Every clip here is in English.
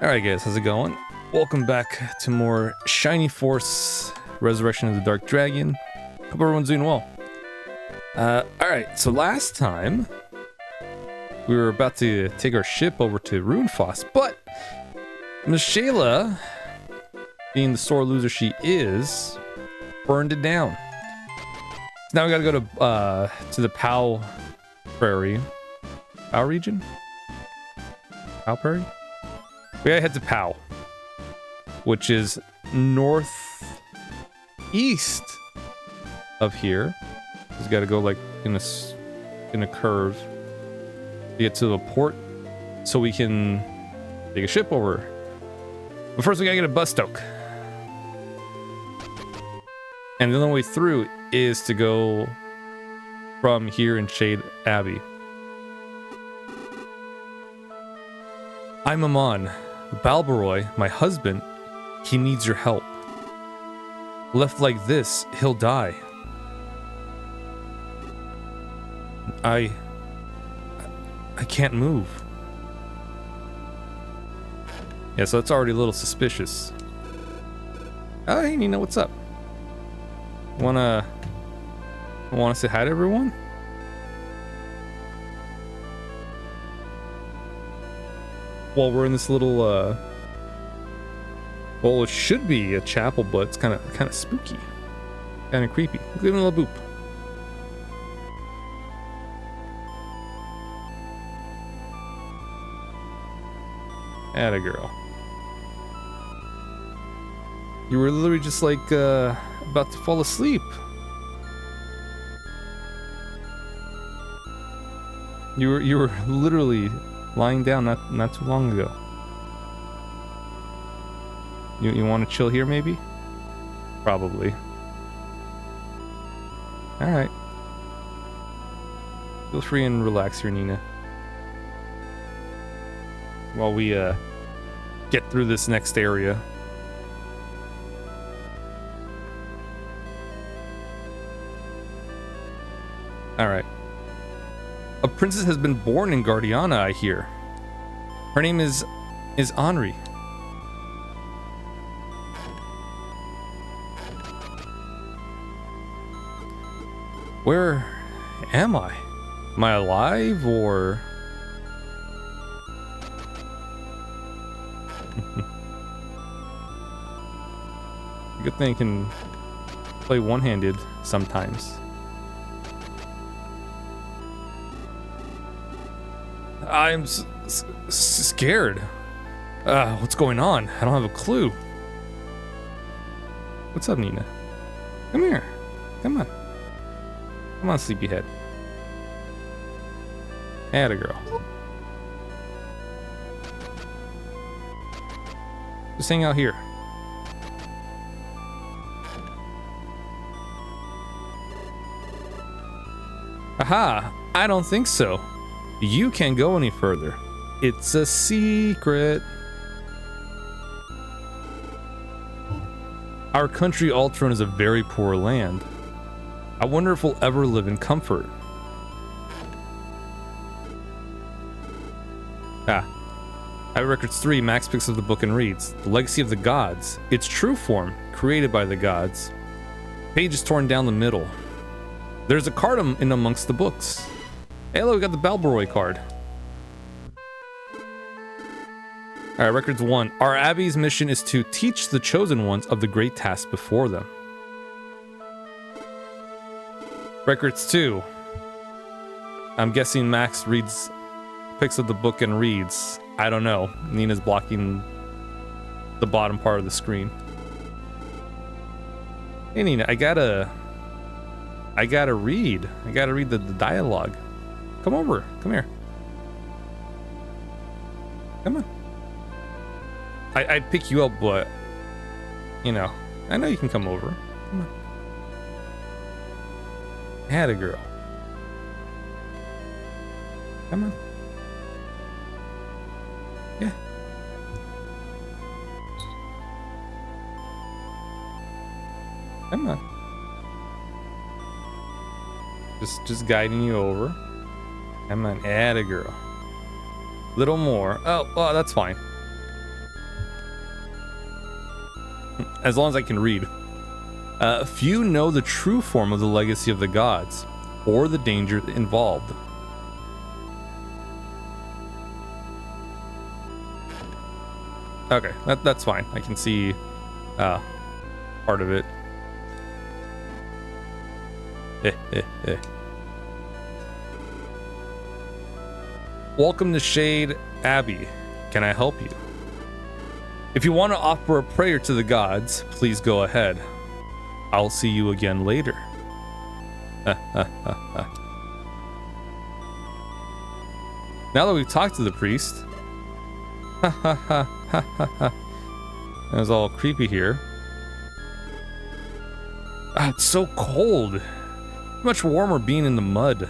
Alright guys, how's it going? Welcome back to more Shiny Force Resurrection of the Dark Dragon. Hope everyone's doing well. Alright, so last time we were about to take our ship over to Runefoss, but Miss Shayla, being the sore loser she is, burned it down. So now we gotta go to the Pao Prairie. Pao region? Pao Prairie? We gotta head to Pao, which is northeast of here. Just gotta go like in a curve to get to the port, so we can take a ship over. But first, we gotta get a Bustoke, and the only way through is to go from here in Shade Abbey. I'm Amon. Balbaroy, my husband, he needs your help. Left like this, he'll die. I can't move. Yeah, so that's already a little suspicious. Oh, hey, Nina, what's up? Wanna say hi to everyone? Well, we're in this little, well, it should be a chapel, but it's kind of spooky, kind of creepy. Give him a little boop. Atta girl. You were literally just like about to fall asleep. You were literally lying down not too long ago. You want to chill here, maybe? Probably. Alright. Feel free and relax here, Nina. While we get through this next area. Alright. A princess has been born in Guardiana, I hear. Her name is Henri. Where am I? Am I alive, or... Good thing I can play one-handed sometimes. I'm scared. What's going on? I don't have a clue. What's up, Nina? Come here. Come on. Come on, sleepyhead. Atta girl. Just hang out here. Aha! I don't think so. You can't go any further. It's a secret. Our country, Altron, is a very poor land. I wonder if we'll ever live in comfort. Abbey Records 3, Max picks up the book and reads. The Legacy of the Gods. Its true form, created by the gods. Page is torn down the middle. There's a card in amongst the books. Hey, look, we got the Balbaroy card. Alright, Records 1. Our Abbey's mission is to teach the chosen ones of the great task before them. Records 2. I'm guessing Max picks up the book and reads. I don't know. Nina's blocking the bottom part of the screen. Hey, Nina, I gotta read. I gotta read the dialogue. Come over. Come here. Come on. I'd pick you up, but, you know, I know you can come over. Come on. Atta girl. Come on. Yeah. Come on. Just guiding you over. Come on, atta girl. Little more. Oh, well, that's fine. As long as I can read. Few know the true form of the legacy of the gods, or the danger involved. Okay, that's fine. I can see part of it. Welcome to Shade Abbey. Can I help you? If you want to offer a prayer to the gods, please go ahead. I'll see you again later. Now that we've talked to the priest, it was all creepy here. It's so cold. Much warmer being in the mud.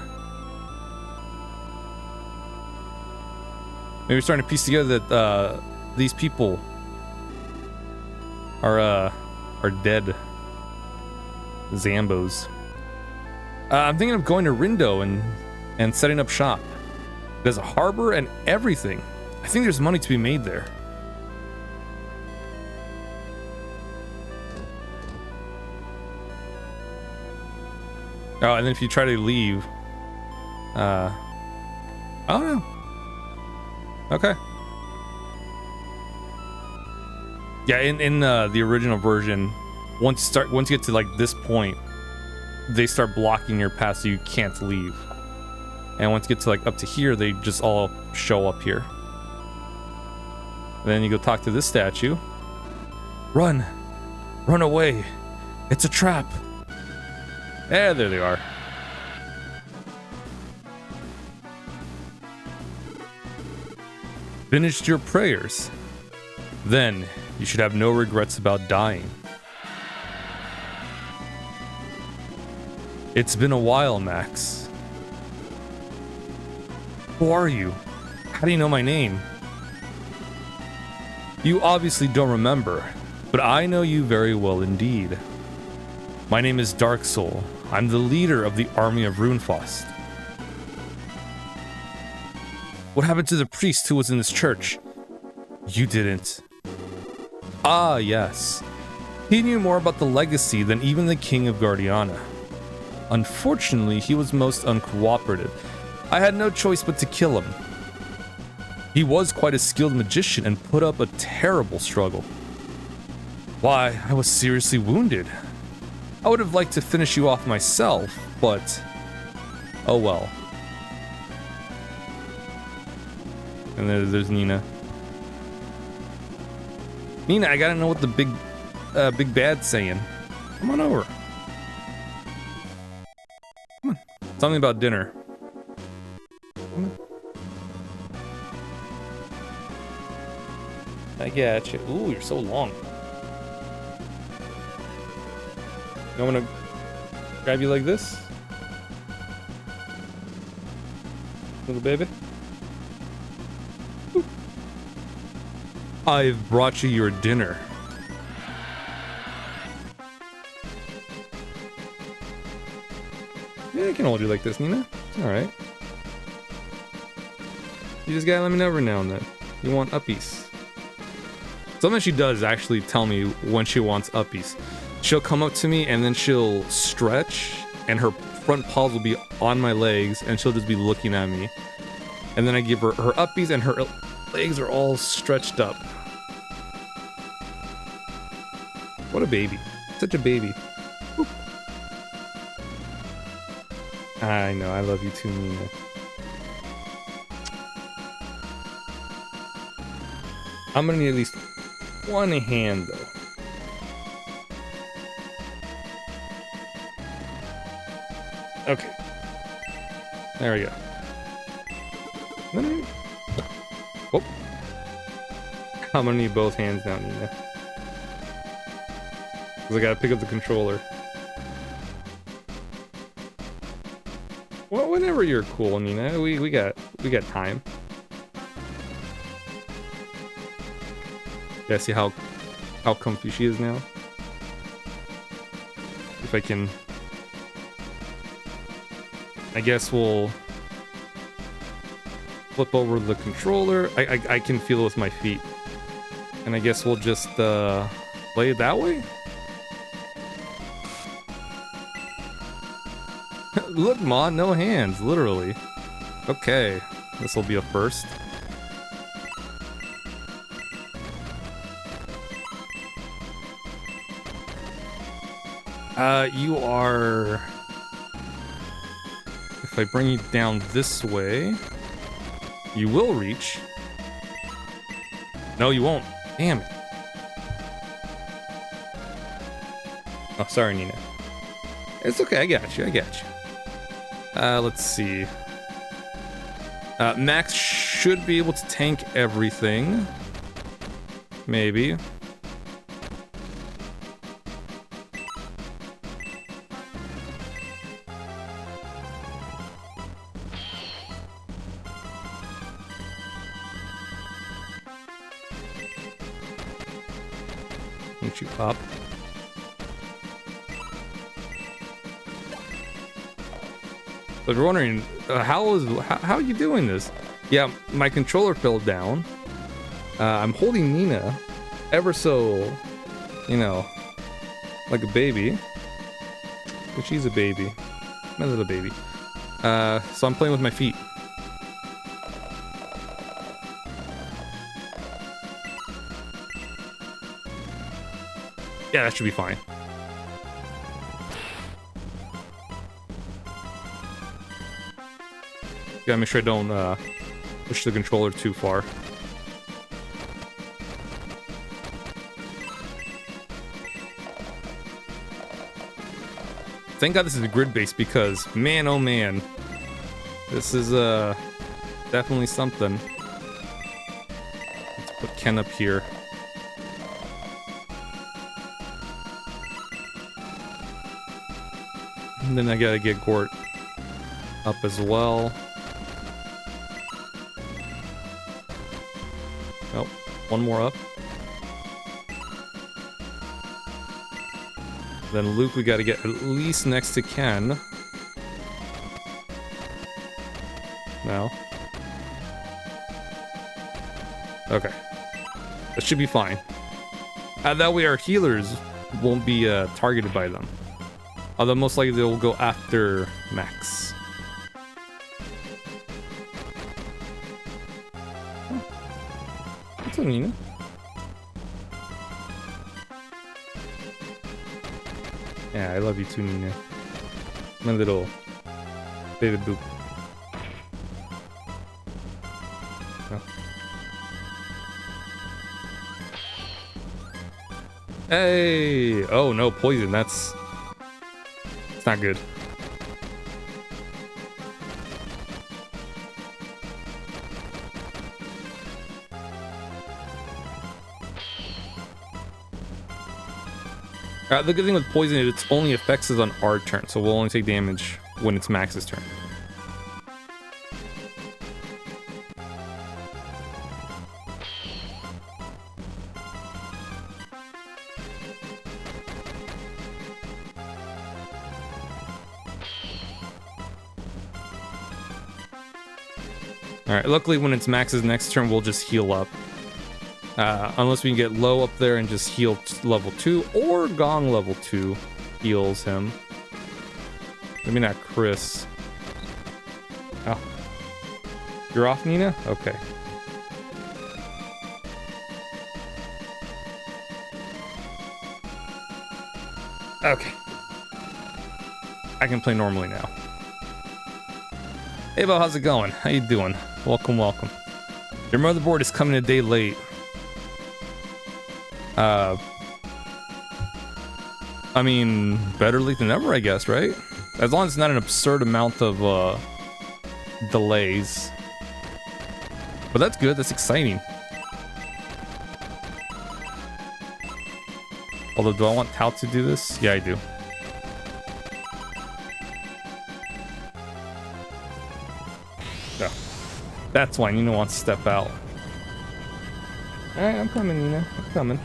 Maybe we're starting to piece together that these people are dead Zambos. I'm thinking of going to Rindo and setting up shop. There's a harbor and everything. I think there's money to be made there. Oh, and then if you try to leave, I don't know. Okay. Yeah, in the original version, once you get to like this point, they start blocking your path so you can't leave. And once you get to like up to here, they just all show up here. And then you go talk to this statue. Run! Run away! It's a trap! Yeah, there they are. Finished your prayers? Then you should have no regrets about dying. It's been a while, Max. Who are you? How do you know my name? You obviously don't remember, but I know you very well indeed. My name is Dark Soul. I'm the leader of the army of Runefaust. What happened to the priest who was in this church? You didn't. Ah, yes. He knew more about the legacy than even the king of Guardiana. Unfortunately, he was most uncooperative. I had no choice but to kill him. He was quite a skilled magician and put up a terrible struggle. Why, I was seriously wounded. I would have liked to finish you off myself, but oh well. And there's Nina. Nina, I gotta know what the big bad's saying. Come on over. Come on. Something about dinner. I get you. Ooh, you're so long. You want me to grab you like this? Little baby? Ooh. I've brought you your dinner. Yeah, I can hold you like this, Nina. It's alright. You just gotta let me know every now and then. You want uppies. Something she does is actually tell me when she wants uppies. She'll come up to me and then she'll stretch and her front paws will be on my legs and she'll just be looking at me. And then I give her uppies and her legs are all stretched up. What a baby. Such a baby. Boop. I know, I love you too, Nina. I'm gonna need at least one hand though. Okay. There we go. Oh. I'm gonna need both hands now, Nina. Because I gotta pick up the controller. Well, whenever you're cool, Nina, we got time. Yeah, see how comfy she is now? If I can... I guess we'll flip over the controller. I can feel it with my feet. And I guess we'll just Play it that way? Look, Ma, no hands, literally. Okay, this will be a first. You are... If I bring you down this way, you will reach. No, you won't. Damn it. Oh, sorry, Nina. It's okay, I got you, I got you. Let's see. Max should be able to tank everything. Maybe. Won't you pop? But if you're wondering, how are you doing this? Yeah, my controller fell down. I'm holding Nina ever so, you know, like a baby. But she's a baby. My little baby. So I'm playing with my feet. Yeah, that should be fine. Gotta make sure I don't push the controller too far. Thank God this is a grid base because, man, oh man, this is definitely something. Let's put Ken up here. And then I gotta get Gort up as well. Oh, one more up. Then Luke, we gotta get at least next to Ken. No. Okay. That should be fine. That way our healers won't be targeted by them. Although most likely they'll go after Max. What's up, Nina? Yeah, I love you too, Nina. My little baby boop. Oh. Hey! Oh no, poison. That's not good. The good thing with poison is its only effects is on our turn, so we'll only take damage when it's Max's turn. Alright, luckily when it's Max's next turn, we'll just heal up. Unless we can get low up there and just heal level 2, or Gong level 2 heals him. Maybe not Chris. Oh. You're off, Nina? Okay. Okay. I can play normally now. Hey, Bo, how's it going? How you doing? Welcome, welcome. Your motherboard is coming a day late. I mean, better late than never, I guess, right? As long as it's not an absurd amount of, delays. But that's good, that's exciting. Although, do I want Tao to do this? Yeah, I do. No. That's why Nina wants to step out. Alright, I'm coming, Nina. I'm coming.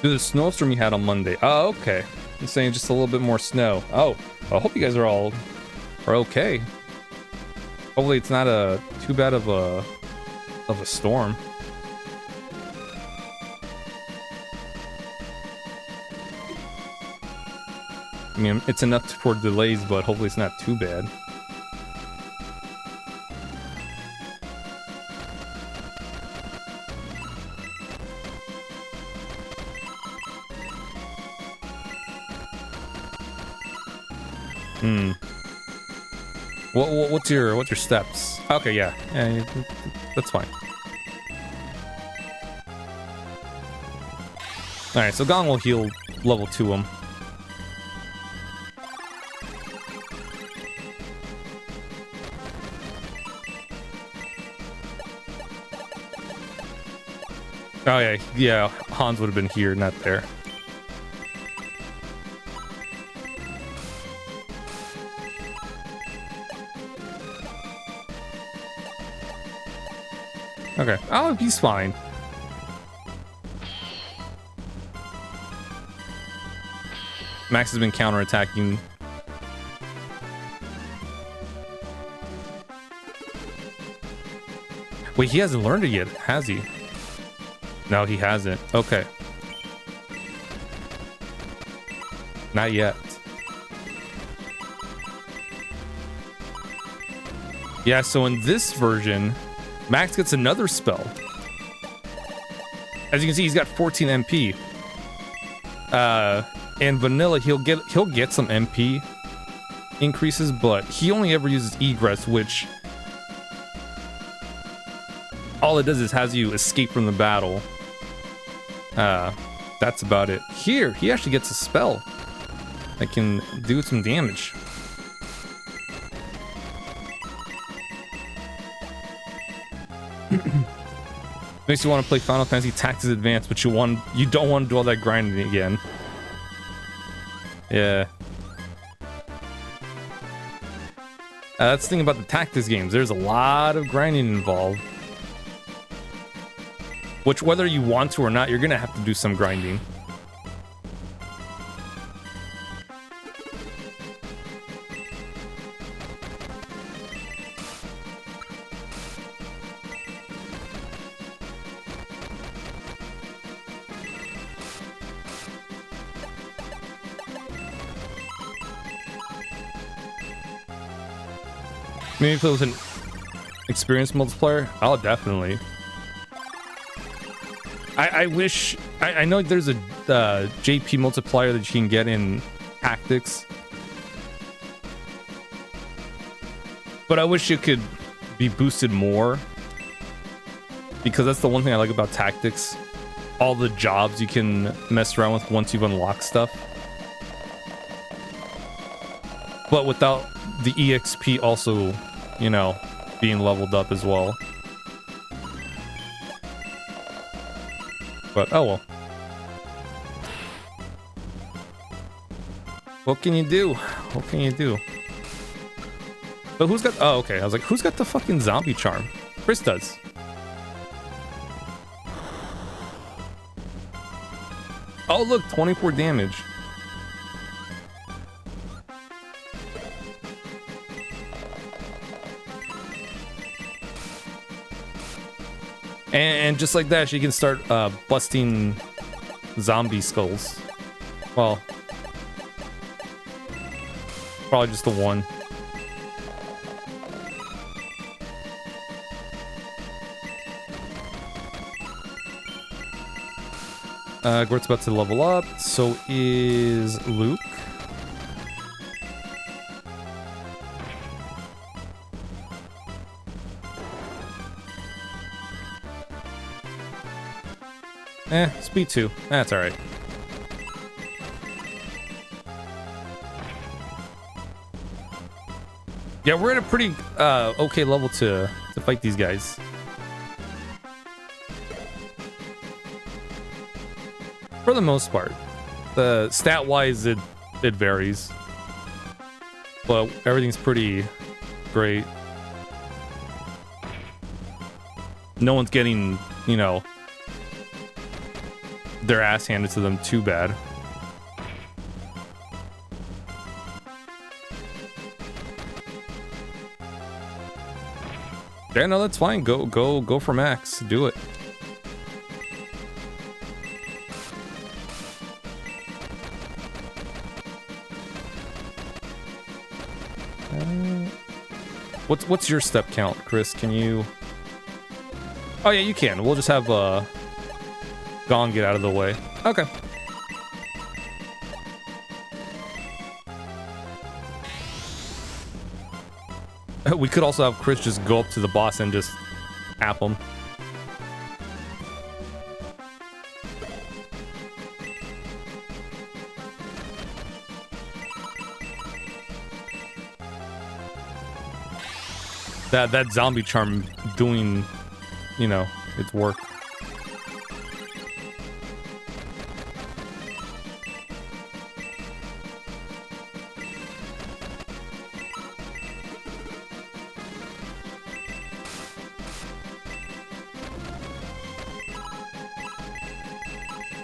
The snowstorm you had on Monday. Oh, okay. I'm saying just a little bit more snow. Oh, I hope you guys are all okay. Hopefully it's not too bad of a storm. I mean, it's enough for delays, but hopefully it's not too bad. What's your steps? Okay, yeah, that's fine. All right, so Gong will heal level 2 him. Oh yeah, Hans would have been here, not there. Okay. Oh, he's fine. Max has been counterattacking. Wait, he hasn't learned it yet, has he? No, he hasn't. Okay. Not yet. Yeah, so in this version, Max gets another spell. As you can see, he's got 14 MP. In vanilla, he'll get some MP increases, but he only ever uses egress, which all it does is has you escape from the battle. That's about it. Here, he actually gets a spell that can do some damage. Makes you want to play Final Fantasy Tactics Advance, but you don't want to do all that grinding again. Yeah. That's the thing about the Tactics games. There's a lot of grinding involved. Which, whether you want to or not, you're gonna have to do some grinding. Maybe if it was an experienced multiplayer, I'll definitely. I wish I know there's a JP multiplier that you can get in Tactics, but I wish it could be boosted more, because that's the one thing I like about Tactics. All the jobs you can mess around with once you've unlocked stuff, but without the EXP also, you know, being leveled up as well. But oh well. What can you do? What can you do? But who's got... Oh, okay. I was like, who's got the fucking zombie charm? Chris does. Oh, look. 24 damage. And just like that, she can start busting zombie skulls. Well, probably just the one. Gort's about to level up. So is Luke. Speed 2. That's alright. Yeah, we're at a pretty okay level to fight these guys. For the most part. The stat-wise, it varies. But everything's pretty great. No one's getting, you know, their ass handed to them too bad. Yeah, no, that's fine. Go for max. Do it. What's your step count, Chris? Can you? Oh yeah, you can. We'll just have Gong get out of the way. Okay. We could also have Chris just go up to the boss and just app him. That zombie charm doing, you know, its work.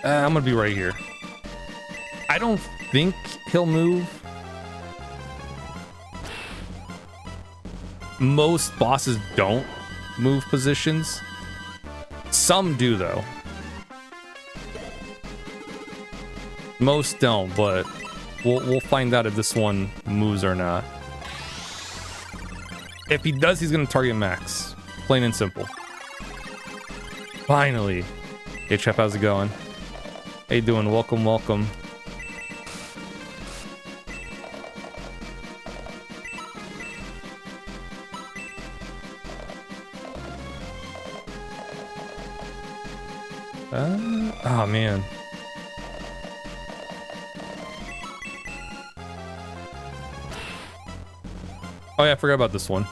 I'm gonna be right here. I don't think he'll move. Most bosses don't move positions. Some do though. Most don't, but we'll find out if this one moves or not. If he does, he's gonna target max. Plain and simple. Finally. Hey Chef, how's it going? How you doing? Welcome, welcome. Oh man. Oh yeah, I forgot about this one.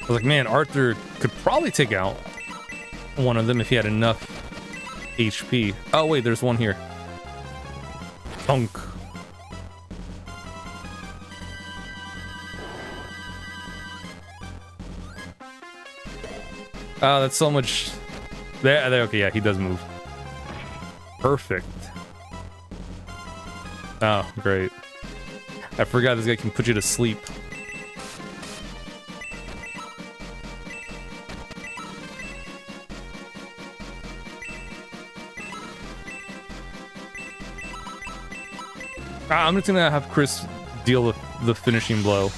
I was like, man, Arthur could probably take out one of them if he had enough HP. Oh wait, there's one here. Thunk. Oh, that's so much. There, okay, yeah, he does move. Perfect. Oh, great. I forgot this guy can put you to sleep. I'm just gonna have Chris deal with the finishing blow.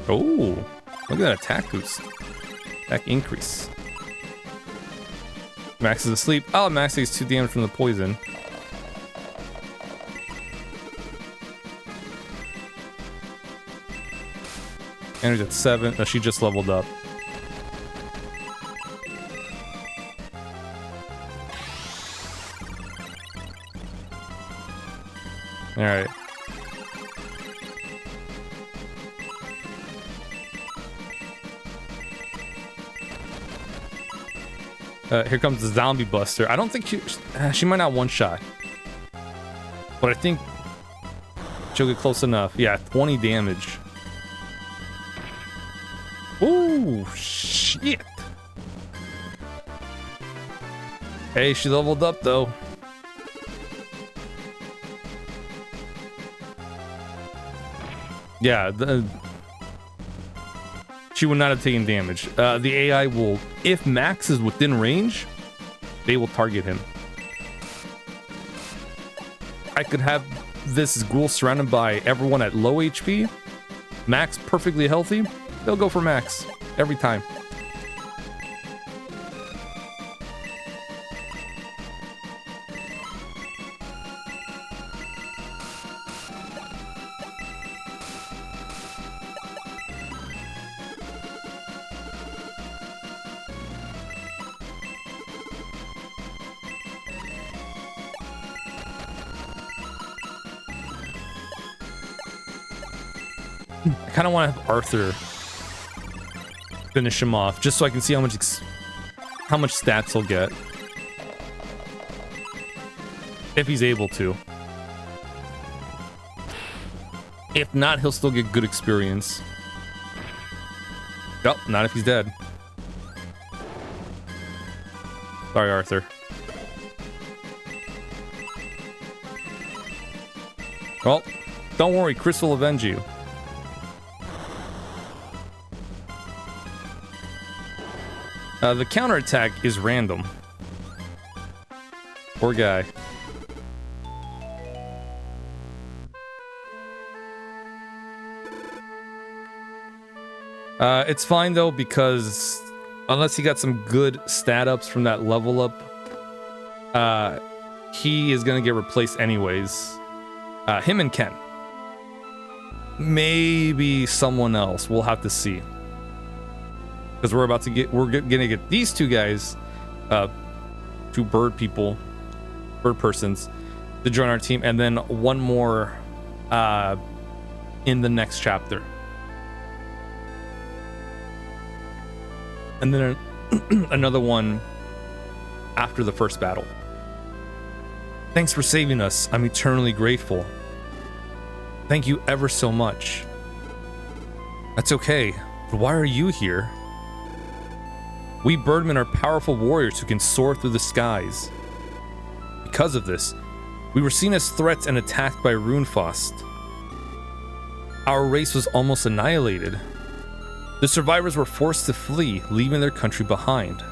Oh, look at that attack boost. Attack increase. Max is asleep. Oh, Max takes 2 damage from the poison. Energy's at 7. Oh, she just leveled up. Alright. Here comes the zombie buster. I don't think she might not one-shot. But I think she'll get close enough. Yeah, 20 damage. Ooh, shit. Hey, she leveled up though. Yeah, she would not have taken damage. The AI will, if Max is within range, they will target him. I could have this ghoul surrounded by everyone at low HP. Max perfectly healthy. They'll go for Max every time. I kind of want to have Arthur finish him off, just so I can see how much stats he'll get, if he's able to. If not, he'll still get good experience. Nope, not if he's dead. Sorry, Arthur. Well, don't worry, Chris will avenge you. The counterattack is random. Poor guy. It's fine though, because unless he got some good stat ups from that level up, he is gonna get replaced anyways. Him and Ken. Maybe someone else. We'll have to see. Because we're gonna get these two guys, two bird persons, to join our team, and then one more in the next chapter. And then another one after the first battle. Thanks for saving us. I'm eternally grateful. Thank you ever so much. That's okay, but why are you here? We birdmen are powerful warriors who can soar through the skies. Because of this, we were seen as threats and attacked by Runefaust. Our race was almost annihilated. The survivors were forced to flee, leaving their country behind.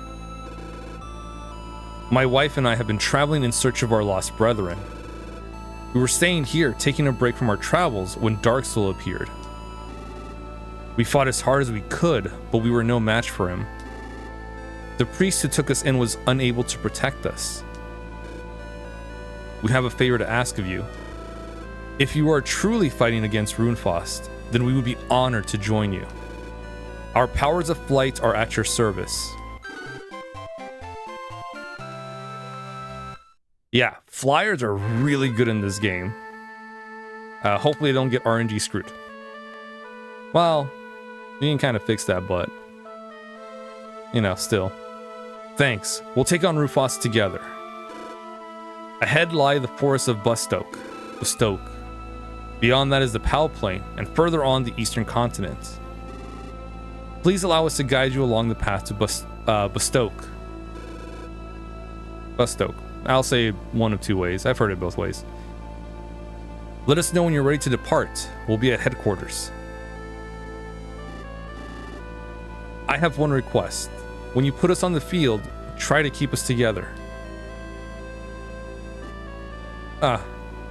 My wife and I have been traveling in search of our lost brethren. We were staying here, taking a break from our travels, when Darksoul appeared. We fought as hard as we could, but we were no match for him. The priest who took us in was unable to protect us. We have a favor to ask of you. If you are truly fighting against Runefaust, then we would be honored to join you. Our powers of flight are at your service. Yeah, flyers are really good in this game. Hopefully they don't get RNG screwed. Well, you can kind of fix that, but you know, still. Thanks. We'll take on Runefaust together. Ahead lie the forests of Bustoke. Beyond that is the Pal Plain, and further on the eastern continent. Please allow us to guide you along the path to Bustoke. I'll say one of two ways. I've heard it both ways. Let us know when you're ready to depart. We'll be at headquarters. I have one request. When you put us on the field, try to keep us together.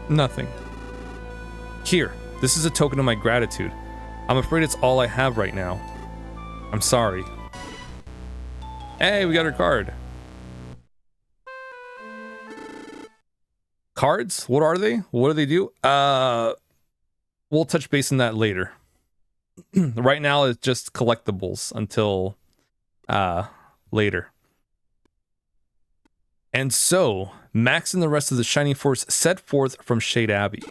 Nothing. Here, this is a token of my gratitude. I'm afraid it's all I have right now. I'm sorry. Hey, we got our card. Cards? What are they? What do they do? We'll touch base on that later. Right now, it's just collectibles until later. And so, Max and the rest of the Shining Force set forth from Shade Abbey.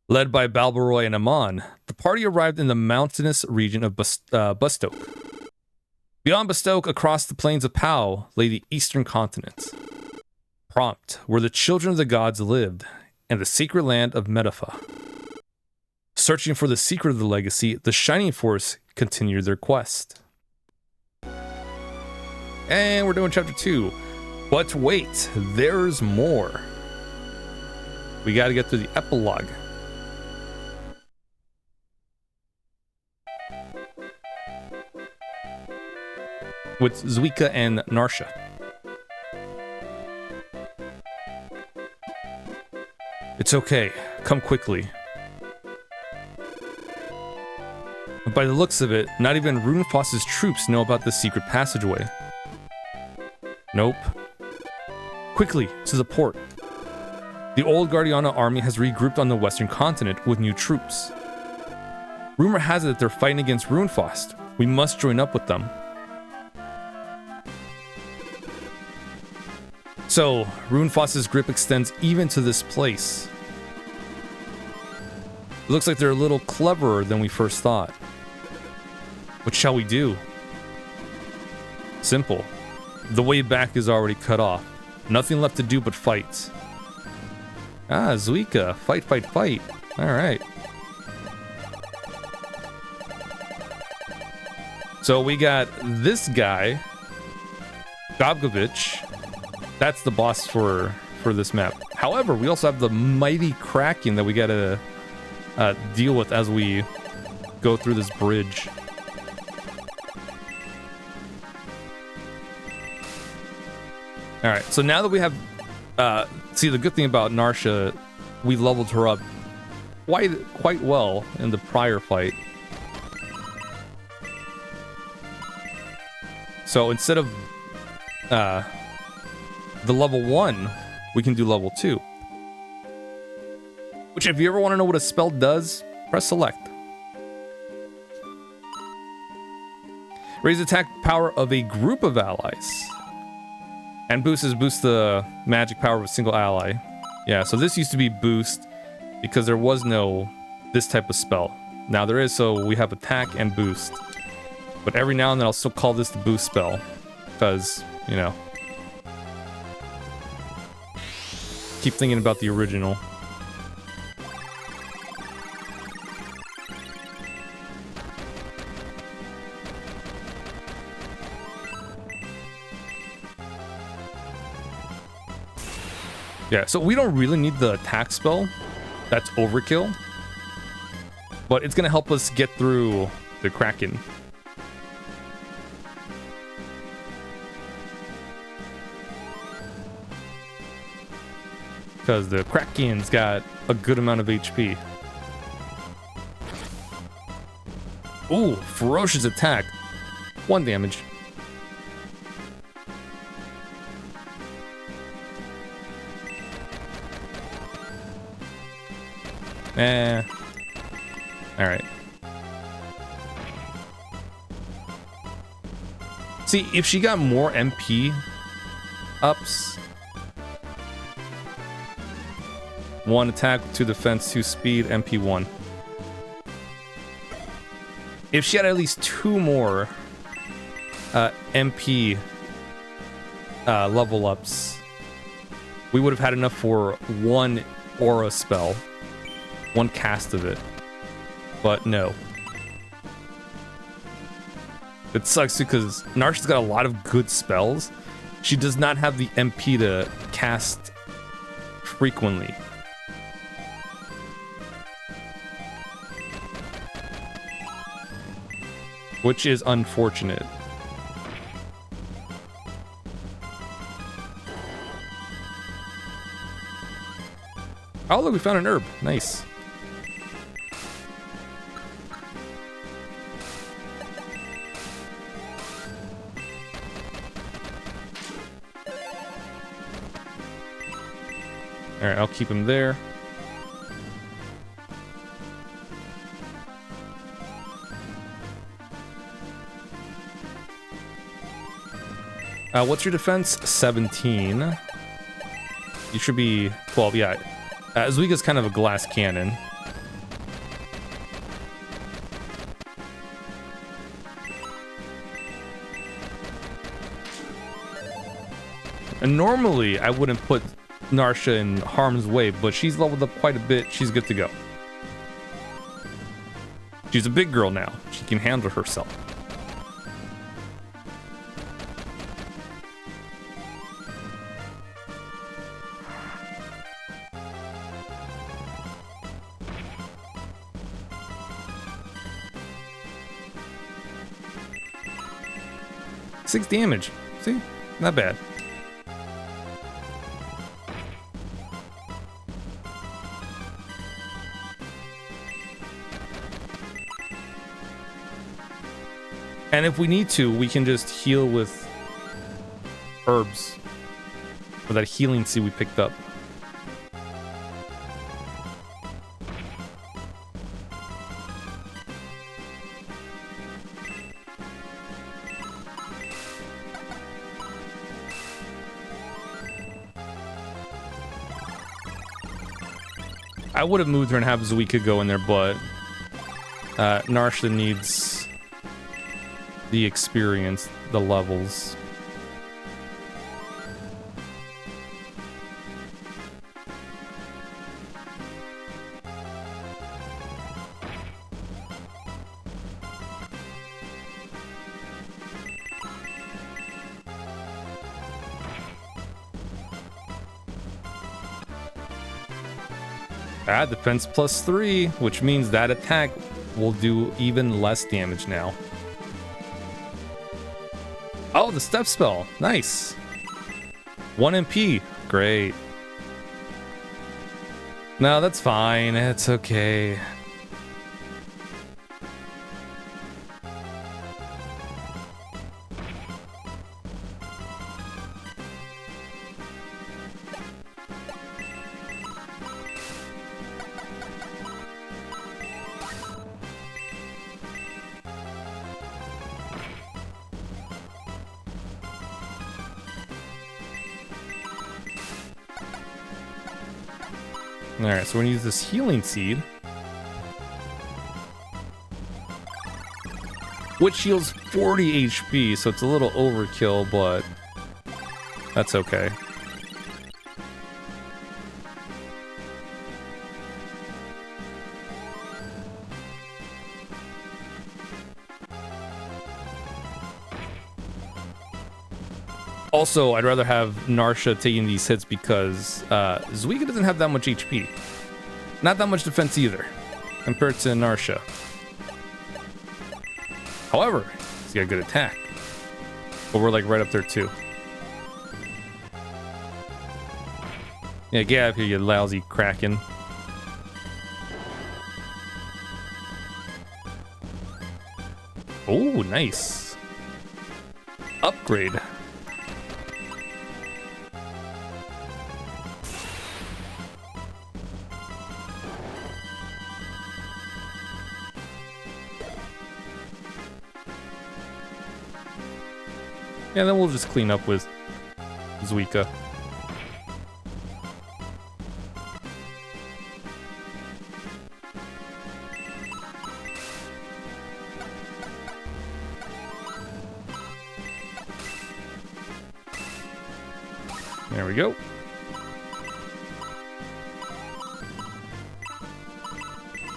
Led by Balbaroy and Amon, the party arrived in the mountainous region of Bustoke. Beyond Bustoke, across the plains of Pau, lay the eastern continent. Prompt, where the children of the gods lived, and the secret land of Metafa. Searching for the secret of the legacy, the Shining Force continued their quest. And we're doing chapter 2. But wait, there's more. We gotta get through the epilogue. With Zuika and Narsha. It's okay. Come quickly. By the looks of it, not even Runefaust's troops know about the secret passageway. Nope. Quickly, to the port. The old Guardiana army has regrouped on the western continent with new troops. Rumor has it that they're fighting against Runefaust. We must join up with them. So, Runefaust's grip extends even to this place. It looks like they're a little cleverer than we first thought. What shall we do? Simple. The way back is already cut off. Nothing left to do but fight. Ah, Zuika. Fight, fight, fight. Alright. So we got this guy, Gobgovich. That's the boss for this map. However, we also have the mighty Kraken that we gotta deal with as we go through this bridge. All right, so now that we have, see, the good thing about Narsha, we leveled her up quite well in the prior fight. So instead of the level 1, we can do level 2. Which, if you ever want to know what a spell does, press select. Raise attack power of a group of allies. And boost the magic power of a single ally. Yeah, so this used to be boost because there was no this type of spell. Now there is, so we have attack and boost. But every now and then I'll still call this the boost spell. Because, you know. Keep thinking about the original. Yeah, so we don't really need the attack spell. That's overkill. But it's gonna help us get through the Kraken. Because the Kraken's got a good amount of HP. Ooh, ferocious attack. 1 damage. Alright. See, if she got more MP ups. 1 attack, 2 defense, 2 speed, MP 1. If she had at least 2 more MP level ups, we would have had enough for 1 aura spell. 1 cast of it. But no. It sucks because Narsha's got a lot of good spells. She does not have the MP to cast frequently. Which is unfortunate. Oh, look, we found an herb. Nice. Alright, I'll keep him there. What's your defense? 17. You should be 12, yeah. Zuiga's kind of a glass cannon. And normally, I wouldn't put Narsha in harm's way, but she's leveled up quite a bit. She's good to go. She's a big girl now. She can handle herself. Six damage. See? Not bad. And if we need to, we can just heal with herbs. For that healing seed we picked up. I would have moved her and have Zuika go in there, but Narsha needs the experience, the levels. Ah, defense +3, which means that attack will do even less damage now. Oh, the step spell. Nice. 1 MP. Great. No, that's fine. It's okay. Alright, so we're gonna use this healing seed, which heals 40 HP, so it's a little overkill, but that's okay. Also, I'd rather have Narsha taking these hits because Zuika doesn't have that much HP. Not that much defense either, compared to Narsha. However, he's got a good attack. But we're like right up there too. Yeah, get out of here, you lousy Kraken. Oh, nice. Upgrade. Yeah, then we'll just clean up with Zuika. There we go.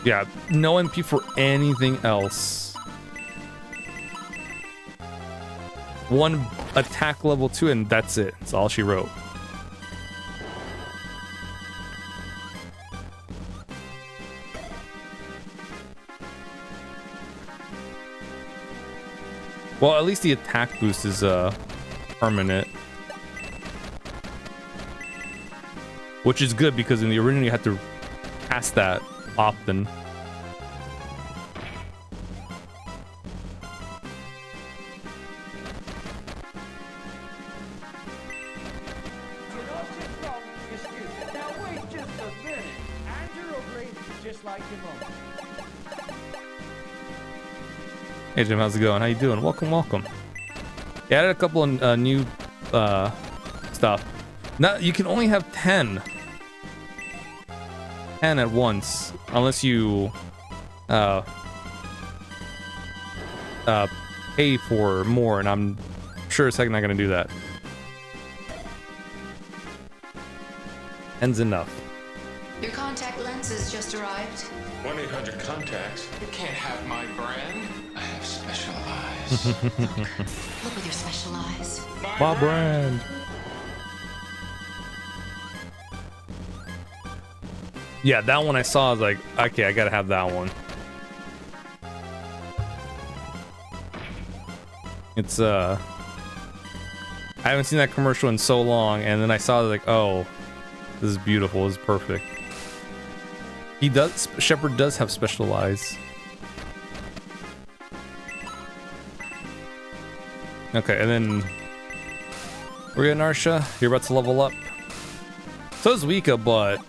Yeah, no MP for anything else. 1 attack level 2 and that's it. That's all she wrote. Well, at least the attack boost is permanent. Which is good because in the original you had to cast that often. Hey Jim, how's it going? How you doing? Welcome, welcome. Yeah, I added a couple of new stuff. Now you can only have 10 at once, unless you pay for more, and I'm sure as heck not gonna do that. 10's enough. Your contact lenses just arrived. 1-800-CONTACTS. You can't have my brand. I have special eyes. Look with your special eyes. My brand. Yeah, that one I saw, I was like, okay, I gotta have that one. It's, I haven't seen that commercial in so long, and then I saw it like, oh, this is beautiful, this is perfect. He does, Shepard does have special eyes. Okay, and then we're getting Narsha. You're about to level up. So is Wika, but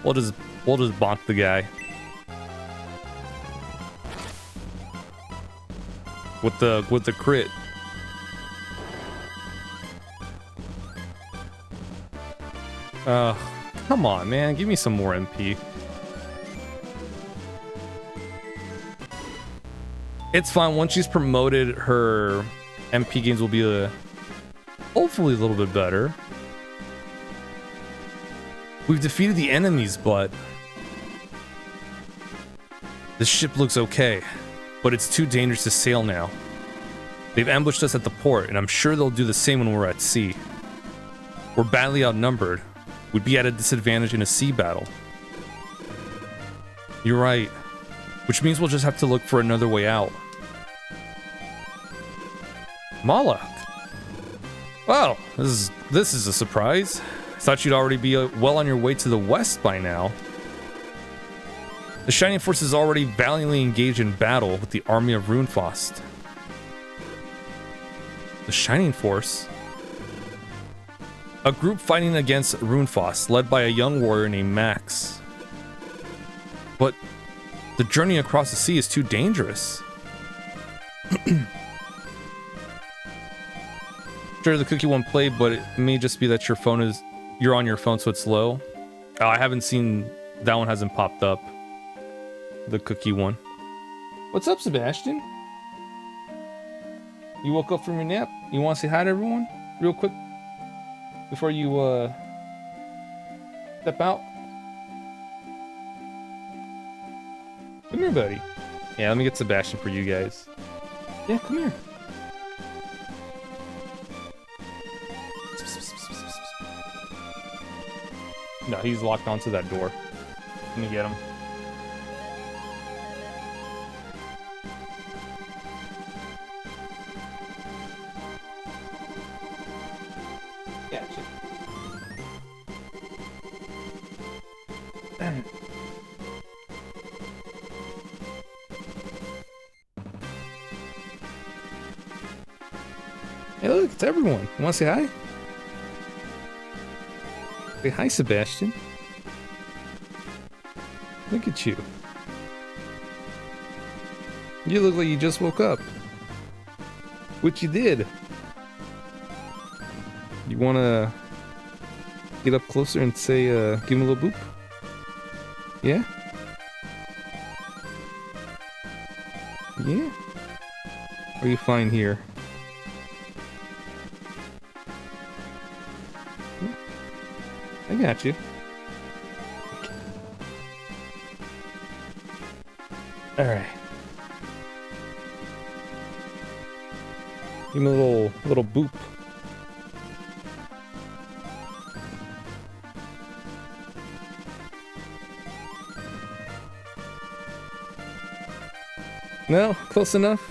we'll just bonk the guy with the crit. Come on, man, give me some more MP. It's fine. Once she's promoted, her MP gains will be hopefully a little bit better. We've defeated the enemies, but this ship looks okay, but it's too dangerous to sail now. They've ambushed us at the port, and I'm sure they'll do the same when we're at sea. We're badly outnumbered. would be at a disadvantage in a sea battle. You're right. Which means we'll just have to look for another way out. Malak. Wow, this is a surprise. I thought you'd already be well on your way to the west by now. The Shining Force is already valiantly engaged in battle with the army of Runefaust. The Shining Force? A group fighting against Runefaust, led by a young warrior named Max. But the journey across the sea is too dangerous. Sure, the cookie won't play, but it may just be that you're on your phone, so it's low. Oh, I haven't seen that one, hasn't popped up. The cookie one. What's up, Sebastian? You woke up from your nap? You want to say hi to everyone real quick before you step out? Come here, buddy. Yeah, let me get Sebastian for you guys. Yeah, come here. No, he's locked onto that door. Let me get him. Gotcha. Hey, look, it's everyone. You want to say hi? Say hi, Sebastian. Look at you. You look like you just woke up. What you did? You want to get up closer and say, give him a little boop? Yeah? Yeah? Or are you fine here? I got you. Alright. Give me a little boop. No? Close enough?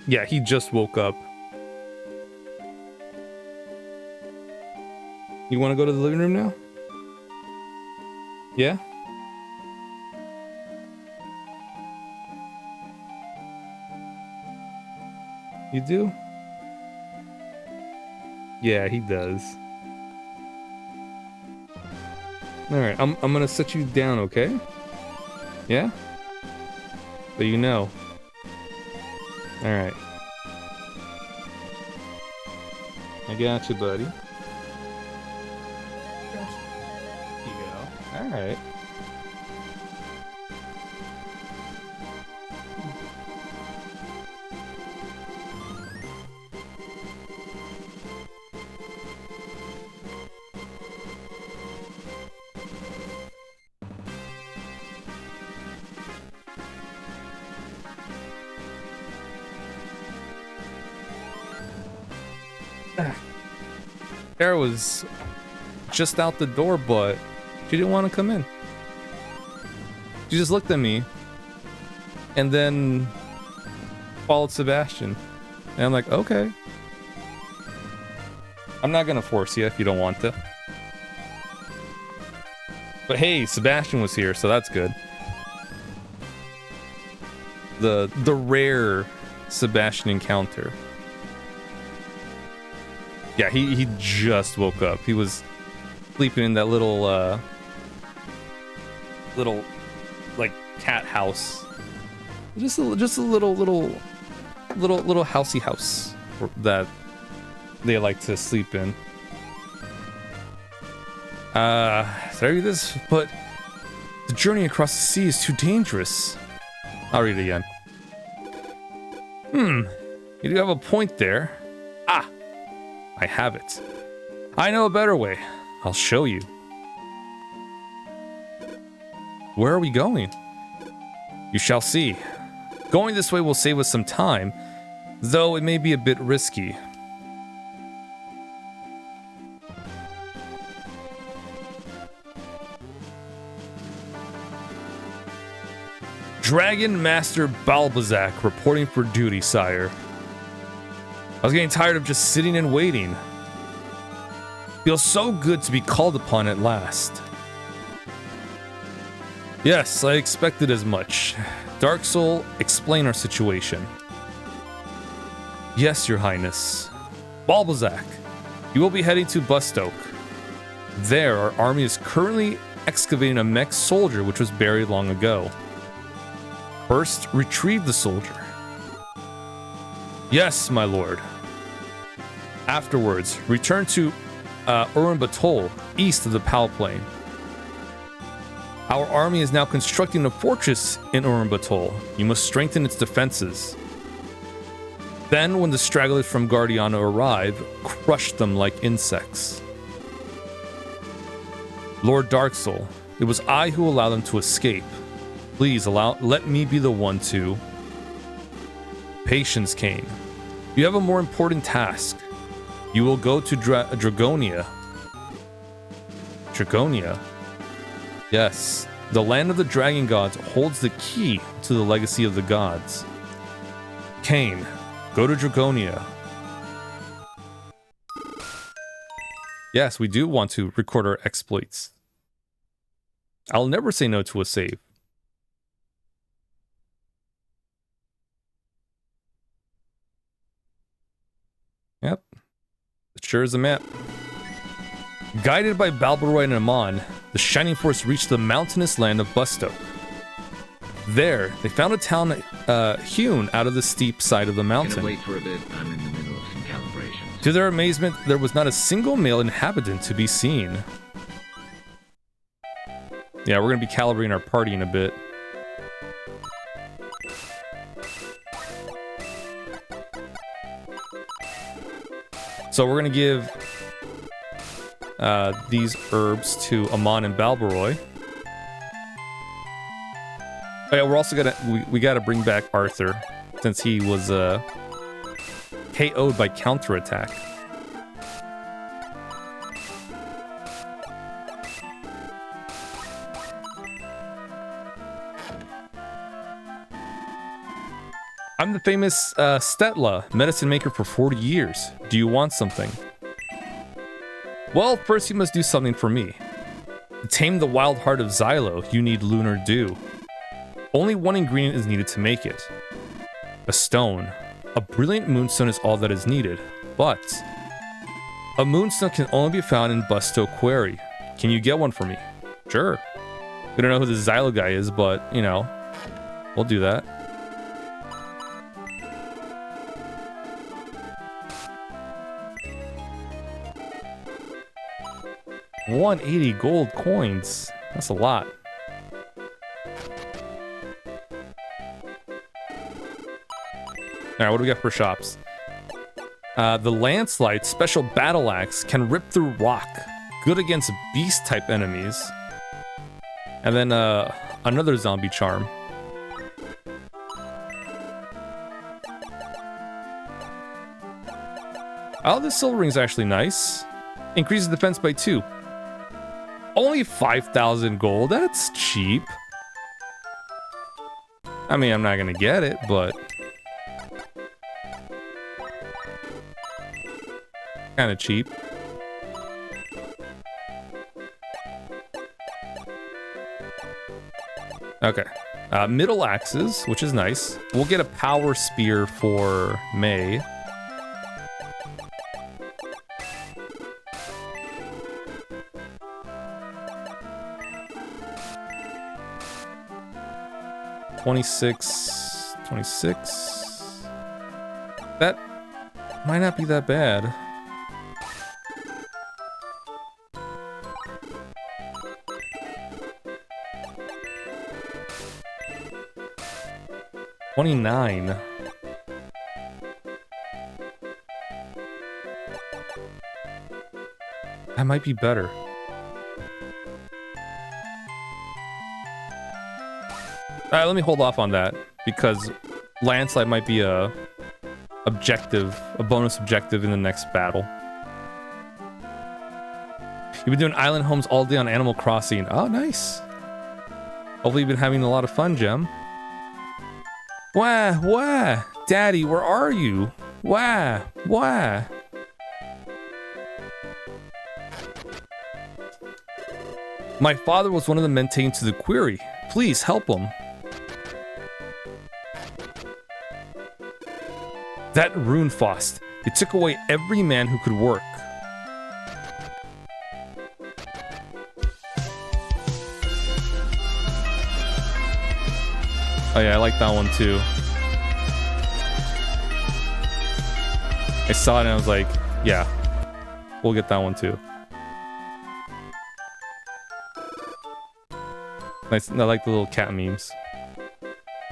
Yeah, he just woke up. You want to go to the living room now? Yeah? You do? Yeah, he does. Alright, I'm gonna set you down, okay? Yeah? So you know. Alright. I got you, buddy. Here you go. Alright. Tara was just out the door, but she didn't want to come in. She just looked at me and then followed Sebastian. And I'm like, okay. I'm not gonna force you if you don't want to. But hey, Sebastian was here, so that's good. The rare Sebastian encounter. Yeah, he just woke up. He was sleeping in that little like cat house. Just a little housey house that they like to sleep in. Did I read this? But the journey across the sea is too dangerous. I'll read it again. You do have a point there. Ah, I have it. I know a better way. I'll show you. Where are we going? You shall see. Going this way will save us some time, though it may be a bit risky. Dragon Master Balbazak reporting for duty, sire. I was getting tired of just sitting and waiting. Feels so good to be called upon at last. Yes, I expected as much. Dark Soul, explain our situation. Yes, your highness. Balbazak, you will be heading to Bustoke. There, our army is currently excavating a mech soldier which was buried long ago. First, retrieve the soldier. Yes, my lord. Afterwards, return to Urianbatoul, east of the Pal Plain. Our army is now constructing a fortress in Urianbatoul. You must strengthen its defenses. Then, when the stragglers from Guardiano arrive, crush them like insects. Lord Darksoul, it was I who allowed them to escape. Please let me be the one to. Patience, Kain. You have a more important task. You will go to Dragonia. Dragonia? Yes. The land of the dragon gods holds the key to the legacy of the gods. Kain, go to Dragonia. Yes, we do want to record our exploits. I'll never say no to a save. Yep. It sure is a map. Guided by Balboroy and Amon, the Shining Force reached the mountainous land of Bustoke. There, they found a town hewn out of the steep side of the mountain. Can I wait for a bit? I'm in the middle of some calibrations. To their amazement, there was not a single male inhabitant to be seen. Yeah, we're going to be calibrating our party in a bit. So we're going to give these herbs to Amon and Balboroy. Oh yeah, we're also gonna we gotta bring back Arthur since he was KO'd by counterattack. I'm the famous Stetla, medicine maker for 40 years. Do you want something? Well, first you must do something for me. To tame the wild heart of Xylo, you need lunar dew. Only one ingredient is needed to make it. A stone. A brilliant moonstone is all that is needed, but a moonstone can only be found in Bustoke Quarry. Can you get one for me? Sure. We don't know who the Xylo guy is, but, you know, we'll do that. $180 gold coins. That's a lot. Alright, what do we got for shops? The Landslide Special Battle Axe can rip through rock. Good against beast-type enemies. And then another zombie charm. Oh, this silver ring's actually nice. Increases defense by 2. Only 5,000 gold. That's cheap. I mean, I'm not gonna get it, but kind of cheap. Okay. Middle axes, which is nice. We'll get a power spear for May. $26. That might not be that bad. $29. That might be better. Alright, let me hold off on that because Landslide might be a bonus objective in the next battle. You've been doing island homes all day on Animal Crossing. Oh, nice. Hopefully you've been having a lot of fun, Gem. Wah. Daddy, where are you? Wah. My father was one of the men taken to the quarry. Please help him. That Runefaust. It took away every man who could work. Oh yeah, I like that one too. I saw it and I was like, yeah, we'll get that one too. Nice. I like the little cat memes.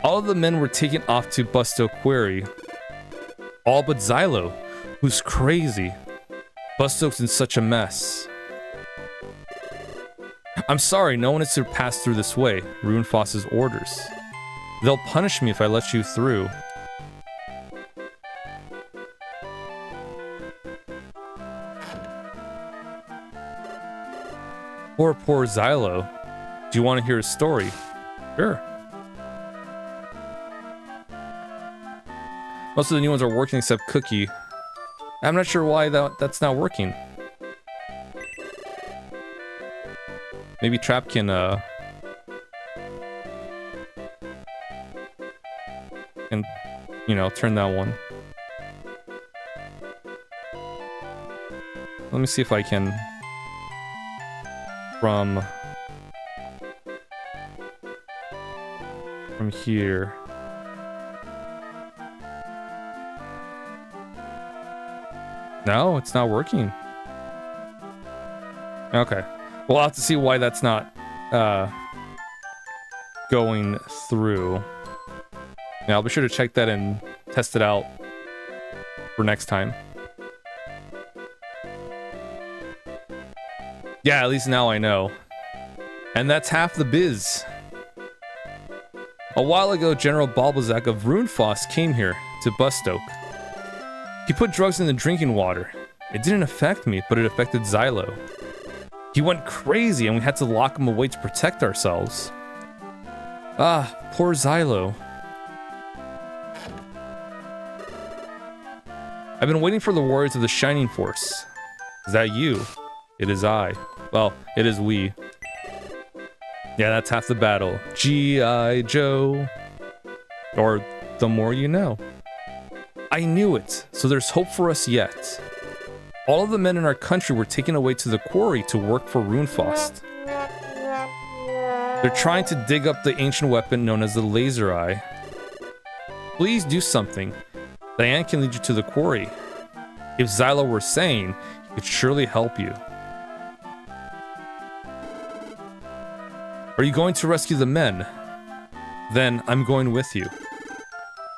All of the men were taken off to Busto Quarry. All but Xylo, who's crazy. Busto's in such a mess. I'm sorry, no one is to pass through this way. Runefaust's orders. They'll punish me if I let you through. Poor Xylo. Do you want to hear his story? Sure. Most of the new ones are working except Cookie. I'm not sure why that's not working. Maybe Trap can you know, turn that one. Let me see if I can from here. No, it's not working. Okay. We'll have to see why that's not going through. Yeah, I'll be sure to check that and test it out for next time. Yeah, at least now I know. And that's half the biz. A while ago, General Balbazak of Runefaust came here to Bustoke. He put drugs in the drinking water. It didn't affect me, but it affected Xylo. He went crazy and we had to lock him away to protect ourselves. Ah, poor Xylo. I've been waiting for the warriors of the Shining Force. Is that you? It is I. Well, it is we. Yeah, that's half the battle. G.I. Joe. Or the more you know. I knew it, so there's hope for us yet. All of the men in our country were taken away to the quarry to work for Runefaust. They're trying to dig up the ancient weapon known as the Laser Eye. Please do something. Diane can lead you to the quarry. If Xylo were sane, he could surely help you. Are you going to rescue the men? Then I'm going with you.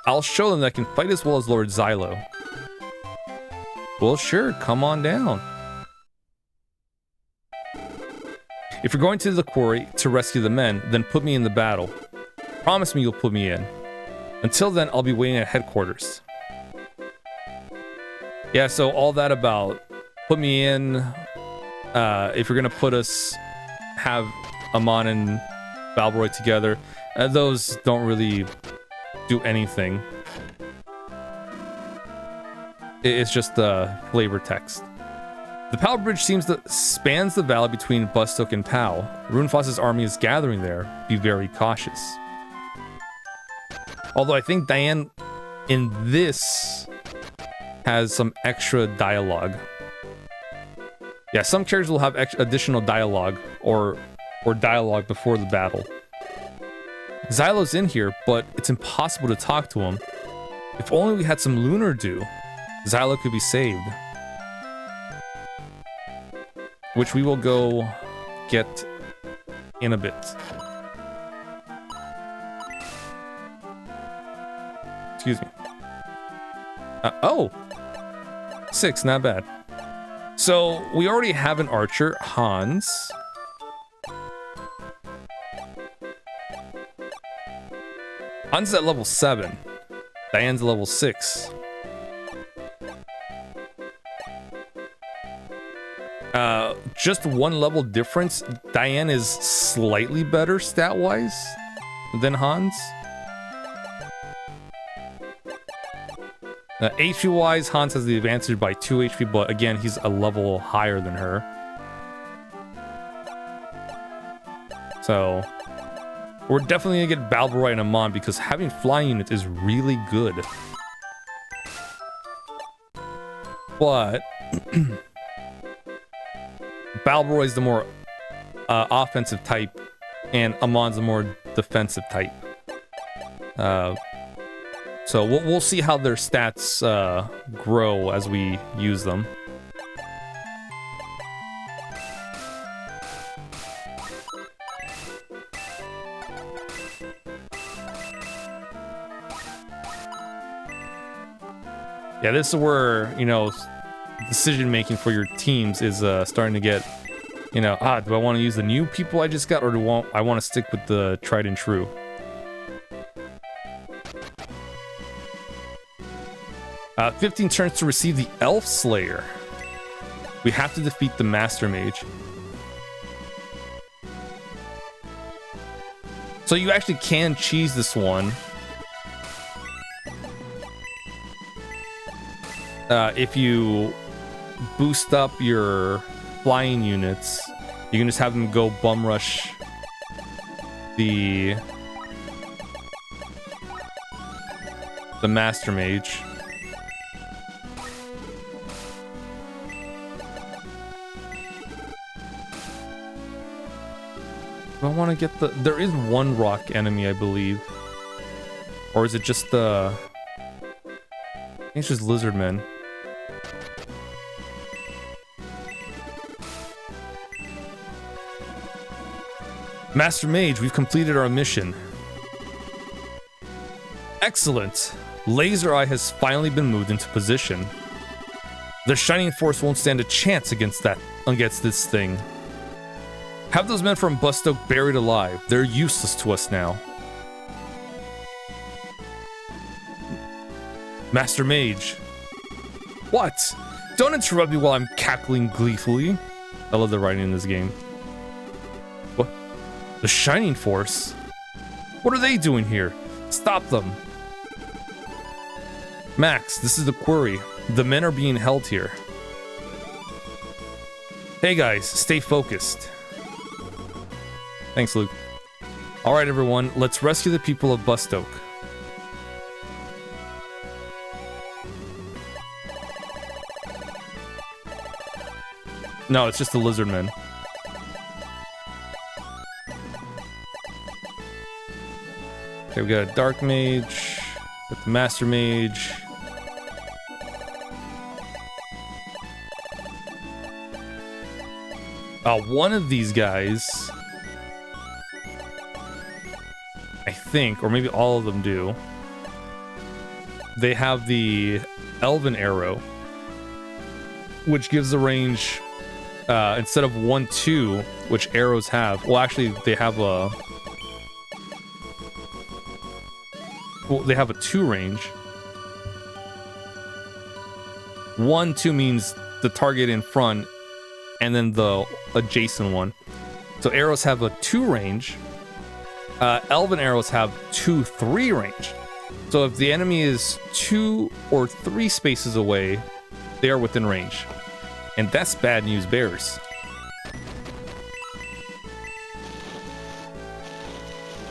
I'll show them that I can fight as well as Lord Xylo. Well, sure, come on down. If you're going to the quarry to rescue the men, then put me in the battle. Promise me you'll put me in. Until then, I'll be waiting at headquarters. Yeah, so all that about put me in. If you're gonna put us, have Amon and Balbroy together, those don't really do anything. It's just flavor text. The Pal Bridge spans the valley between Bustoke and Pal. Runefaust's army is gathering there. Be very cautious. Although I think Diane in this has some extra dialogue. Yeah, some characters will have additional dialogue or dialogue before the battle. Xylo's in here, but it's impossible to talk to him. If only we had some lunar dew, Xylo could be saved. Which we will go get in a bit. Excuse me. Oh! 6, not bad. So, we already have an archer, Hans. Hans is at level 7. Diane's level 6. Just one level difference. Diane is slightly better stat-wise than Hans. HP wise, Hans has the advantage by 2 HP, but again, he's a level higher than her. So we're definitely gonna get Balboroy and Amon because having flying units is really good. But Balboroy's the more offensive type, and Amon's the more defensive type. So we'll see how their stats grow as we use them. Yeah, this is where, you know, decision making for your teams is starting to get, you know, do I want to use the new people I just got, or do I want to stick with the tried and true? 15 turns to receive the Elf Slayer. We have to defeat the Master Mage. So you actually can cheese this one. If you boost up your flying units, you can just have them go bum rush the Master Mage. Do I want to get the... There is one rock enemy, I believe. Or is it just the... I think it's just Lizardmen. Master Mage, we've completed our mission. Excellent. Laser Eye has finally been moved into position. The Shining Force won't stand a chance against this thing. Have those men from Bustoke buried alive. They're useless to us now. Master Mage. What? Don't interrupt me while I'm cackling gleefully. I love the writing in this game. What? The Shining Force? What are they doing here? Stop them. Max, this is the query. The men are being held here. Hey guys, stay focused. Thanks, Luke. All right, everyone, let's rescue the people of Bustoke. No, it's just the Lizardmen. Okay, we got a Dark Mage, got the Master Mage. One of these guys, I think, or maybe all of them do, they have the Elven Arrow, which gives the range, instead of 1-2, which arrows have, well, actually, they have a 2 range. 1-2 means the target in front and then the adjacent one. So arrows have a 2 range. Elven arrows have 2-3 range. So if the enemy is 2 or 3 spaces away, they are within range. And that's bad news bears.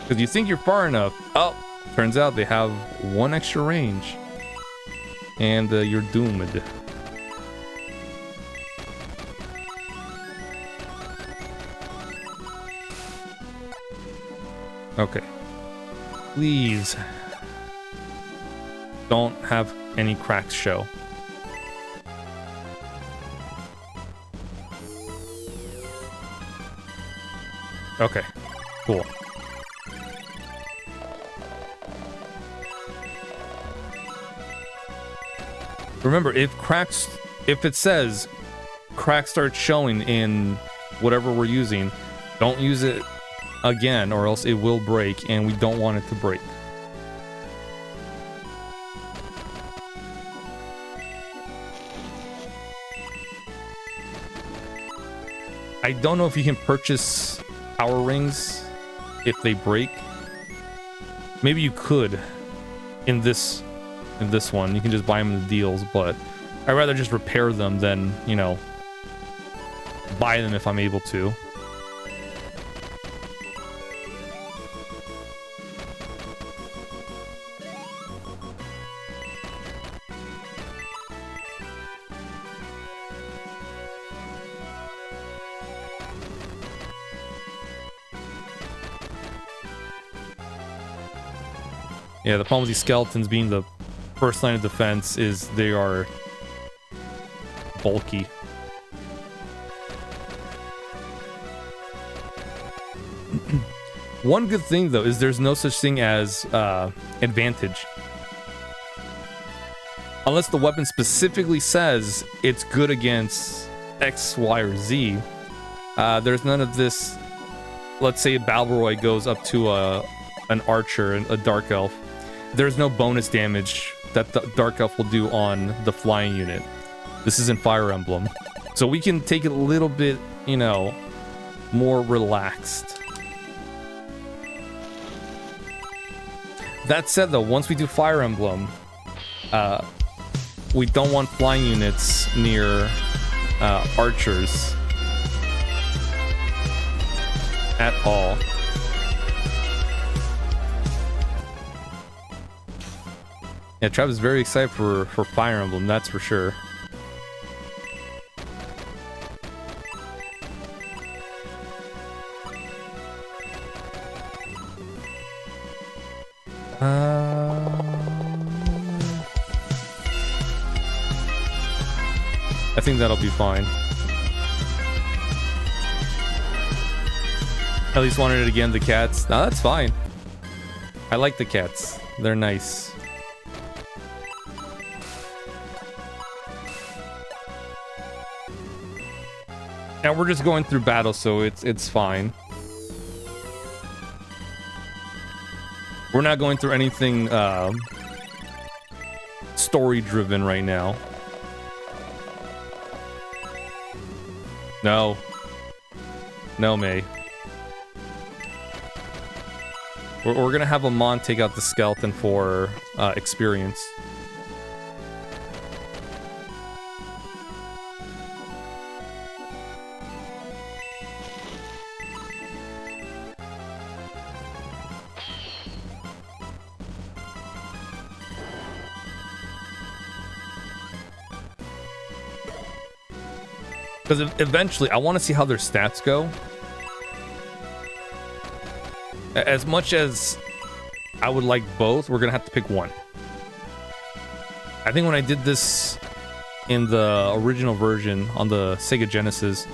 Because you think you're far enough. Oh, turns out they have 1 extra range. And you're doomed. Okay. Please don't have any cracks show. Okay, cool. Remember, if it says cracks start showing in whatever we're using, don't use it again or else it will break, and we don't want it to break. I don't know if you can purchase power rings if they break. Maybe you could in this in this one. You can just buy them in the deals, but I'd rather just repair them than, you know, buy them if I'm able to. Yeah, the problem with these skeletons being the first line of defense is they are bulky. One good thing, though, is there's no such thing as advantage. Unless the weapon specifically says it's good against X, Y, or Z, there's none of this. Let's say Balboroy goes up to an archer, a dark elf. There's no bonus damage that the dark elf will do on the flying unit. This isn't Fire Emblem. So we can take it a little bit, you know, more relaxed. That said, though, once we do Fire Emblem, we don't want flying units near archers at all. Yeah, Trav is very excited for Fire Emblem, that's for sure. I think that'll be fine. At least wanted it again, the cats. No, that's fine. I like the cats. They're nice. Now we're just going through battle, so it's fine. We're not going through anything story driven right now. No. No, May. We're gonna have Amon take out the skeleton for experience. Because eventually, I want to see how their stats go. As much as I would like both, we're going to have to pick one. I think when I did this in the original version on the Sega Genesis,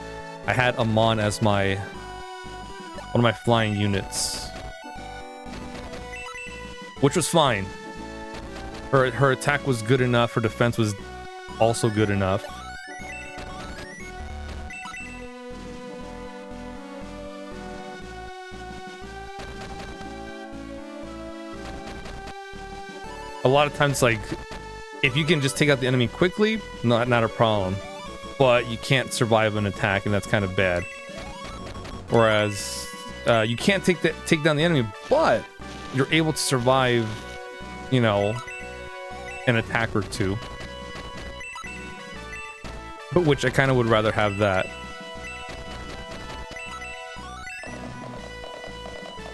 I had Amon as one of my flying units. Which was fine. Her attack was good enough, her defense was also good enough. A lot of times, like, if you can just take out the enemy quickly, not a problem. But you can't survive an attack, and that's kind of bad. Whereas, you can't take down the enemy, but you're able to survive, you know, an attack or two. But which I kind of would rather have that.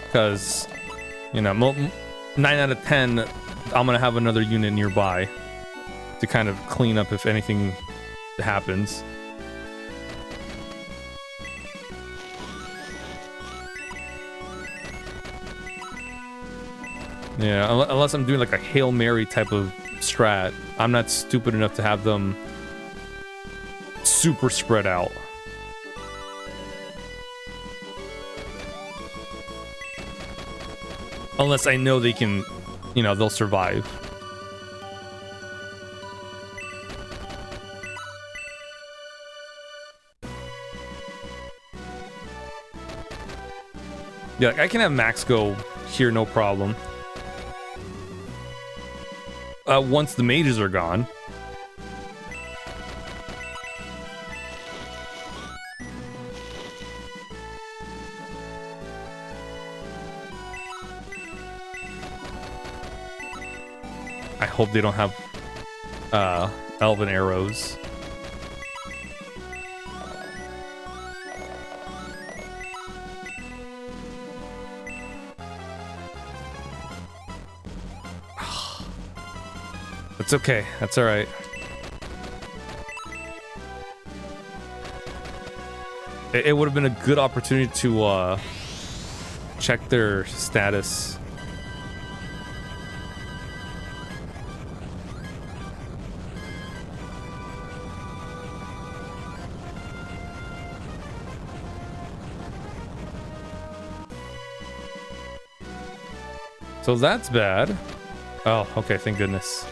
Because, you know, 9 out of 10... I'm gonna have another unit nearby to kind of clean up if anything happens. Yeah, unless I'm doing like a Hail Mary type of strat, I'm not stupid enough to have them super spread out. Unless I know they can, you know, they'll survive. Yeah, I can have Max go here, no problem. Once the mages are gone. I hope they don't have elven arrows. It's okay. That's all right. It would have been a good opportunity to check their status. So that's bad. Oh, okay, thank goodness.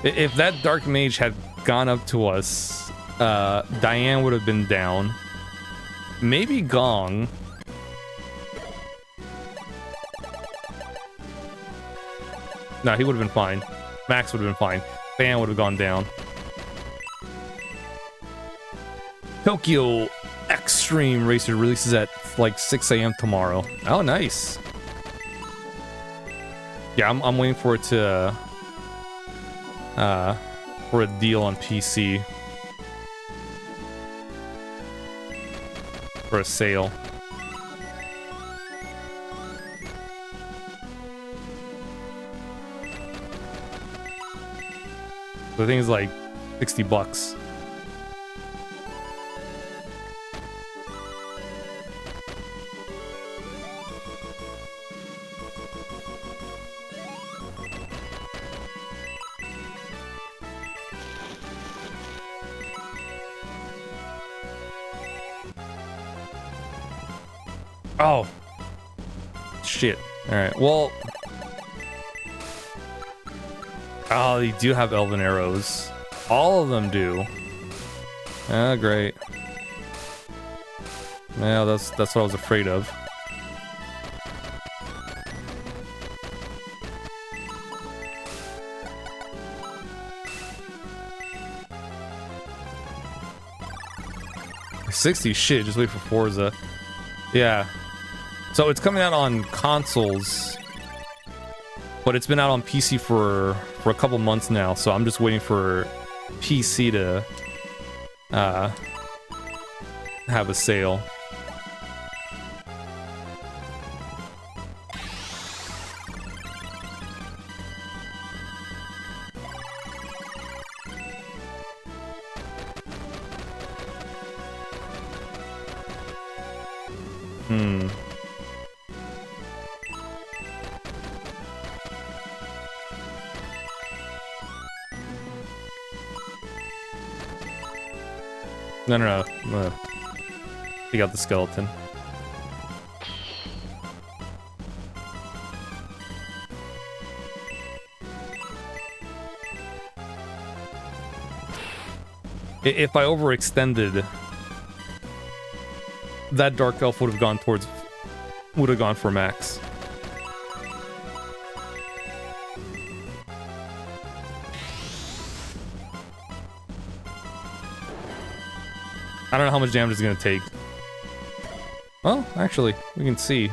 If that Dark Mage had gone up to us, Diane would have been down. Maybe Gong. No, he would have been fine. Max would have been fine. Fan would have gone down. Tokyo Extreme Racer releases at like 6 a.m. tomorrow. Oh, nice. Yeah, I'm waiting for it to for a deal on PC. For a sale. The thing is like $60. Oh. Shit. Alright, well... Oh, they do have elven arrows. All of them do. Ah, great. Yeah, that's what I was afraid of. $60, shit, just wait for Forza. Yeah. So it's coming out on consoles, but it's been out on PC for a couple months now, so I'm just waiting for PC to have a sale. No. I'm gonna take out the skeleton. If I overextended, that Dark Elf would have gone for Max. I don't know how much damage it's gonna take. Well, actually, we can see.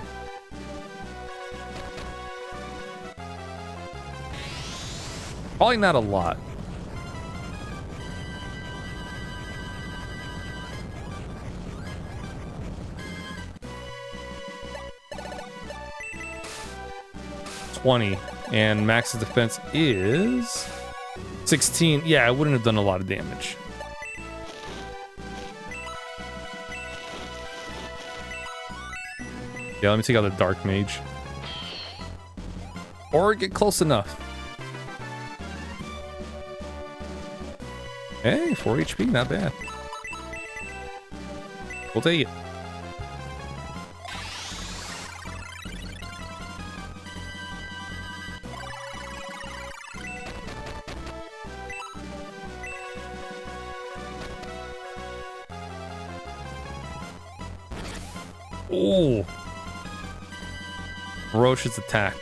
Probably not a lot. $20, and Max's defense is 16. Yeah, I wouldn't have done a lot of damage. Yeah, let me take out the Dark Mage. Or get close enough. Hey, 4 HP, not bad. We'll take it. Ooh. Ferocious attack.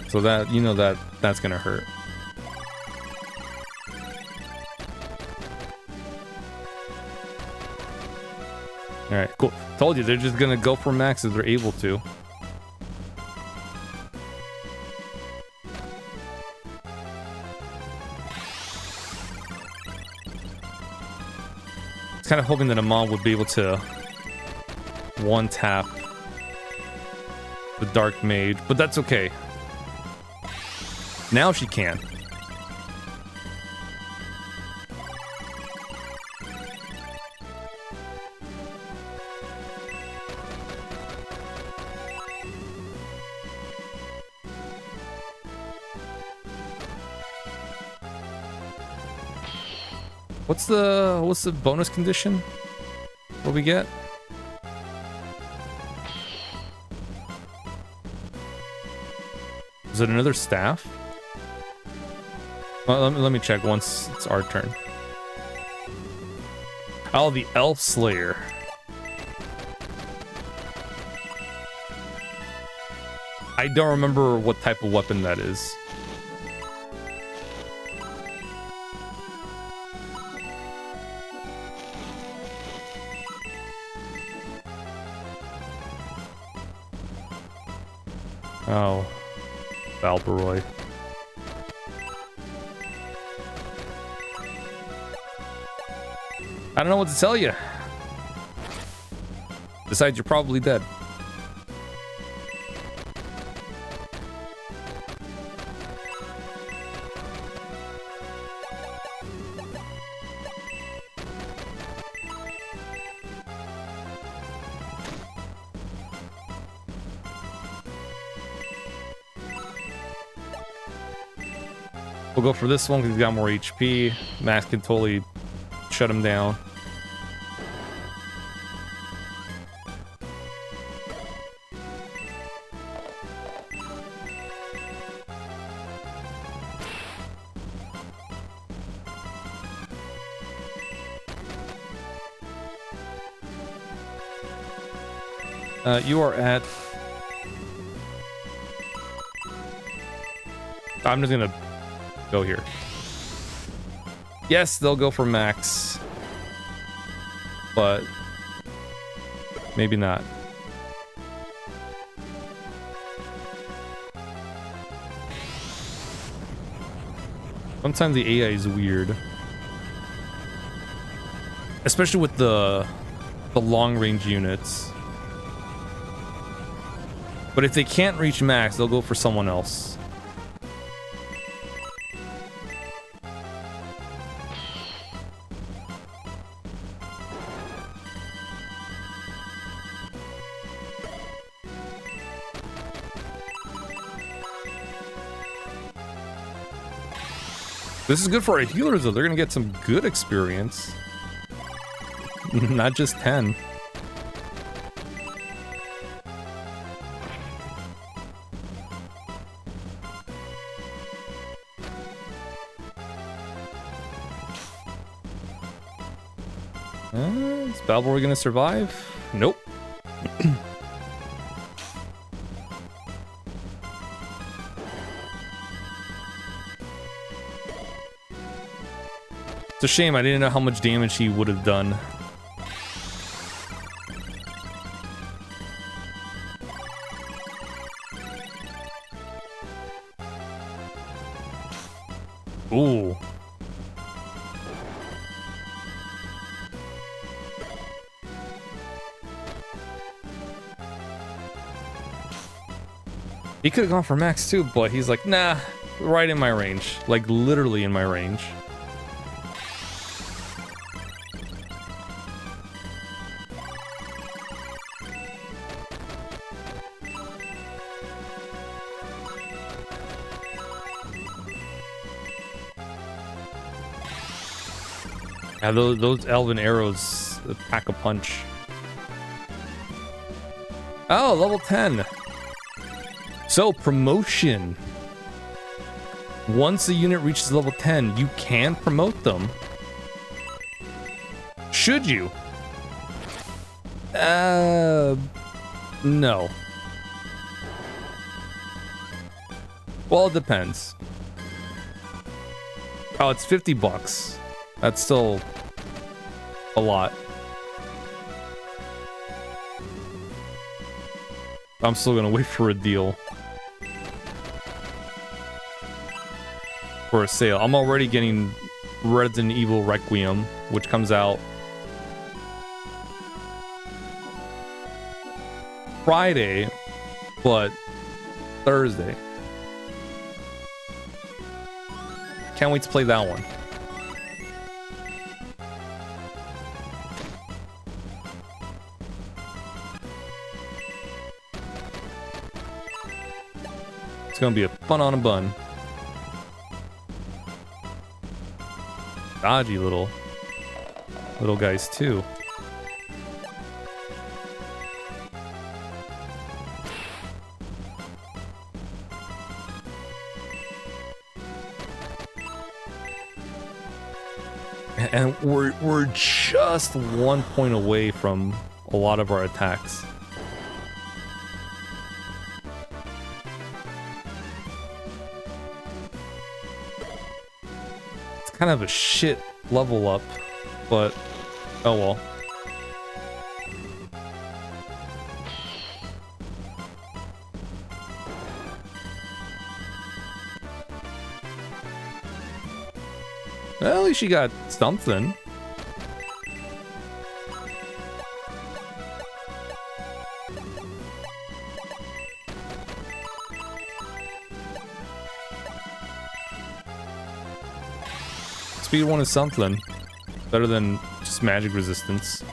So that, you know, that's gonna hurt. Cool. Told you, they're just gonna go for max if they're able to. Kind of hoping that Amon would be able to one tap the Dark Mage, but that's okay. Now she can. What's the bonus condition? What we get? Is it another staff? Well, let me check once it's our turn. Oh, the Elf Slayer. I don't remember what type of weapon that is. Oh, Valbaroy. I don't know what to tell you. Besides, you're probably dead. We'll go for this one because he's got more HP. Max can totally shut him down. You are at... I'm just gonna go here. Yes, they'll go for max, but maybe not. Sometimes the AI is weird, especially with the long range units. But if they can't reach max, they'll go for someone else. This is good for our healers, though. They're gonna get some good experience. Not just 10. Is Balboa gonna survive? Nope. It's a shame I didn't know how much damage he would have done. Ooh. He could have gone for max too, but he's like, nah, right in my range. Like, literally in my range. Yeah, those elven arrows pack a punch. Oh, level 10. So, promotion. Once a unit reaches level 10, you can promote them. Should you? No. Well, it depends. Oh, it's 50 bucks. That's still a lot. I'm still gonna wait for a deal. For a sale. I'm already getting Resident Evil Requiem, which comes out Friday, but Thursday. Can't wait to play that one. It's gonna be a fun on a bun. Dodgy little guys too. And we're just 1 point away from a lot of our attacks. It's kind of a shit level up, but oh well. Well, at least you got something. Speed 1 is something. Better than just magic resistance.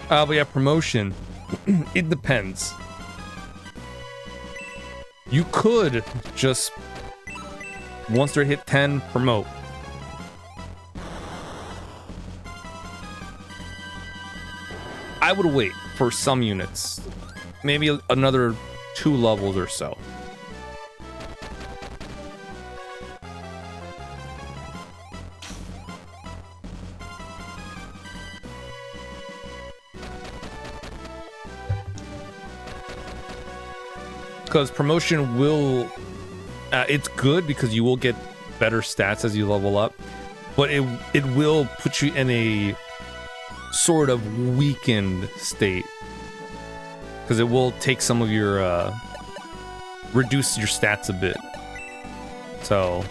But yeah, promotion. It depends. You could just, once they hit 10, promote. I would wait for some units. Maybe another 2 levels or so. Because promotion will, it's good because you will get better stats as you level up, but it will put you in a sort of weakened state because it will take some of your reduce your stats a bit. So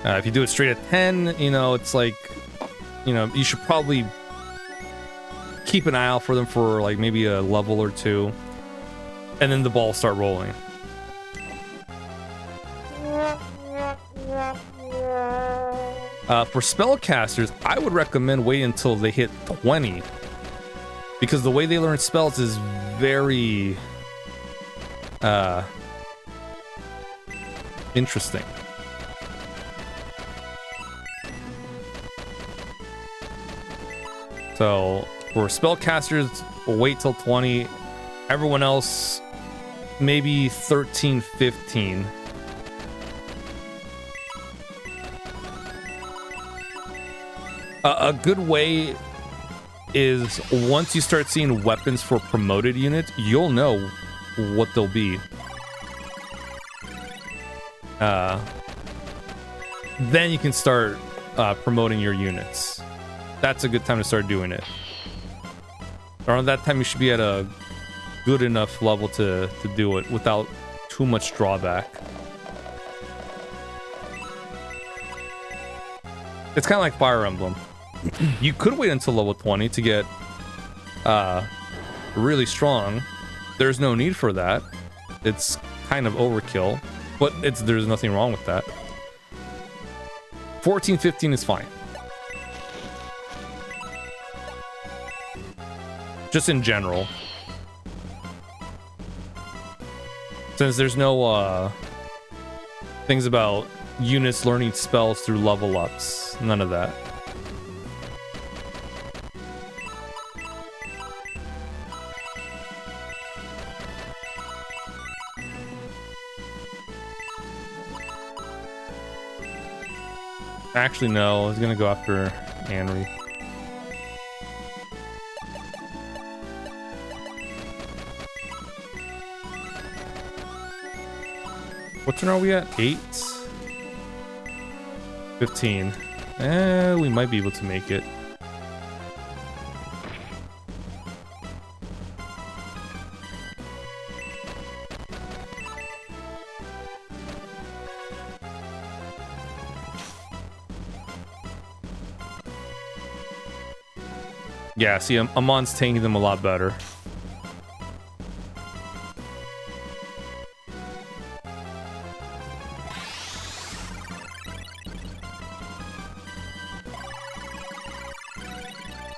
if you do it straight at 10, you know, it's like, you know, you should probably keep an eye out for them for like maybe a level or 2. And then the balls start rolling. For spellcasters, I would recommend waiting until they hit 20. Because the way they learn spells is very interesting. So for spellcasters, wait till 20. Everyone else, maybe 13, 15. A good way is once you start seeing weapons for promoted units, you'll know what they'll be. Then you can start promoting your units. That's a good time to start doing it. Around that time, you should be at a good enough level to do it without too much drawback. It's kind of like Fire Emblem. You could wait until level 20 to get really strong. There's no need for that. It's kind of overkill, but there's nothing wrong with that. 14, 15 is fine. Just in general. Since there's no things about units learning spells through level ups. None of that. Actually, no. I was gonna go after Anri. What turn are we at? 8? 15. We might be able to make it. Yeah, see, Amon's tanking them a lot better.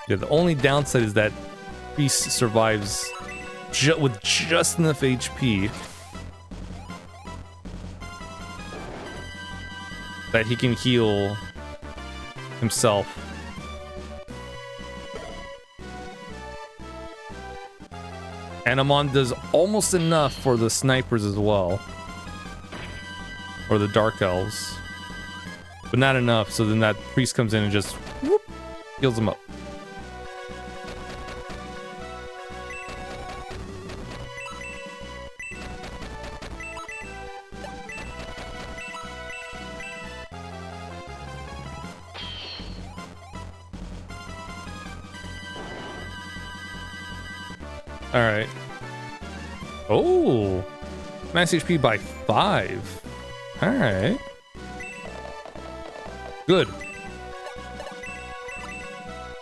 Yeah, the only downside is that Priest survives with just enough HP that he can heal himself. And Amon does almost enough for the snipers as well. Or the Dark Elves. But not enough, so then that Priest comes in and just whoop, heals them up. Alright. Oh! Max HP by 5. Alright. Good.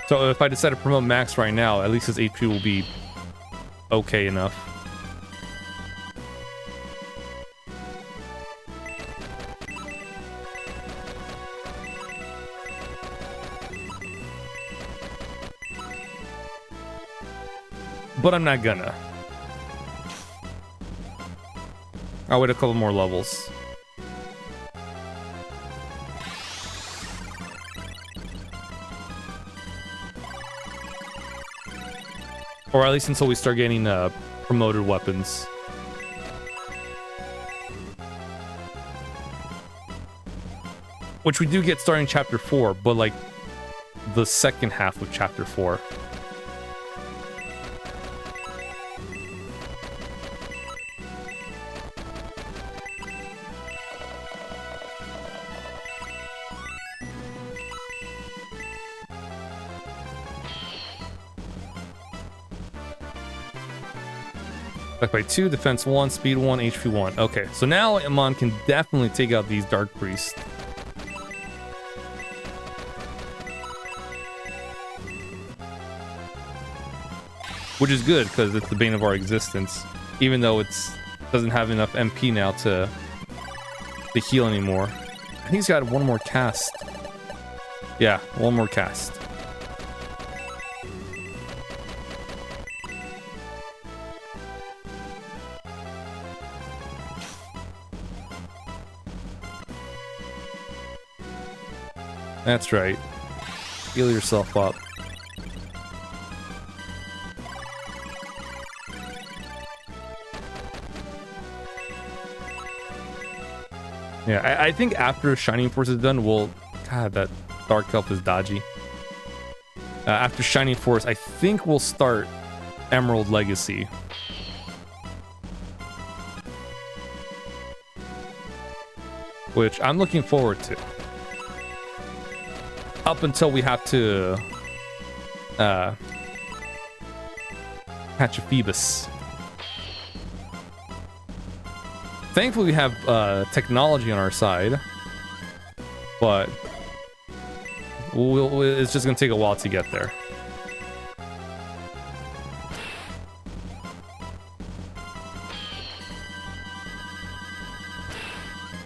So if I decide to promote Max right now, at least his HP will be okay enough. But I'm not gonna. I'll wait a couple more levels. Or at least until we start getting promoted weapons. Which we do get starting chapter 4, but like the second half of chapter 4. Attack by 2, defense 1, speed 1, HP 1. Okay, so now Amon can definitely take out these Dark Priests. Which is good, because it's the bane of our existence. Even though it's doesn't have enough MP now to heal anymore. I think he's got one more cast. Yeah, one more cast. That's right. Heal yourself up. Yeah, I think after Shining Force is done, we'll... God, that Dark Elf is dodgy. After Shining Force, I think we'll start Emerald Legacy. Which I'm looking forward to. Up until we have to catch a Phoebus. Thankfully we have technology on our side, but it's just gonna take a while to get there.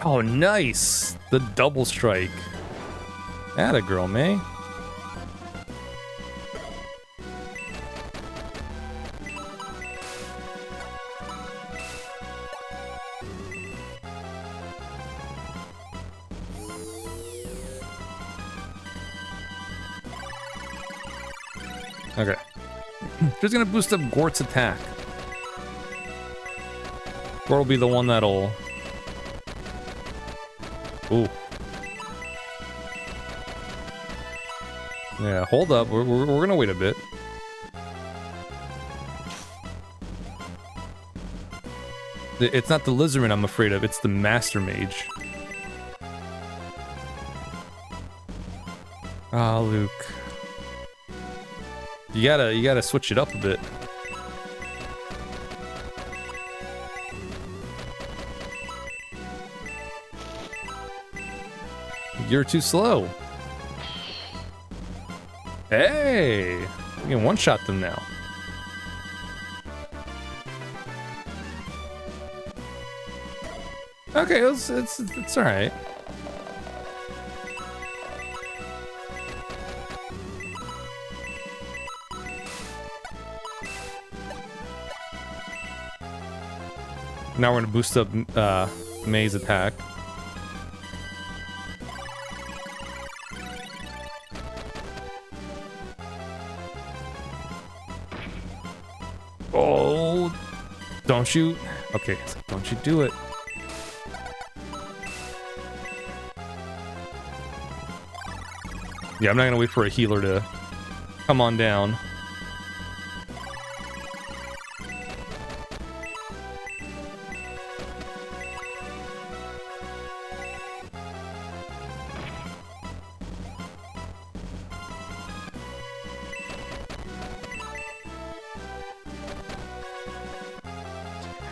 Oh, nice! The double strike. Atta girl, May. Okay. Just gonna boost up Gort's attack. Gort will be the one that'll... Ooh. Yeah, hold up. We're gonna wait a bit. It's not the Lizardman I'm afraid of, it's the Master Mage. Ah, Luke. You gotta switch it up a bit. You're too slow. Hey! We can one-shot them now. Okay, it's all right. Now we're gonna boost up May's attack. Oh, don't you? Okay, don't you do it. Yeah, I'm not gonna wait for a healer to come on down.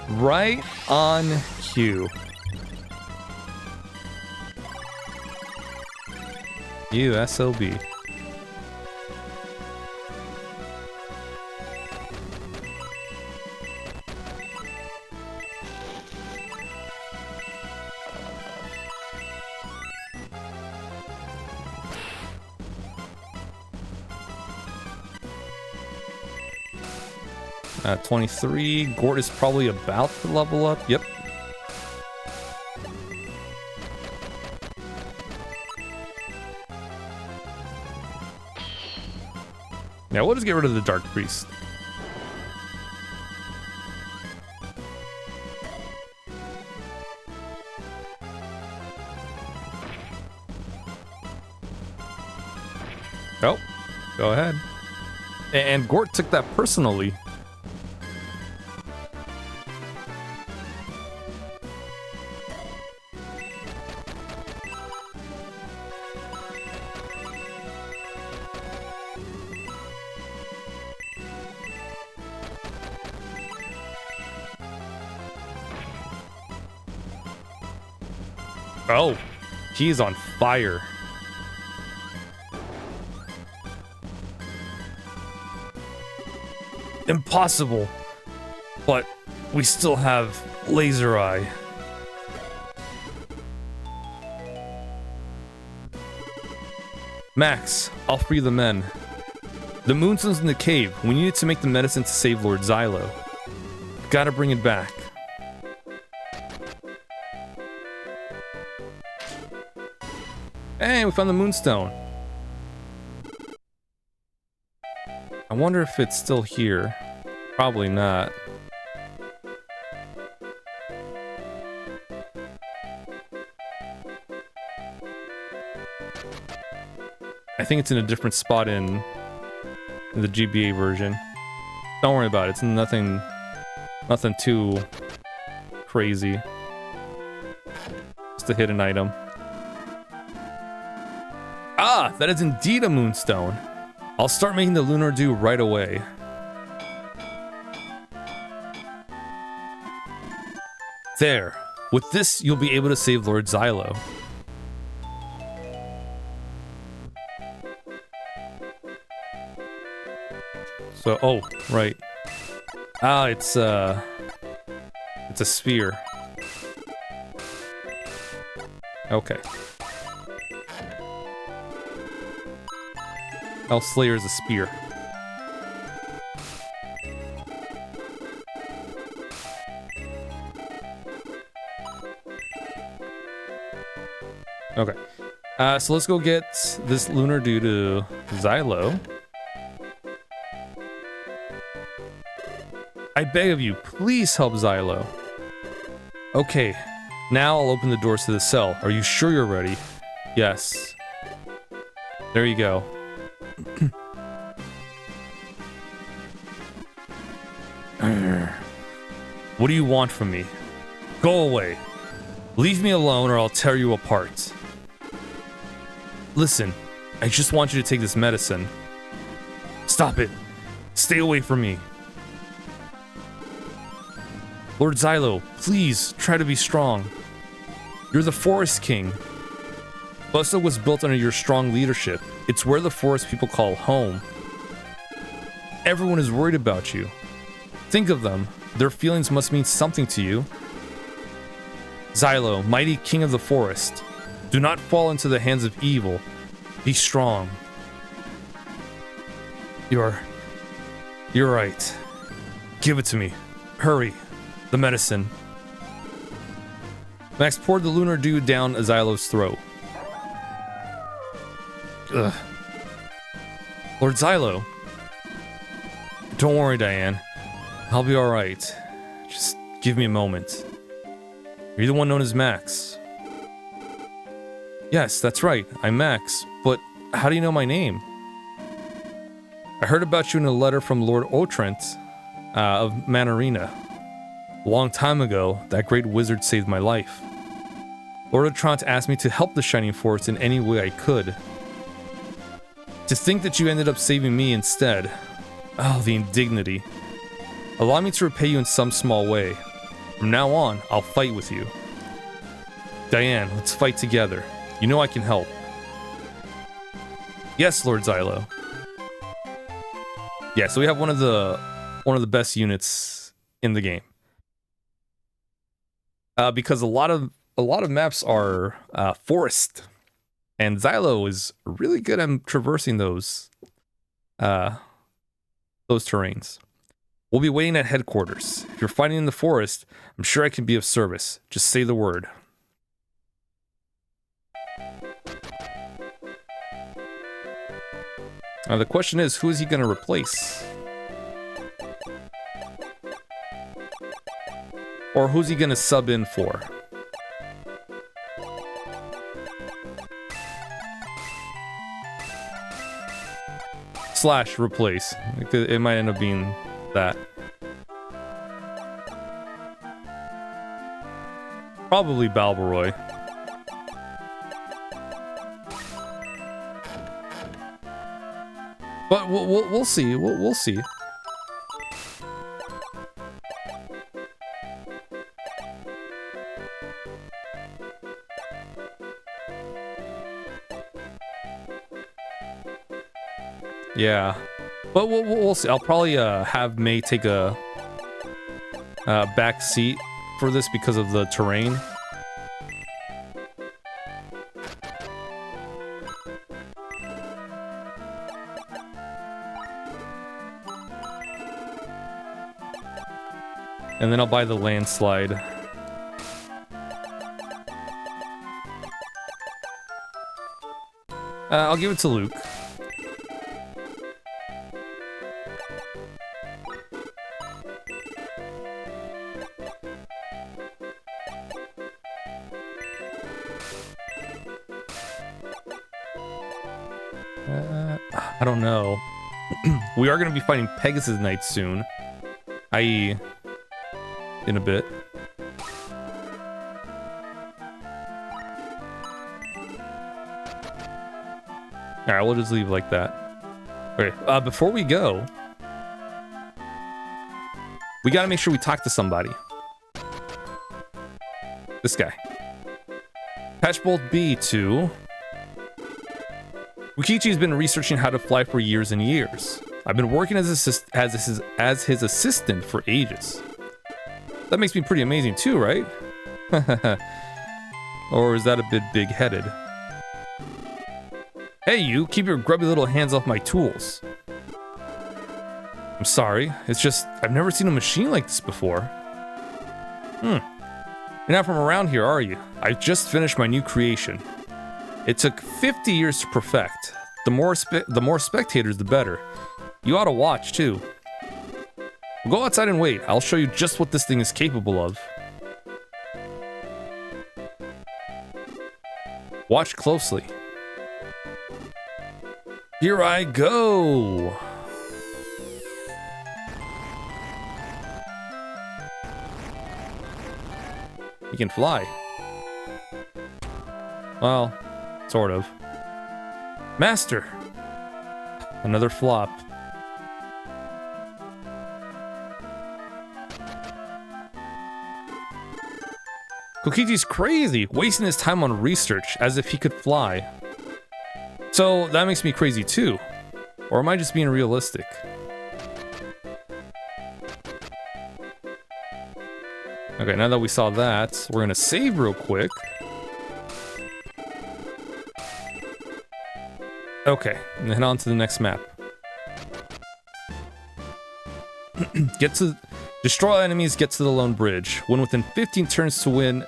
Right on cue. You SOB. At 23, Gort is probably about to level up. Yep. Now we'll just get rid of the Dark Priest. Oh, go ahead. And Gort took that personally. Oh, he's on fire. Impossible. But we still have Laser Eye. Max, I'll free the men. The Moonstone's in the cave. We needed to make the medicine to save Lord Xylo. Gotta bring it back. Hey, we found the Moonstone. I wonder if it's still here. Probably not. I think it's in a different spot in the GBA version. Don't worry about it. It's nothing too crazy. Just a hidden item. Ah, that is indeed a Moonstone. I'll start making the Lunar Dew right away. There. With this, you'll be able to save Lord Xylo. So, oh, right. Ah, it's a sphere. Okay. Elf Slayer is a spear. Okay. So let's go get this Lunar Dew to Xylo. I beg of you, please help Xylo. Okay. Now I'll open the doors to the cell. Are you sure you're ready? Yes. There you go. What do you want from me? Go away. Leave me alone or I'll tear you apart. Listen, I just want you to take this medicine. Stop it. Stay away from me. Lord Xylo, please try to be strong. You're the Forest King. Busta was built under your strong leadership. It's where the forest people call home. Everyone is worried about you. Think of them. Their feelings must mean something to you. Xylo, mighty king of the forest. Do not fall into the hands of evil. Be strong. You're right. Give it to me. Hurry. The medicine. Max poured the lunar dew down Xylo's throat. Ugh. Lord Xylo. Don't worry, Diane. I'll be alright. Just give me a moment. You're the one known as Max. Yes, that's right. I'm Max. But how do you know my name? I heard about you in a letter from Lord Otrent of Manarina. A long time ago, that great wizard saved my life. Lord Otrent asked me to help the Shining Force in any way I could. To think that you ended up saving me instead. Oh, the indignity. Allow me to repay you in some small way. From now on, I'll fight with you. Diane, let's fight together. You know I can help. Yes, Lord Xylo. Yeah, so we have one of the best units in the game. Because a lot of maps are forest, and Xylo is really good at traversing those terrains. We'll be waiting at headquarters. If you're fighting in the forest, I'm sure I can be of service. Just say the word. Now the question is, who is he going to replace? Or who's he going to sub in for? Slash replace. It might end up being that. Probably Balbaroy. But we'll see. We'll see. Yeah, but we'll see. I'll probably have May take a back seat for this because of the terrain. And then I'll buy the landslide. I'll give it to Luke. I don't know. We are going to be fighting Pegasus Knight soon. I.e. in a bit. Alright, we'll just leave like that. Okay, before we go, we gotta make sure we talk to somebody. This guy. Patchbolt B to... Wikichi's been researching how to fly for years and years. I've been working as his assistant for ages. That makes me pretty amazing too, right? Or is that a bit big-headed? Hey you, keep your grubby little hands off my tools. I'm sorry, it's just, I've never seen a machine like this before. You're not from around here, are you? I just finished my new creation. It took 50 years to perfect. The more spectators, the better. You ought to watch, too. We'll go outside and wait. I'll show you just what this thing is capable of. Watch closely. Here I go! He can fly. Well, sort of. Master! Another flop. Kokichi's crazy, wasting his time on research as if he could fly. So that makes me crazy too. Or am I just being realistic? Okay, now that we saw that, we're gonna save real quick. Okay, and head on to the next map. Destroy enemies, get to the lone bridge. Win within 15 turns to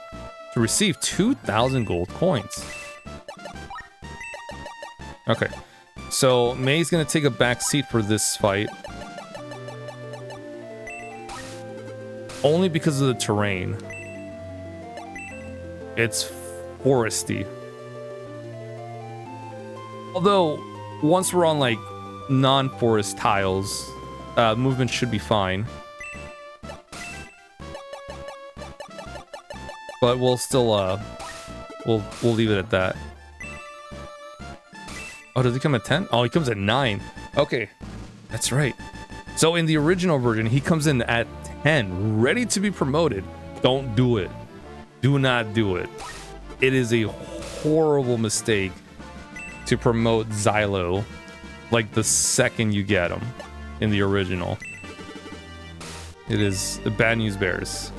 receive 2,000 gold coins. Okay, so May's gonna take a back seat for this fight. Only because of the terrain. It's foresty. Although, once we're on like non-forest tiles, movement should be fine. But we'll still, we'll leave it at that. Oh, does he come at 10? Oh, he comes at 9. Okay, that's right. So in the original version, he comes in at 10, ready to be promoted. Don't do it. Do not do it. It is a horrible mistake to promote Xylo like the second you get him in the original. It is bad news bears.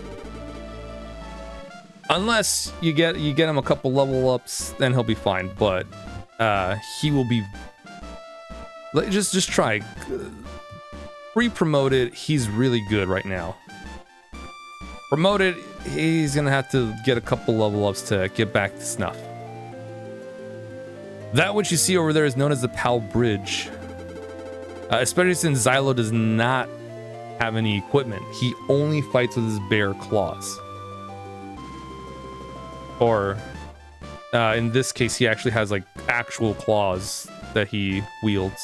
Unless you get him a couple level ups, then he'll be fine. But he will be. Just try. Pre-promoted, he's really good right now. Promoted, he's gonna have to get a couple level ups to get back to snuff. That which you see over there is known as the Pal Bridge. Especially since Xylo does not have any equipment. He only fights with his bare claws. Or, in this case, he actually has like actual claws that he wields.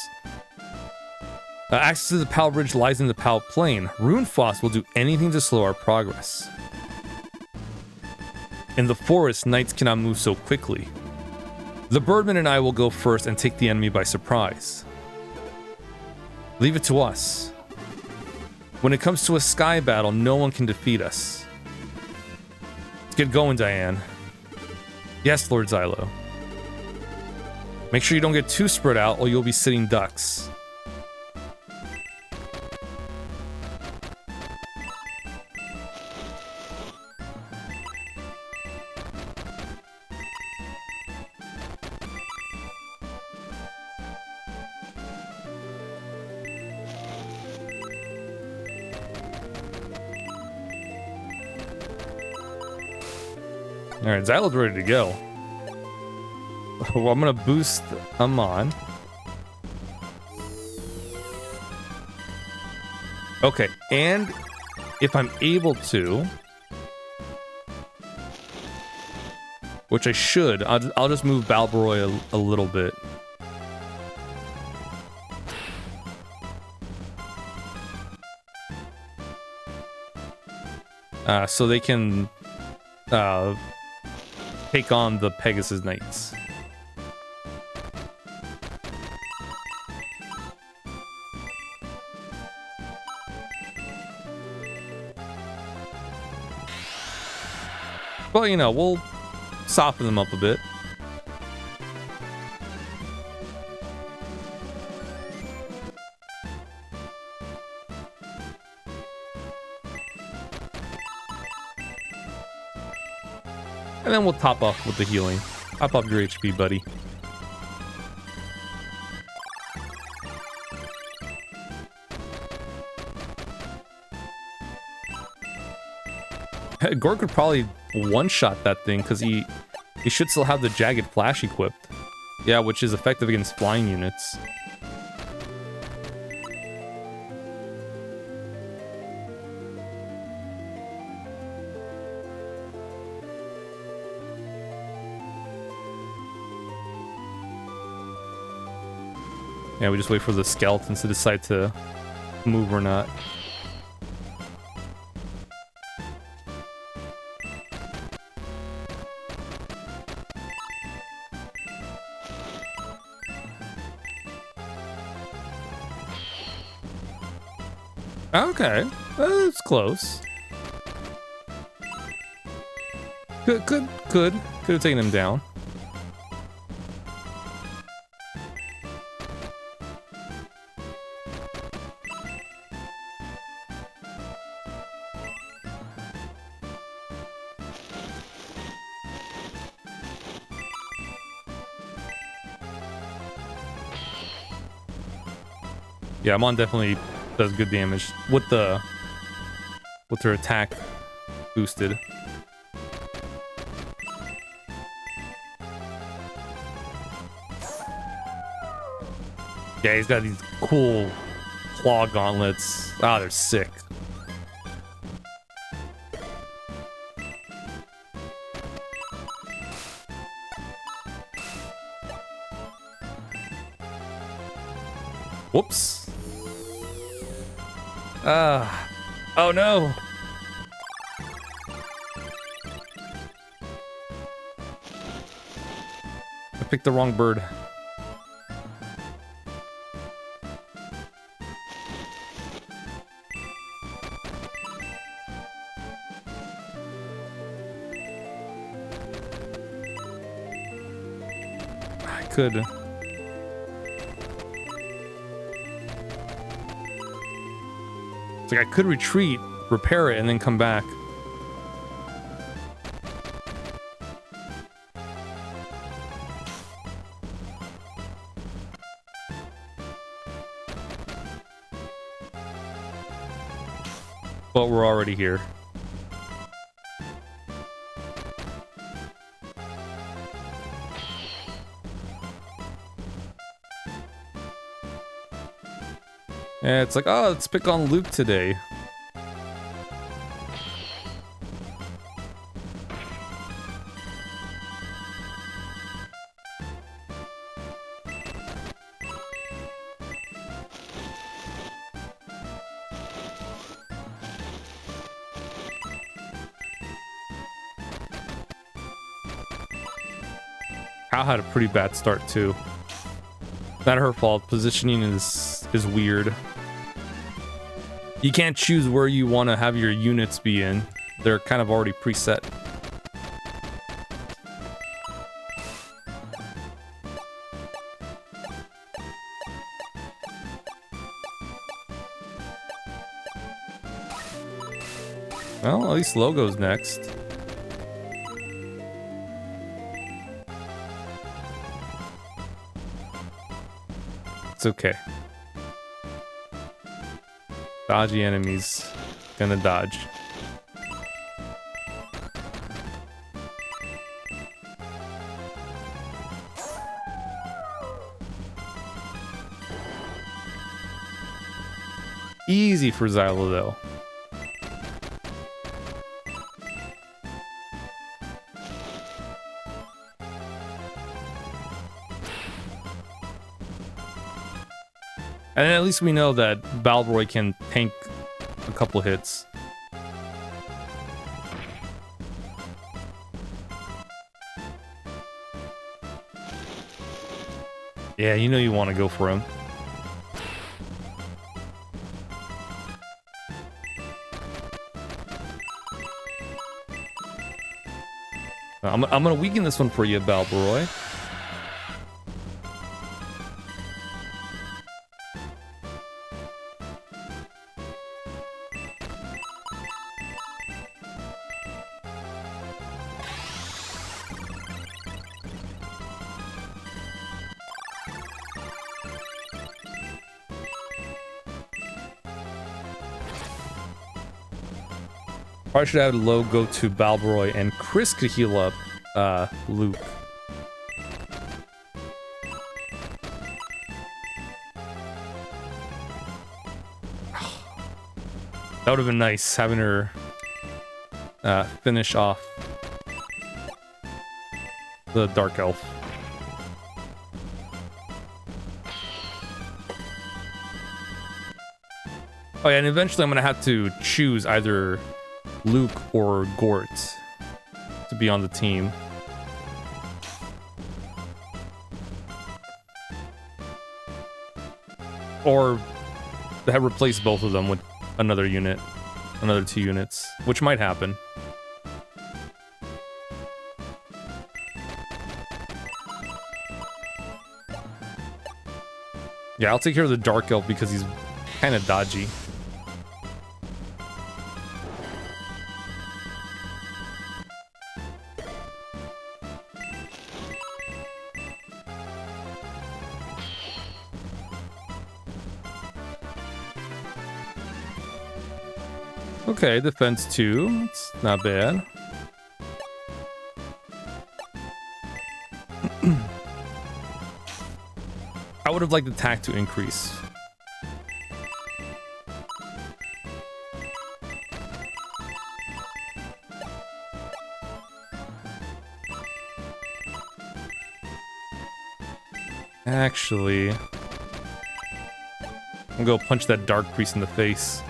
Access to the Pal Bridge lies in the Pal Plain. Runefoss will do anything to slow our progress. In the forest, knights cannot move so quickly. The Birdman and I will go first and take the enemy by surprise. Leave it to us. When it comes to a sky battle, no one can defeat us. Let's get going, Diane. Yes, Lord Xylo. Make sure you don't get too spread out or you'll be sitting ducks. Alright, Xylo's ready to go. Well, I'm gonna boost Amon. Okay, and if I'm able to, which I should, I'll just move Balboroy a little bit. So they can take on the Pegasus Knights. Well, you know, we'll soften them up a bit. And then we'll top off with the healing. Top up your HP, buddy. Gork could probably one-shot that thing because he should still have the Jagged Flash equipped. Yeah, which is effective against flying units. Yeah, we just wait for the skeletons to decide to move or not. Okay, that's close. Could have taken him down. Yeah, Mon definitely does good damage with her attack boosted. Yeah, he's got these cool claw gauntlets. Ah, they're sick. Whoops. Ah. Oh no. I picked the wrong bird. I could. It's like I could retreat, repair it, and then come back. But we're already here. Yeah, it's like, oh, let's pick on Luke today. Hal had a pretty bad start too. Not her fault. Positioning is weird. You can't choose where you want to have your units be in. They're kind of already preset. Well, at least Logo's next. It's okay. Dodgy enemies. Gonna dodge. Easy for Xylo though. And at least we know that Balroy can tank a couple hits. Yeah, you know you want to go for him. I'm gonna weaken this one for you, Balroy. Probably should have Low go to Balroy and Chris could heal up Luke. That would have been nice having her finish off the Dark Elf. Oh yeah, and eventually I'm gonna have to choose either Luke or Gort to be on the team. Or have replace both of them with another unit, another 2 units, which might happen. Yeah, I'll take care of the Dark Elf because he's kind of dodgy. Okay, defense 2. It's not bad. I would have liked attack to increase. Actually, I'm gonna go punch that Dark Priest in the face.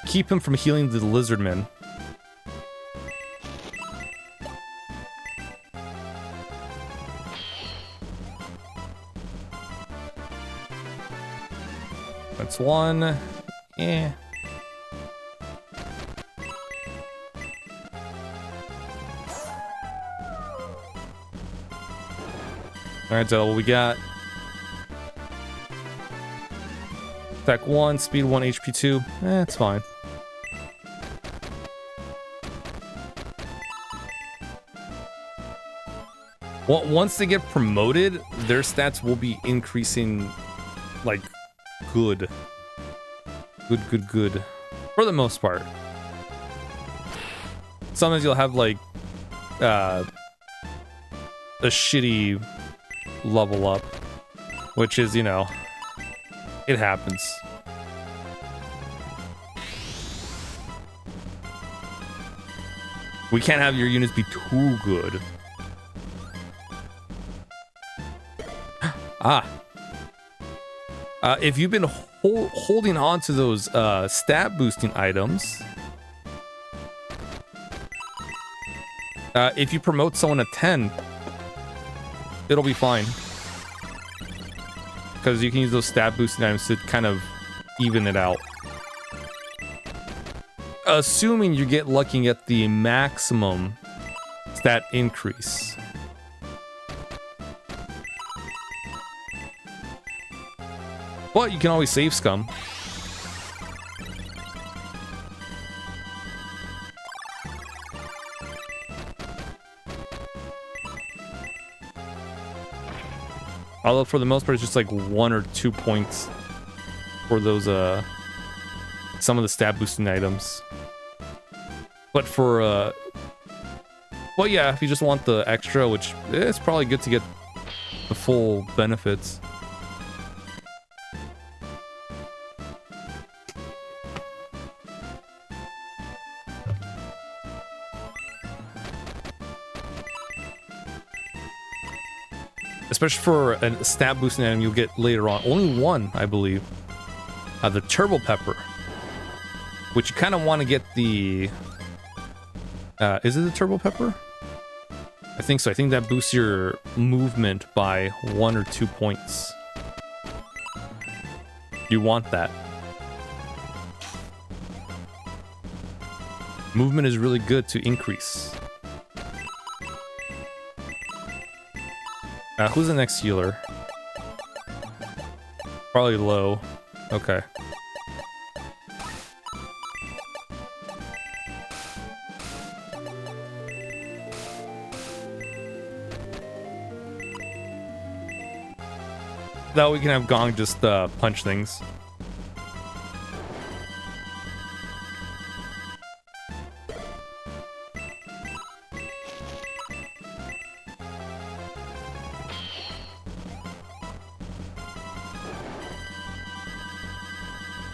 Keep him from healing the Lizardmen. That's one. Yeah. Alright, so what we got? Attack 1, speed 1, HP 2. It's fine. Well, once they get promoted, their stats will be increasing, like, good. Good. For the most part. Sometimes you'll have, like, a shitty level up, which is, you know, it happens. We can't have your units be too good. If you've been holding on to those stat boosting items, if you promote someone at 10, it'll be fine. Because you can use those stat boosting items to kind of even it out. Assuming you get lucky and get the maximum stat increase. But you can always save scum. Although for the most part, it's just like 1 or 2 points for those some of the stat boosting items. But for well, yeah, if you just want the extra, which it's probably good to get the full benefits. Especially for a stat boosting item you'll get later on. Only one, I believe. The Turbo Pepper. Which you kind of want to get the... is it the Turbo Pepper? I think so. I think that boosts your movement by 1 or 2 points. You want that. Movement is really good to increase. Who's the next healer? Probably low. Okay. That we can have Gong just punch things.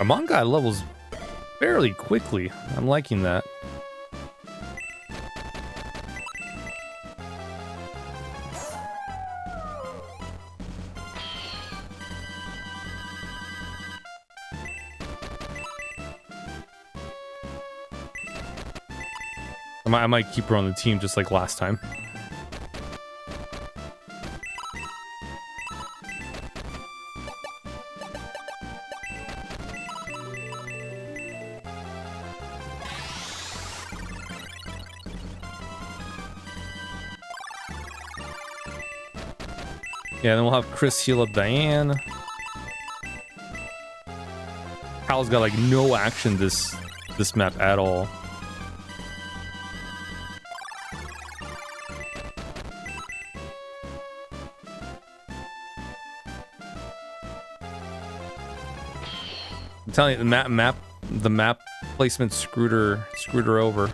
Amon guy levels fairly quickly. I'm liking that. I might keep her on the team just like last time. Yeah, then we'll have Chris heal up Diane. Hal's got like no action this map at all. I'm telling you, the map placement screwed her over.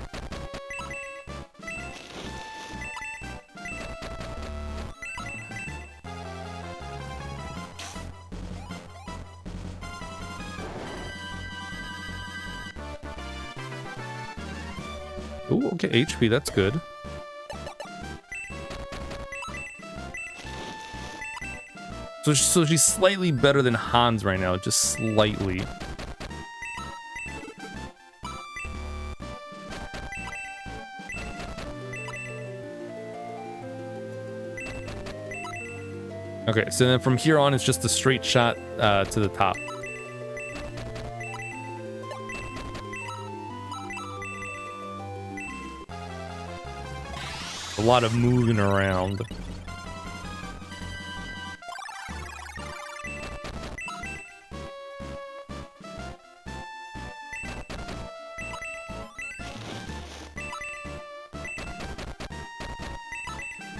Ooh, okay, HP, that's good. So she's slightly better than Hans right now, just slightly. Okay, so then from here on, it's just a straight shot to the top. A lot of moving around.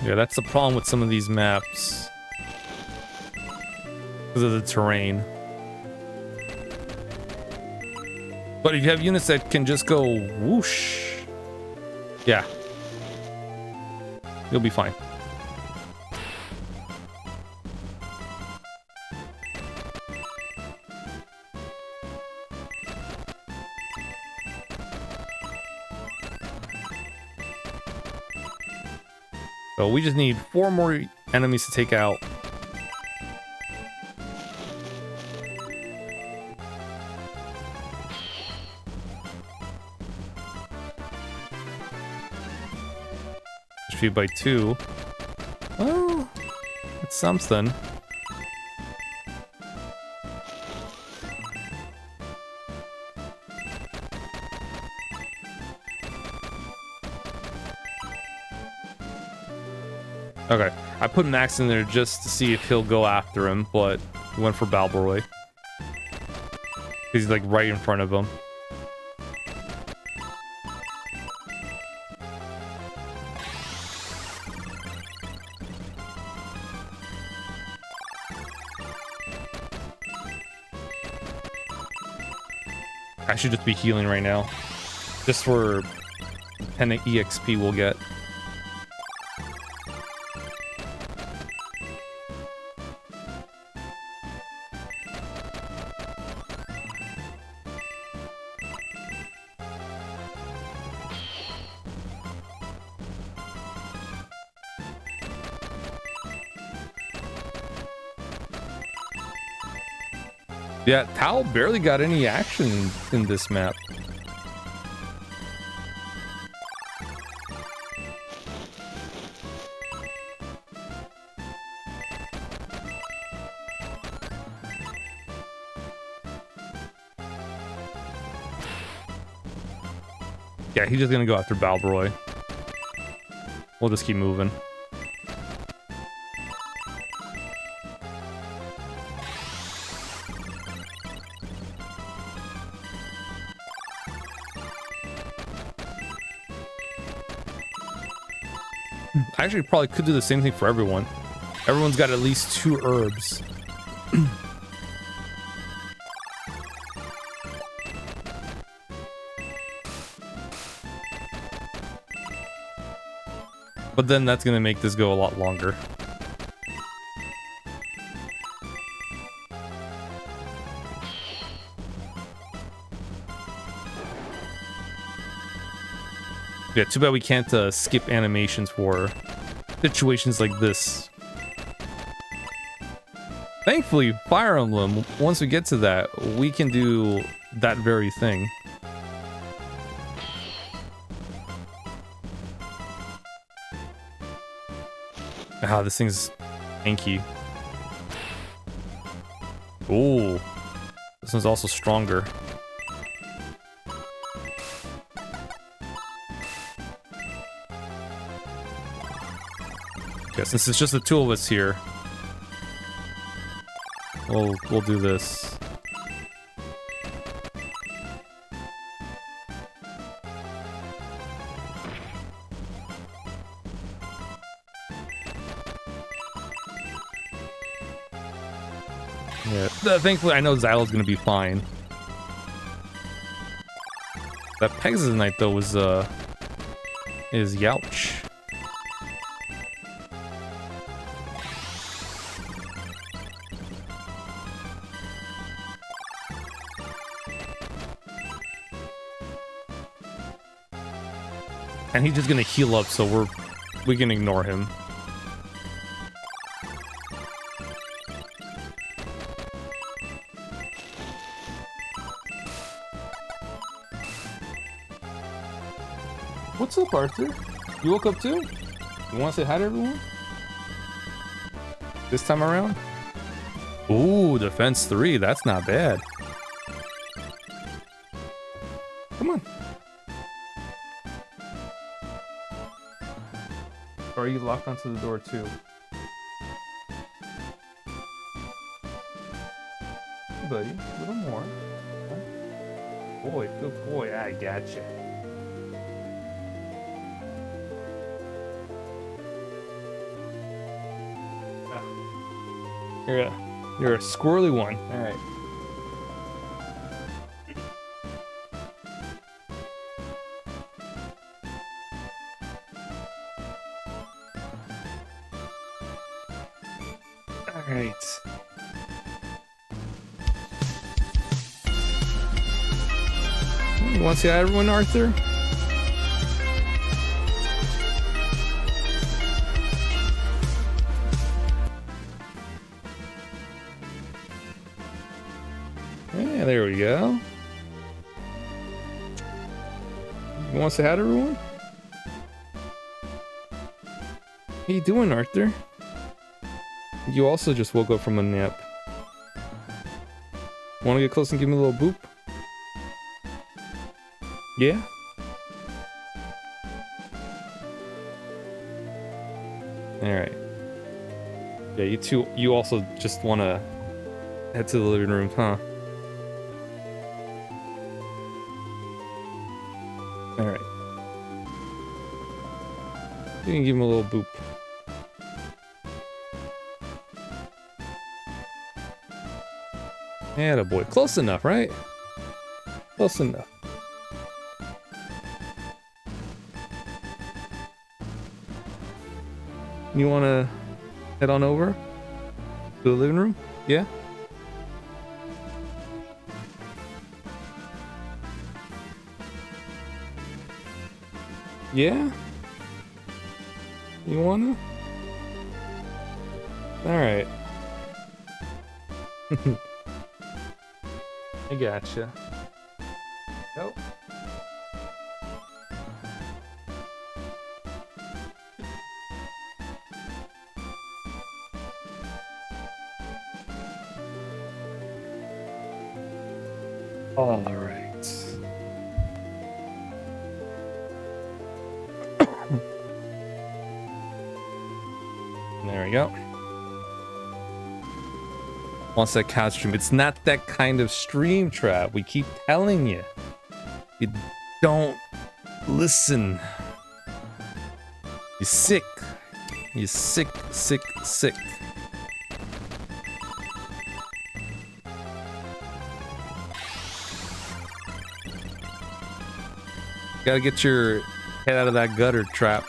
Yeah, that's the problem with some of these maps. Because of the terrain. But if you have units that can just go whoosh, yeah, you'll be fine. So we just need 4 more enemies to take out. HP by 2. Oh, it's something. Okay, I put Max in there just to see if he'll go after him, but he went for Balboroy. He's like right in front of him. I should just be healing right now. Just for 10 EXP we'll get. Yeah, Tao barely got any action in this map. Yeah, he's just gonna go after Balboroy. We'll just keep moving. I actually probably could do the same thing for everyone. Everyone's got at least 2 herbs. But then that's gonna make this go a lot longer. Yeah, too bad we can't skip animations for situations like this. Thankfully, Fire Emblem, once we get to that, we can do that very thing. Ah, this thing's hanky. Ooh, this one's also stronger. Yeah, since it's just the 2 of us here, we'll do this. Yeah, thankfully I know Xylo's gonna be fine. That Pegasus Knight though was is Youch. And he's just gonna heal up, so we can ignore him. What's up, Arthur? You woke up too? You want to say hi to everyone? This time around? Ooh, defense 3. That's not bad. Come on. Or are you locked onto the door too? Hey, buddy, a little more. Huh? Boy, good boy. I gotcha. You're a squirrely one. All right. All right. You want to say hi, everyone, Arthur? Yeah, there we go. You want to say hi to everyone? How you doing, Arthur? You also just woke up from a nap. Want to get close and give me a little boop? Yeah? Alright. Yeah, you two, you also just want to head to the living room, huh? Alright. You can give him a little boop. Yeah, boy. Close enough, right? Close enough. You want to head on over to the living room? Yeah? Yeah? You want to? Alright. I gotcha. Nope. All right. There we go. Wants that couch stream. It's not that kind of stream, trap. We keep telling you. You don't listen. You're sick. You're sick, sick, sick. Gotta get your head out of that gutter, trap.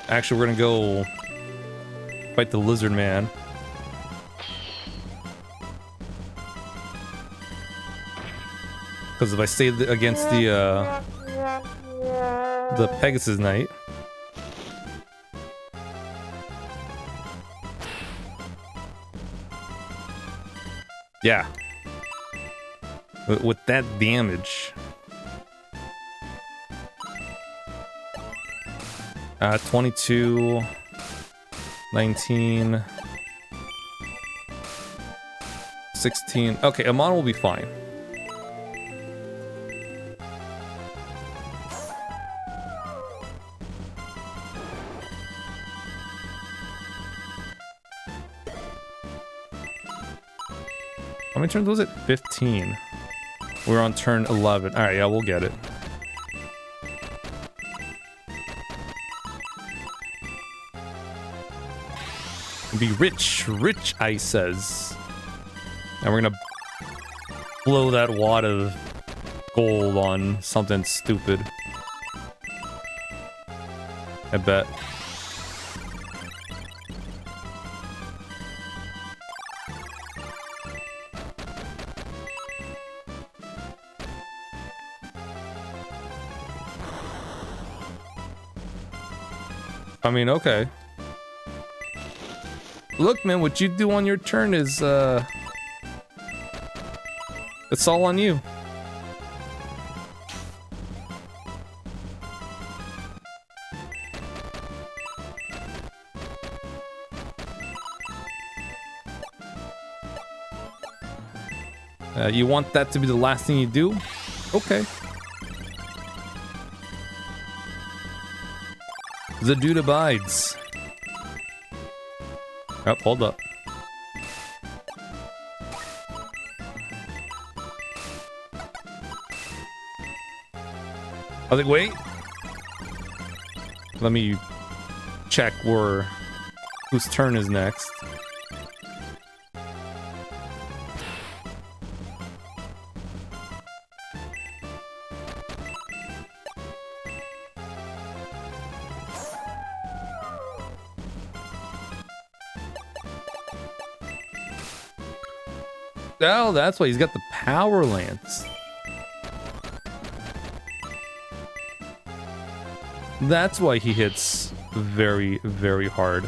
Actually, we're gonna go fight the lizard man. Because if I stay against the Pegasus Knight, yeah, with that damage. 22, 19, 16. Okay, Amon will be fine. How many turns was it? 15. We're on turn 11. All right, yeah, we'll get it. be rich, rich, I says. And we're gonna blow that wad of gold on something stupid. I bet. I mean, okay. Look, man, what you do on your turn is, it's all on you. You want that to be the last thing you do? Okay. The dude abides. Oh, hold up. I was like, wait. Let me check whose turn is next. Oh, that's why he's got the power lance. That's why he hits very, very hard.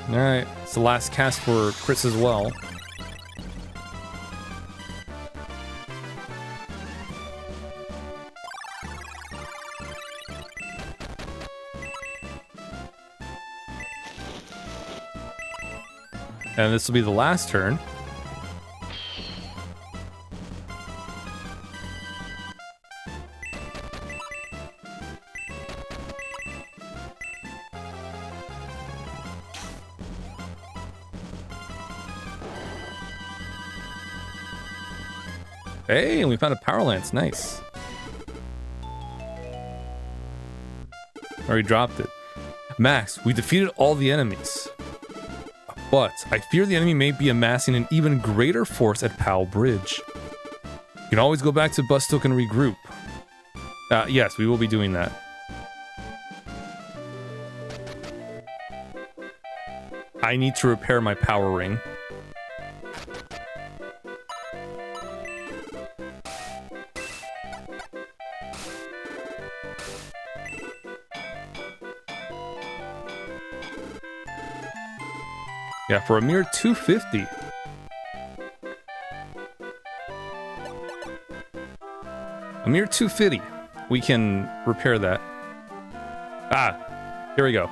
Alright, it's the last cast for Chris as well. And this will be the last turn. Hey, and we found a power lance. Nice. Already dropped it. Max, we defeated all the enemies. But I fear the enemy may be amassing an even greater force at Powell Bridge. You can always go back to Bustook and regroup. Yes, we will be doing that. I need to repair my power ring. Yeah, for a mere 250. A mere 250. We can repair that. Ah, here we go.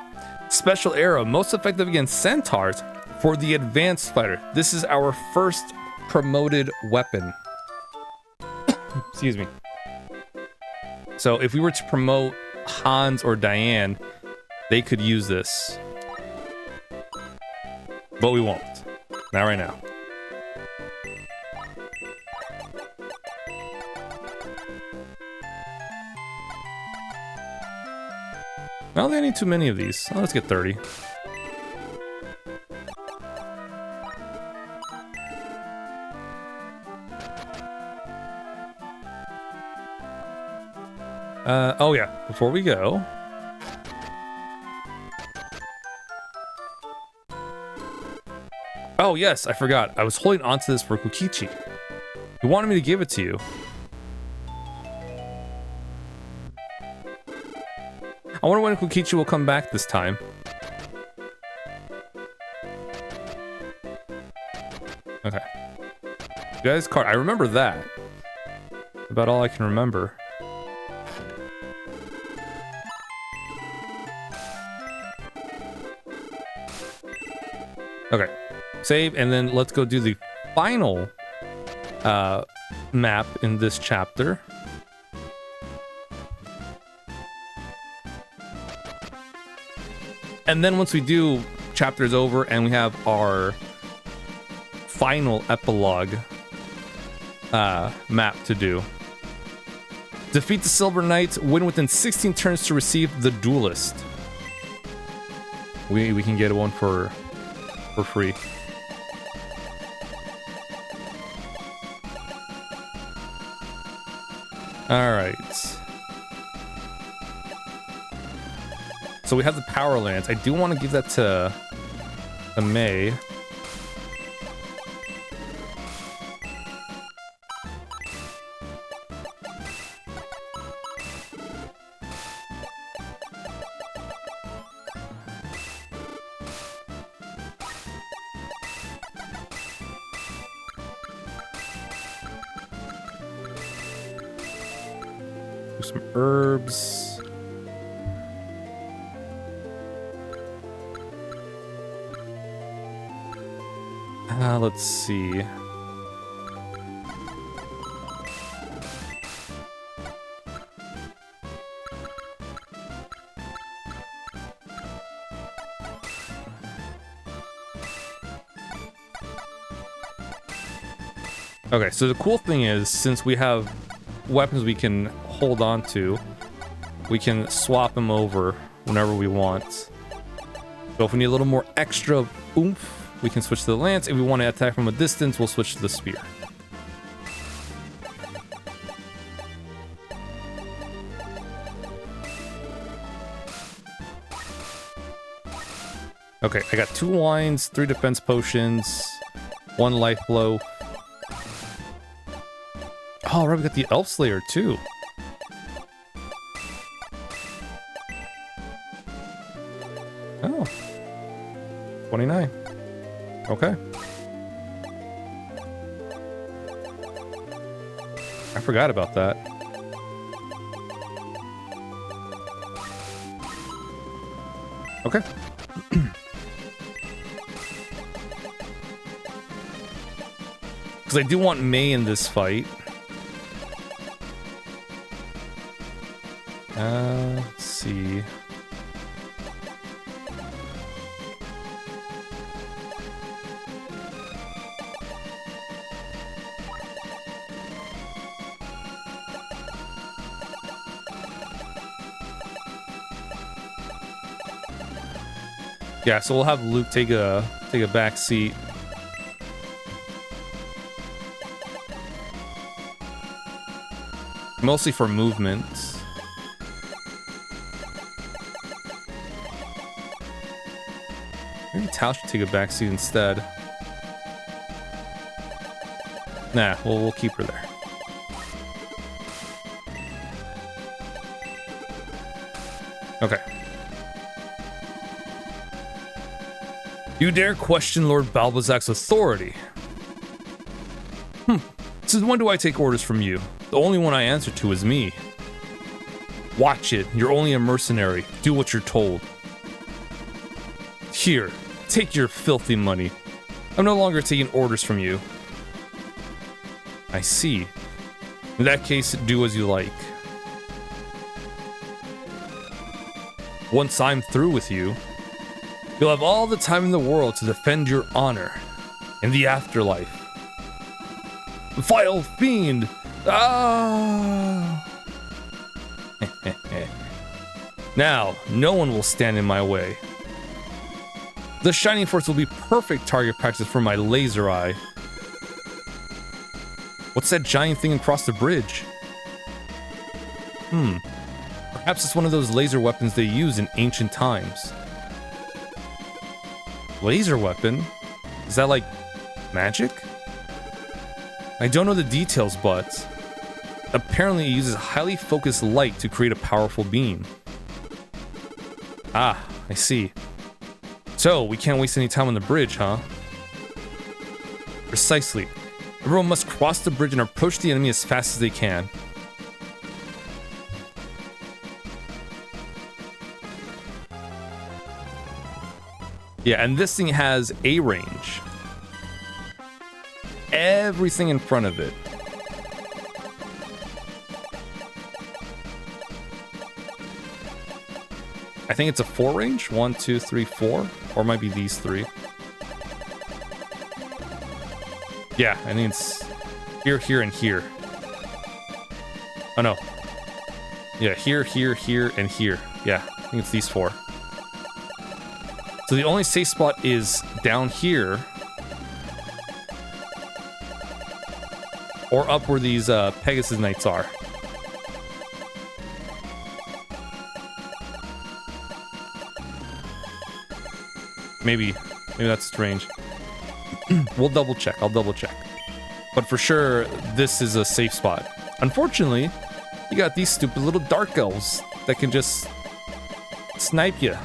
Special arrow, most effective against centaurs for the advanced fighter. This is our first promoted weapon. Excuse me. So if we were to promote Hans or Diane, they could use this. But we won't. Not right now. I don't think I need too many of these. Oh, let's get 30. Oh yeah, before we go. Oh yes, I forgot. I was holding onto this for Kokichi. He wanted me to give it to you. I wonder when Kokichi will come back this time. Okay. You guys card. I remember that. About all I can remember. Okay. Save, and then let's go do the final map in this chapter. And then once we do, chapter's over and we have our final epilogue map to do. Defeat the Silver Knight, win within 16 turns to receive the Duelist. We can get one for free. Alright. So we have the Power Lance. I do want to give that to May. Some herbs. Let's see. Okay, so the cool thing is, since we have weapons we can hold on to, we can swap them over whenever we want. So if we need a little more extra oomph, we can switch to the lance. If we want to attack from a distance, we'll switch to the spear. Okay, I got 2 wines, 3 defense potions, 1 life blow. Oh, right, we got the Elf Slayer too. Oh. 29. Okay. I forgot about that. Okay. Because I do want May in this fight. Let's see. Yeah, so we'll have Luke take a back seat. Mostly for movement. Maybe Tal should take a back seat instead. Nah, we'll keep her there. Okay. You dare question Lord Balbazak's authority? Since when do I take orders from you? The only one I answer to is me. Watch it. You're only a mercenary. Do what you're told. Here, take your filthy money. I'm no longer taking orders from you. I see. In that case, do as you like. Once I'm through with you, you'll have all the time in the world to defend your honor in the afterlife. Vile fiend! Ah! Now, no one will stand in my way. The Shining Force will be perfect target practice for my laser eye. What's that giant thing across the bridge? Perhaps it's one of those laser weapons they used in ancient times. Laser weapon? Is that like magic? I don't know the details, but apparently it uses highly focused light to create a powerful beam. Ah, I see. So, we can't waste any time on the bridge, huh? Precisely. Everyone must cross the bridge and approach the enemy as fast as they can. Yeah, and this thing has a range. Everything in front of it. I think it's a 4 range. 1, 2, 3, 4. Or it might be these 3. Yeah, I think it's here, here, and here. Oh no. Yeah, here, here, here, and here. Yeah, I think it's these 4. So the only safe spot is down here. Or up where these Pegasus Knights are. Maybe that's strange. We'll double check. I'll double check. But for sure, this is a safe spot. Unfortunately, you got these stupid little dark elves that can just snipe you.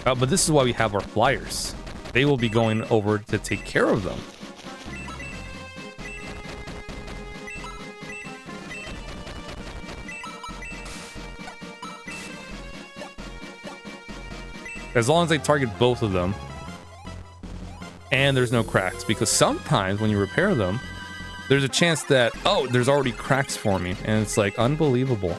But this is why we have our flyers. They will be going over to take care of them. As long as they target both of them. And there's no cracks. Because sometimes when you repair them, there's a chance that, oh, there's already cracks forming. And it's like unbelievable.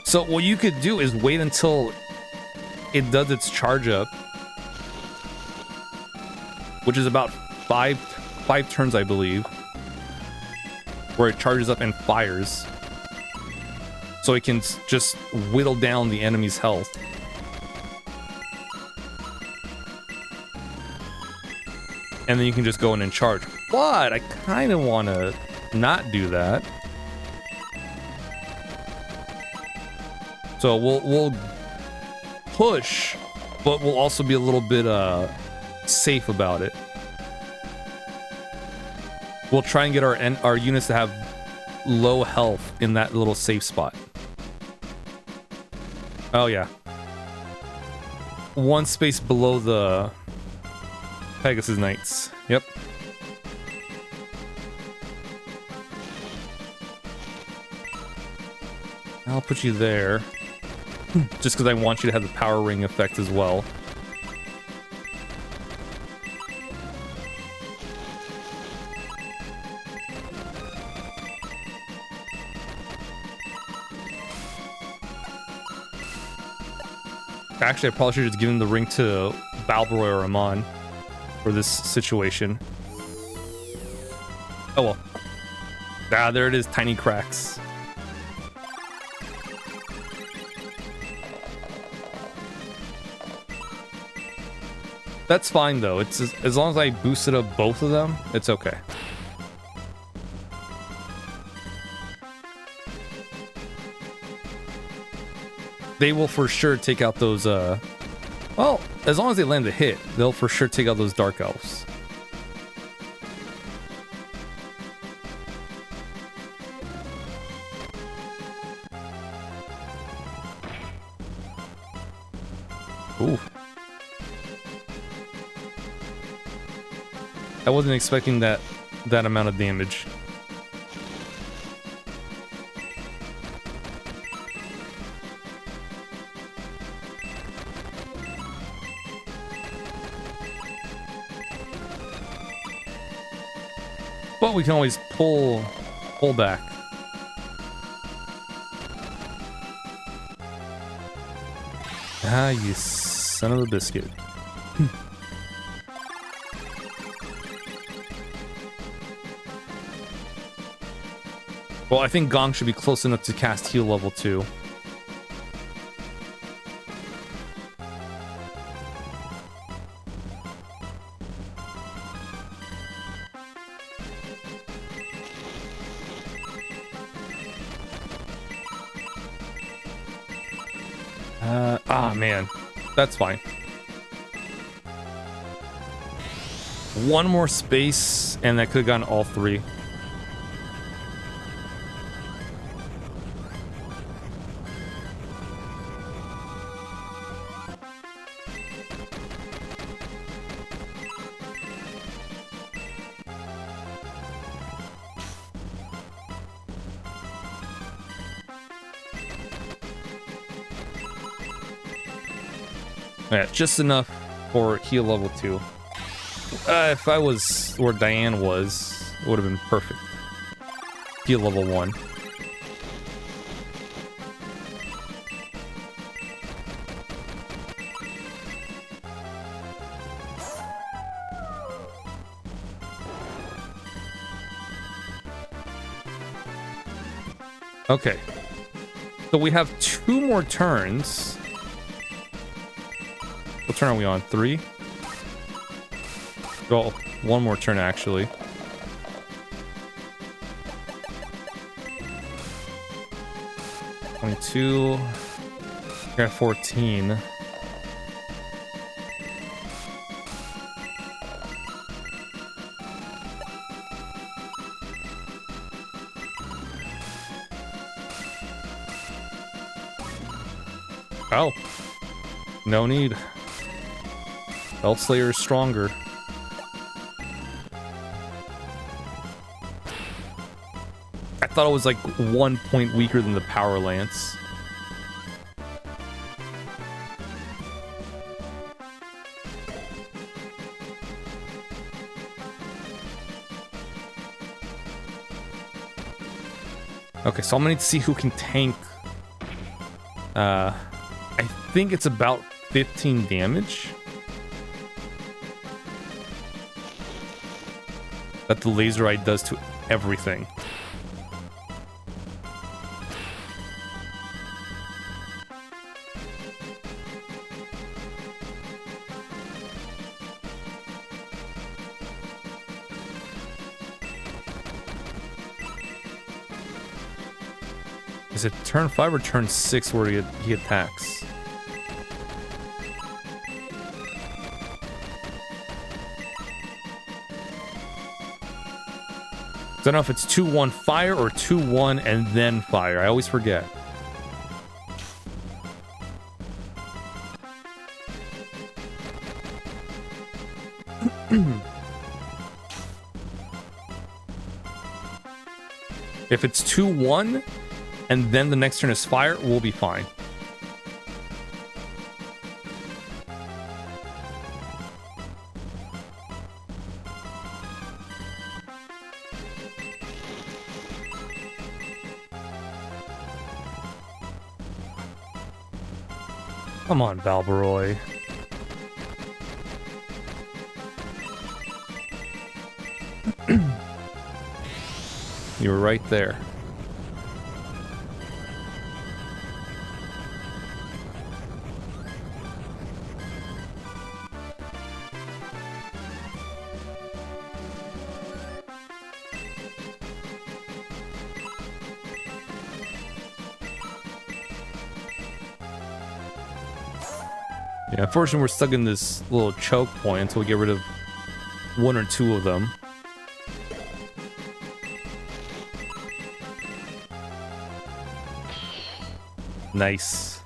So what you could do is wait until it does its charge up, which is about five turns, I believe, where it charges up and fires, so it can just whittle down the enemy's health. And then you can just go in and charge. But I kind of want to not do that. So we'll push, but we'll also be a little bit safe about it. We'll try and get our units to have low health in that little safe spot. Oh yeah. One space below the Pegasus Knights. Yep. I'll put you there. Just because I want you to have the power ring effect as well. Actually, I probably should have just given the ring to Balbroy or Amon for this situation. Oh well. Ah, there it is, tiny cracks. That's fine though. It's as long as I boosted up both of them, it's okay. They will for sure take out those well, as long as they land a hit, they'll for sure take out those dark elves. Ooh. I wasn't expecting that amount of damage. But we can always pull back. Ah, you son of a biscuit. Well, I think Gong should be close enough to cast heal level 2. Man, that's fine. One more space, and that could have gotten all 3. Yeah, just enough for heal level 2. If I was where Diane was, it would have been perfect. Heal level 1. Okay. So we have 2 more turns. What turn are we on? 3? Well, 1 more turn actually. $22. Got 14. Oh. No need. Belt Slayer is stronger. I thought it was like 1 point weaker than the Power Lance. Okay, so I'm gonna need to see who can tank. I think it's about 15 damage that the laser eye does to everything. Is it turn 5 or turn 6 where he attacks? I don't know if it's 2-1 fire or 2-1 and then fire. I always forget. If it's 2-1 and then the next turn is fire, we'll be fine. Come on, Balbaroy. You were right there. Yeah, unfortunately, we're stuck in this little choke point until we get rid of 1 or 2 of them. Nice.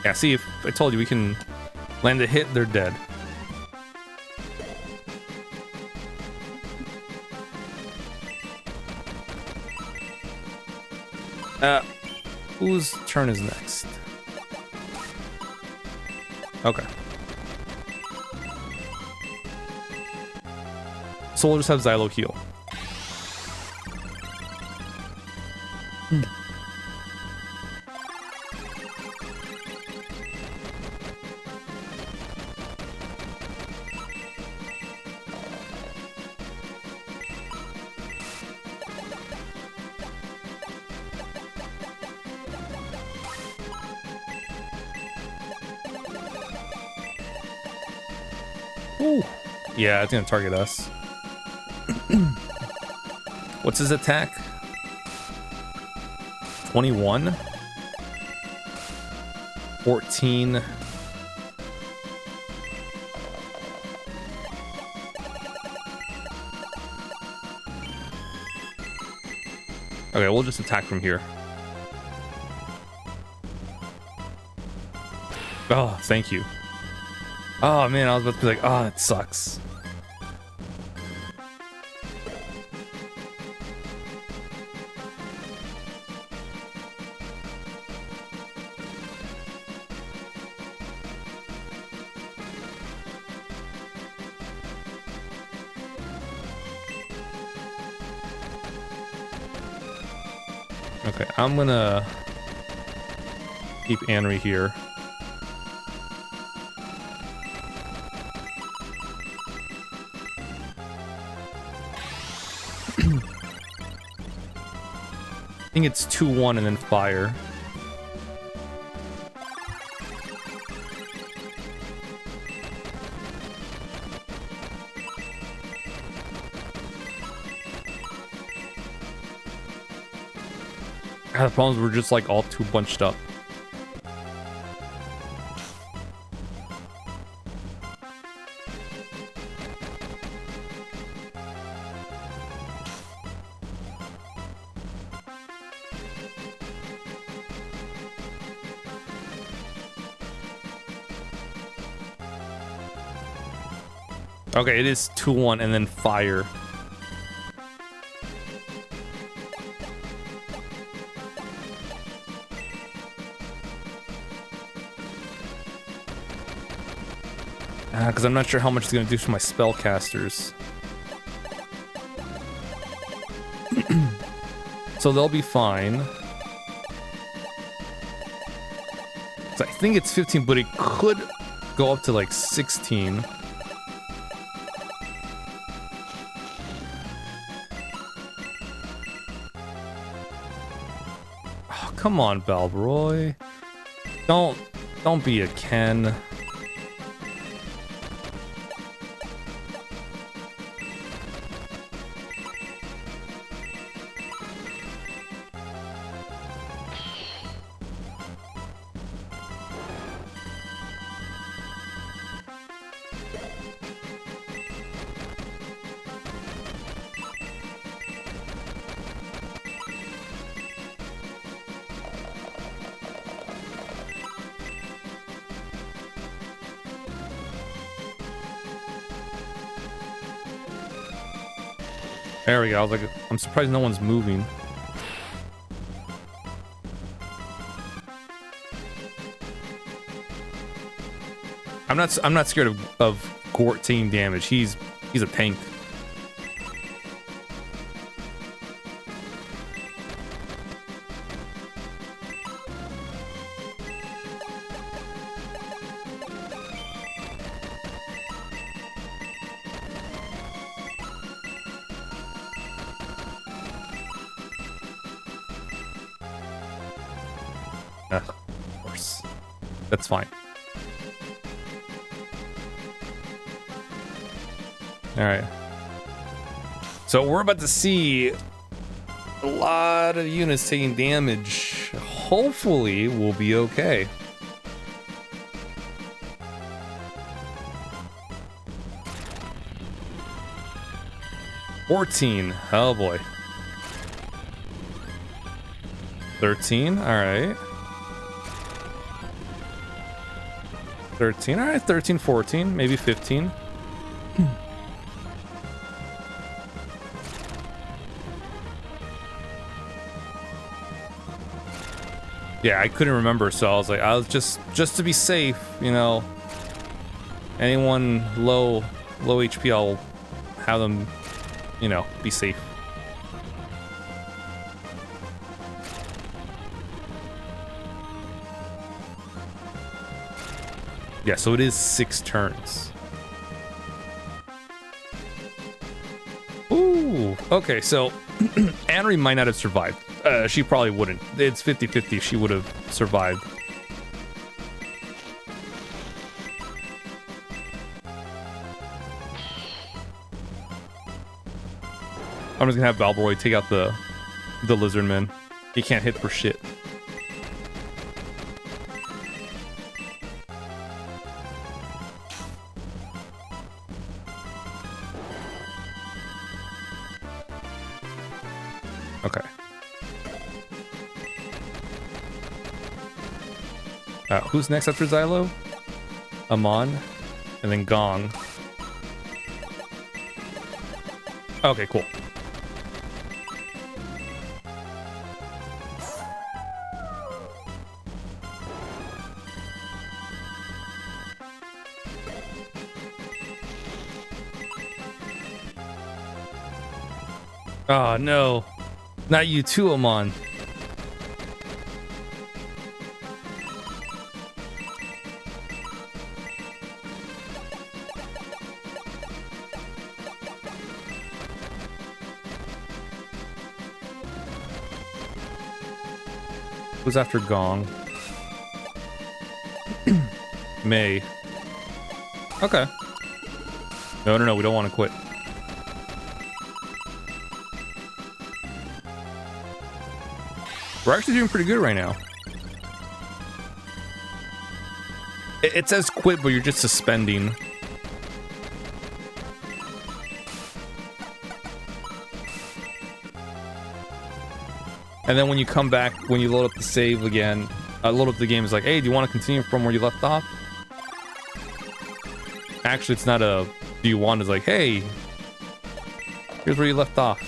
Yeah, see, if I told you we can land a hit, they're dead. Whose turn is next? Okay. So we'll just have Xylo heal. Ooh. Yeah, it's gonna target us. What's his attack? 21? 14? Okay, we'll just attack from here. Oh, thank you. Oh man, I was about to be like, oh, it sucks. Okay, I'm gonna keep Anri here. I think it's 2-1 and then fire. The problems were just like all too bunched up. Okay, it is 2-1 and then fire. Because I'm not sure how much it's going to do for my spellcasters. So they'll be fine. So I think it's 15, but it could go up to like 16. Oh, come on, Balbroy. Don't be a Ken. There we go. I was like, I'm surprised no one's moving. I'm not scared of Gort taking damage. He's a tank. Of course. That's fine. Alright. So we're about to see a lot of units taking damage. Hopefully we'll be okay. $14. Oh boy. 13. Alright. 13. Alright, 13, 14, maybe 15. Yeah, I couldn't remember, so I was like, just to be safe, you know. Anyone low HP, I'll have them, you know, be safe. Yeah, so it is 6 turns. Ooh, okay, so Anri might not have survived. She probably wouldn't. It's 50-50 she would have survived. I'm just gonna have Balbroy take out the Lizardman. He can't hit for shit. Okay. Who's next after Xylo? Amon, and then Gong. Okay, cool. Oh no, not you too, Amon. Who's after Gong? May. Okay. No, we don't want to quit. We're actually doing pretty good right now. It says quit, but you're just suspending. And then when you come back, when you load up the save again, load up the game, is like, hey, do you want to continue from where you left off? Actually, it's not a do you want, it's like, hey, here's where you left off.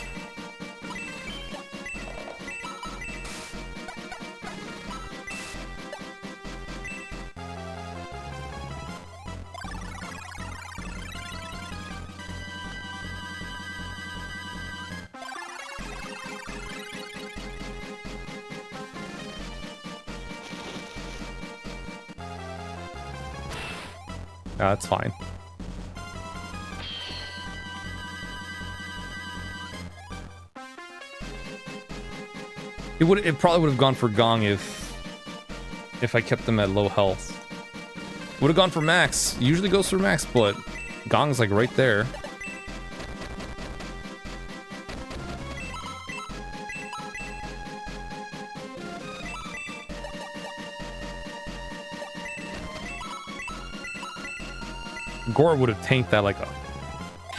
That's fine. It probably would have gone for Gong if I kept them at low health. Would have gone for max. Usually goes for max, but Gong's like right there. Gore would have tanked that like a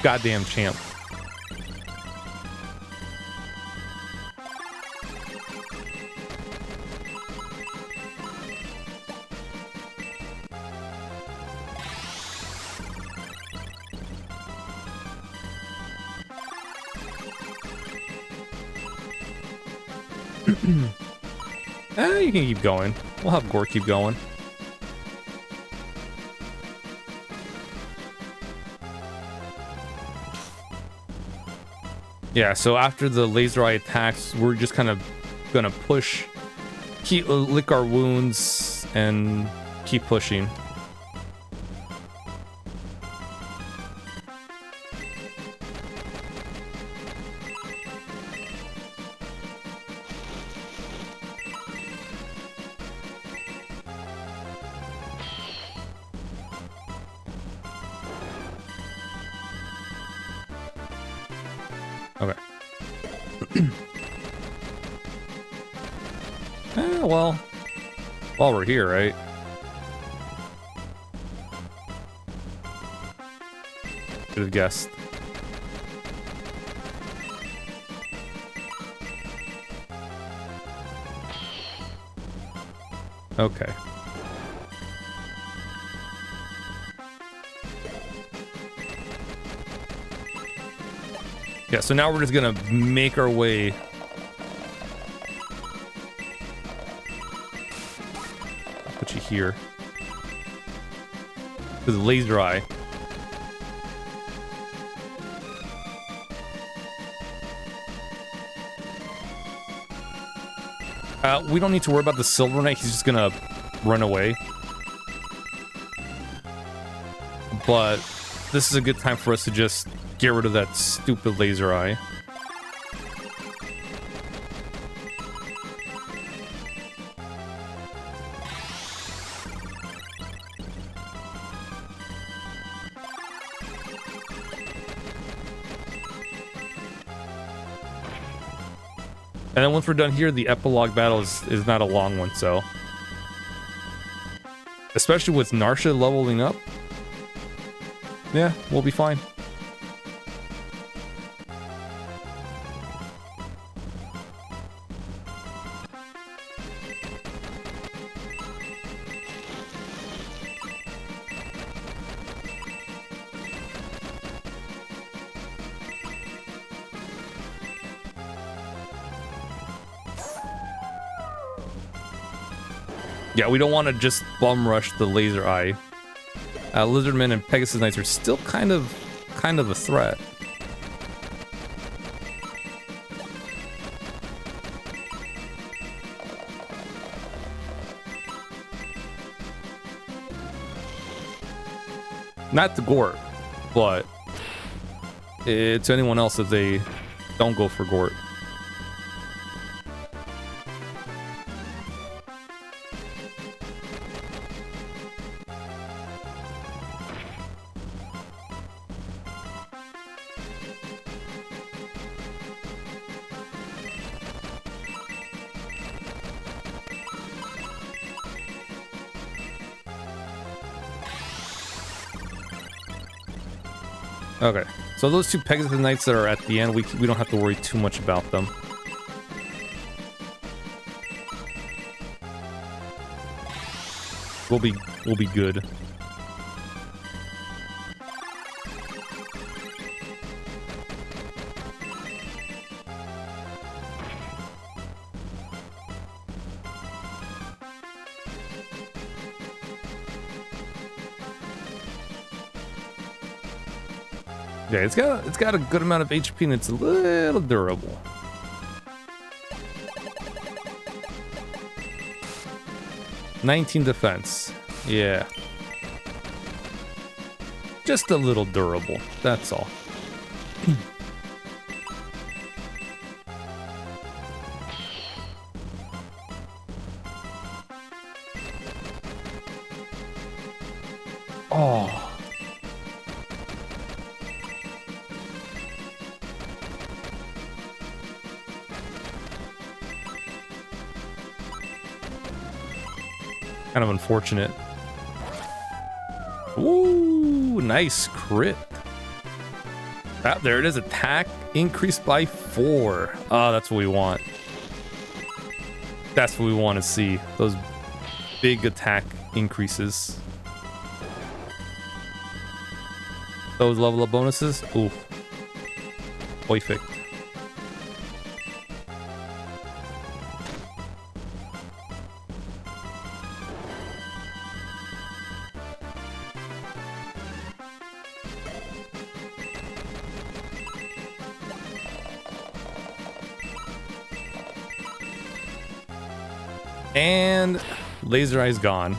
goddamn champ. You can keep going. We'll have Gore keep going. Yeah, so after the laser eye attacks, we're just kind of gonna push, lick our wounds, and keep pushing. Okay. Well, while we're here, right? Should have guessed. Okay. Yeah, so now we're just gonna make our way. I'll put you here. To the laser eye. We don't need to worry about the Silver Knight, he's just gonna run away. But this is a good time for us to just get rid of that stupid laser eye. And then once we're done here, the epilogue battle is not a long one, so. Especially with Narsha leveling up. Yeah, we'll be fine. Yeah, we don't want to just bum rush the laser eye. Lizardmen and Pegasus Knights are still kind of a threat. Not to Gort, but to anyone else if they don't go for Gort. Okay, so those two Pegasus Knights that are at the end, we don't have to worry too much about them. We'll be good. Yeah, it's got a good amount of HP and it's a little durable. $19 defense. Yeah. Just a little durable. That's all. Oh. Kind of unfortunate. Ooh, nice crit. Ah, there it is. Attack increased by 4. Oh, that's what we want. That's what we want to see. Those big attack increases. Those level up bonuses. Ooh. Perfect. And Laser Eye's gone.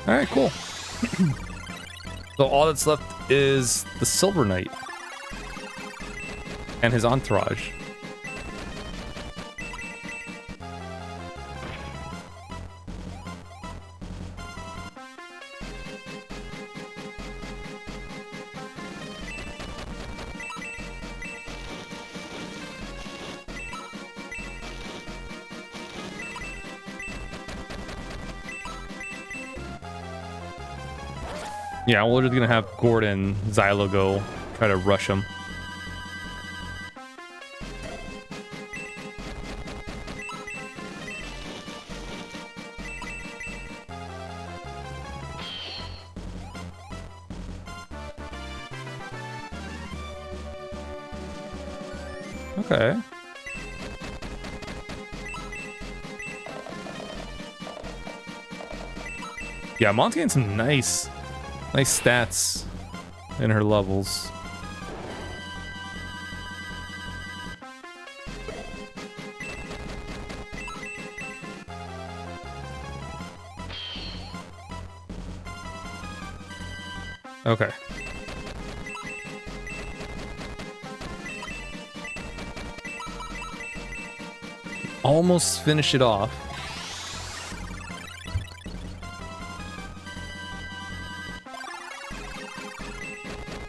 All right, cool. So all that's left is the Silver Knight and his entourage. Yeah, we're just gonna have Gordon Xylo go try to rush him. Okay. Yeah, Mon's getting some nice stats in her levels. Okay. Almost finish it off.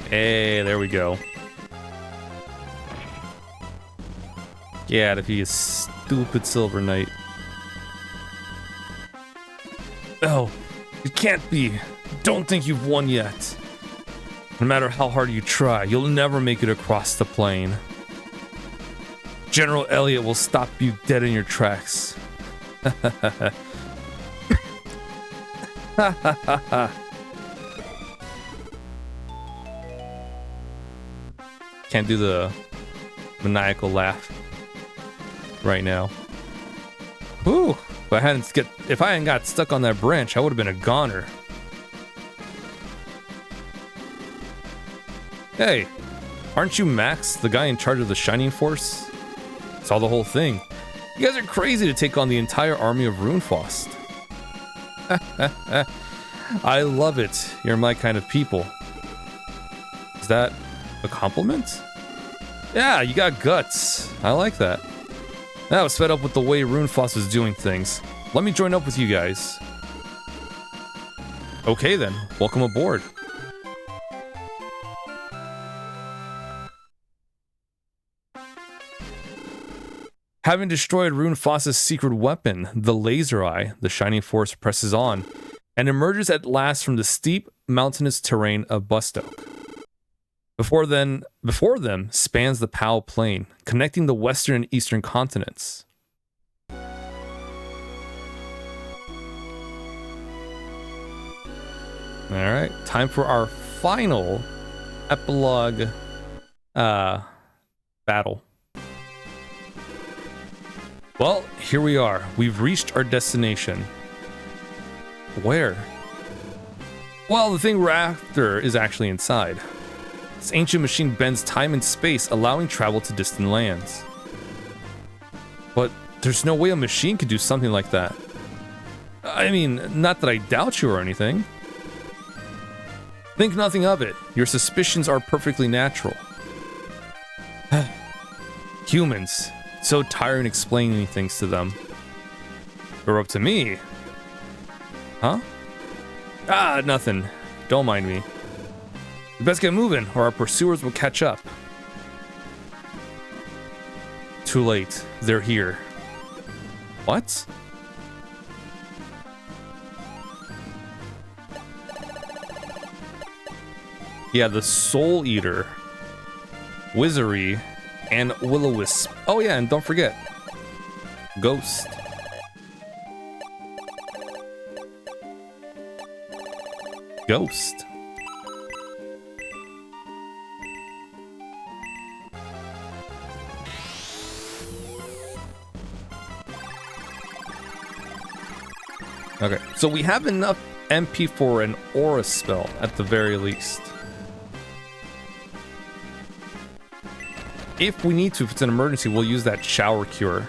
Hey, there we go. Yeah, if he is stupid Silver Knight. Oh, it can't be. Don't think you've won yet. No matter how hard you try, you'll never make it across the plane. General Elliot will stop you dead in your tracks. Can't do the maniacal laugh right now. Ooh, if I hadn't got stuck on that branch, I would have been a goner. Hey, aren't you Max, the guy in charge of the Shining Force? Saw the whole thing. You guys are crazy to take on the entire army of Runefaust. I love it. You're my kind of people. Is that a compliment? Yeah, you got guts. I like that. I was fed up with the way Runefaust was doing things. Let me join up with you guys. Okay then, welcome aboard. Having destroyed Rune Foss's secret weapon, the Laser Eye, the Shining Force presses on and emerges at last from the steep, mountainous terrain of Bustoke. Before them spans the Pal Plain, connecting the western and eastern continents. Alright, time for our final epilogue battle. Well, here we are. We've reached our destination. Where? Well, the thing we're after is actually inside. This ancient machine bends time and space, allowing travel to distant lands. But there's no way a machine could do something like that. I mean, not that I doubt you or anything. Think nothing of it. Your suspicions are perfectly natural. Humans. So tired of explaining things to them. You're up to me. Huh? Ah, nothing. Don't mind me. We best get moving, or our pursuers will catch up. Too late. They're here. What? Yeah, the Soul Eater, Wizardry, and Will-O-Wisp. Oh yeah, and don't forget, Ghost. Ghost. Okay, so we have enough MP for an aura spell at the very least. If we need to, if it's an emergency, we'll use that shower cure.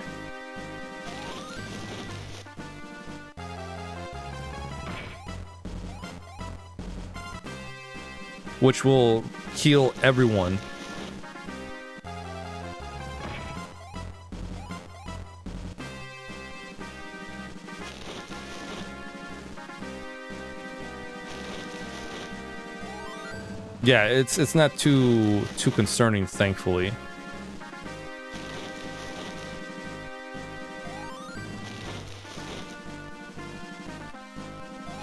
Which will heal everyone. Yeah, it's not too concerning, thankfully.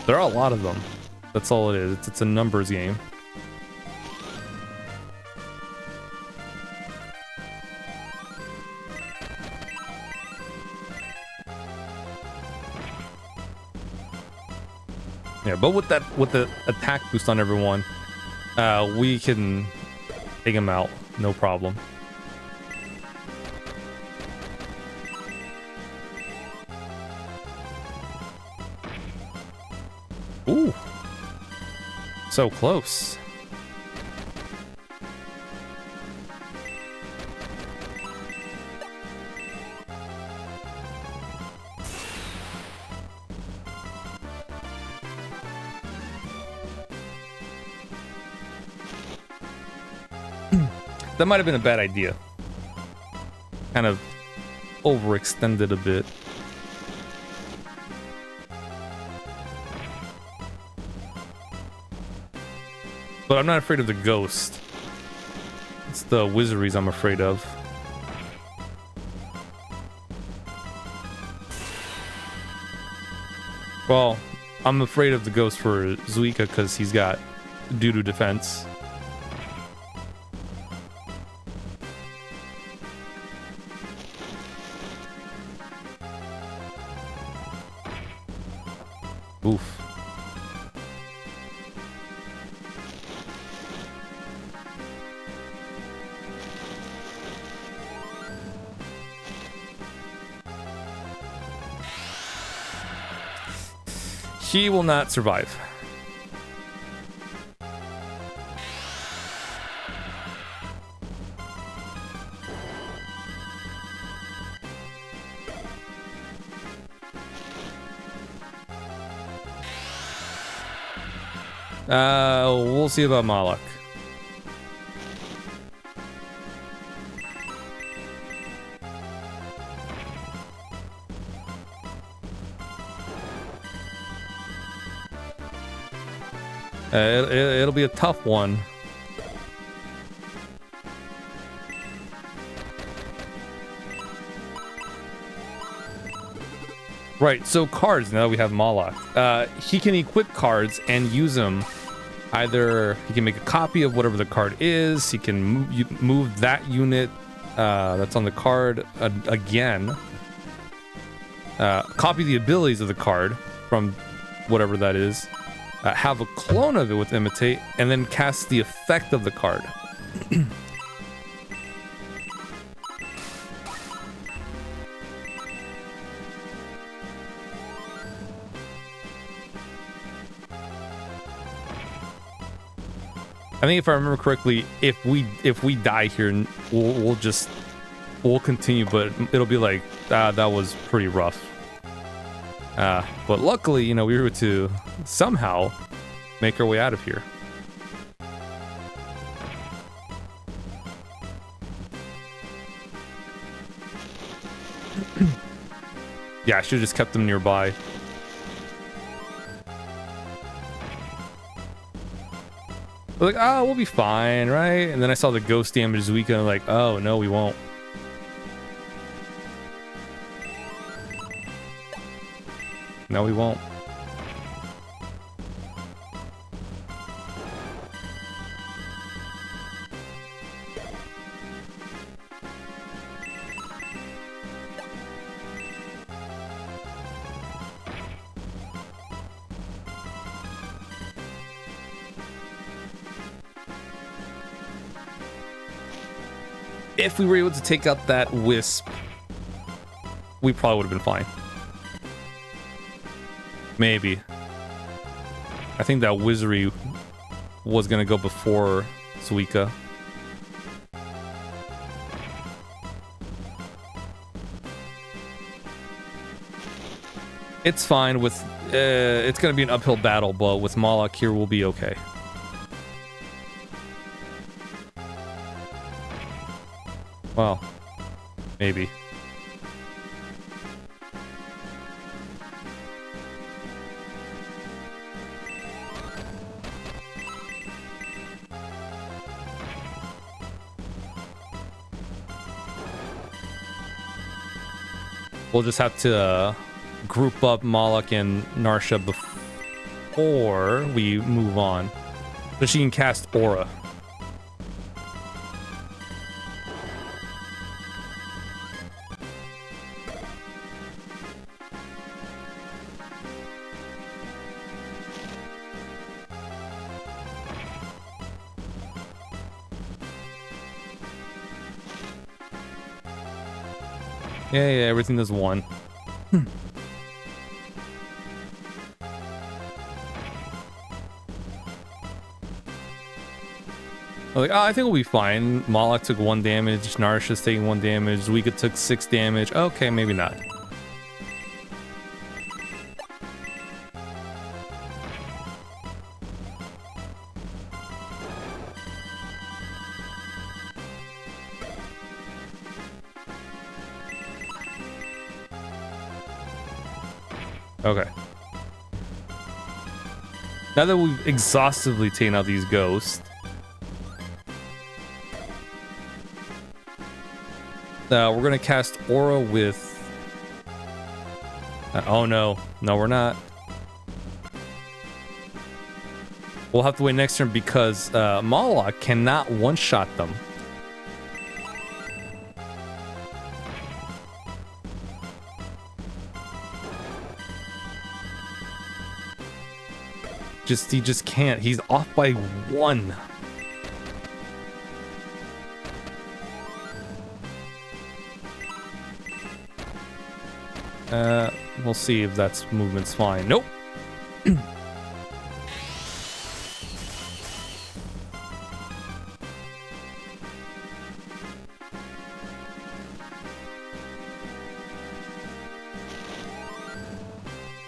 There are a lot of them. That's all it is. It's a numbers game. Yeah, but with the attack boost on everyone, we can take him out, no problem. Ooh, so close. That might have been a bad idea. Kind of overextended a bit. But I'm not afraid of the ghost. It's the wizards I'm afraid of. Well, I'm afraid of the ghost for Zuika because he's got doo-doo defense. Oof. He will not survive. We'll see about Malak. It'll be a tough one. Right, so cards, now that we have Malak. He can equip cards and use them. Either he can make a copy of whatever the card is, he can move that unit that's on the card again. Copy the abilities of the card from whatever that is. Have a clone of it with Imitate, and then cast the effect of the card. I think if I remember correctly, if we die here, we'll continue, but it'll be like that was pretty rough. But luckily, you know, we were able to somehow make our way out of here. Yeah, I should have just kept them nearby. Like, oh, we'll be fine, right? And then I saw the ghost damage Zuika, and I'm like, oh, no, we won't. No, we won't. If we were able to take out that wisp, we probably would have been fine. Maybe. I think that Wizardry was gonna go before Zuika. It's fine with... it's gonna be an uphill battle, but with Malak here, we'll be okay. Well, maybe. We'll just have to group up Malak and Narsha before we move on. So she can cast Aura. Yeah, everything does one. I was like, oh, I think we'll be fine. Malak took 1 damage, Narsha's taking 1 damage, Zuika took 6 damage. Okay, maybe not. Okay. Now that we've exhaustively taken out these ghosts, we're gonna cast Aura with... oh no, we're not. We'll have to wait next turn because Malak cannot one-shot them. He just can't. He's off by 1. We'll see if that's movement's fine. Nope.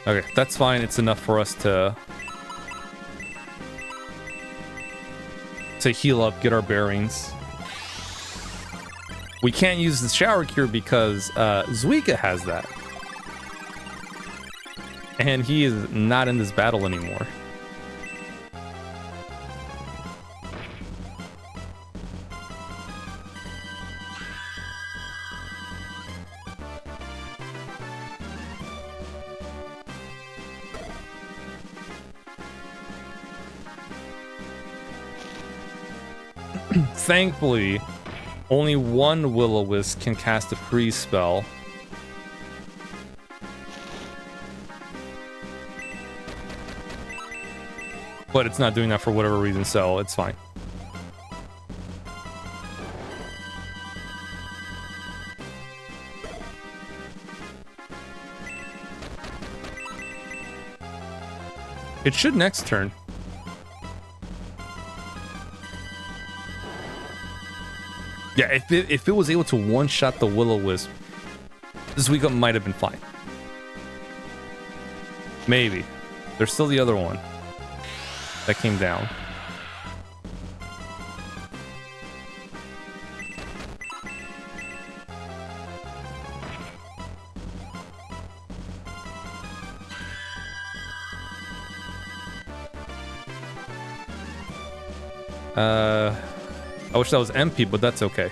Okay, that's fine. It's enough for us to heal up, get our bearings. We can't use the shower cure because Zuika has that. And he is not in this battle anymore. Thankfully, only one Will-O-Wisp can cast a freeze spell. But it's not doing that for whatever reason, so it's fine. It should next turn. Yeah, if it was able to one-shot the Will-O-Wisp, this week might have been fine. Maybe. There's still the other one that came down. I wish that was MP, but that's okay.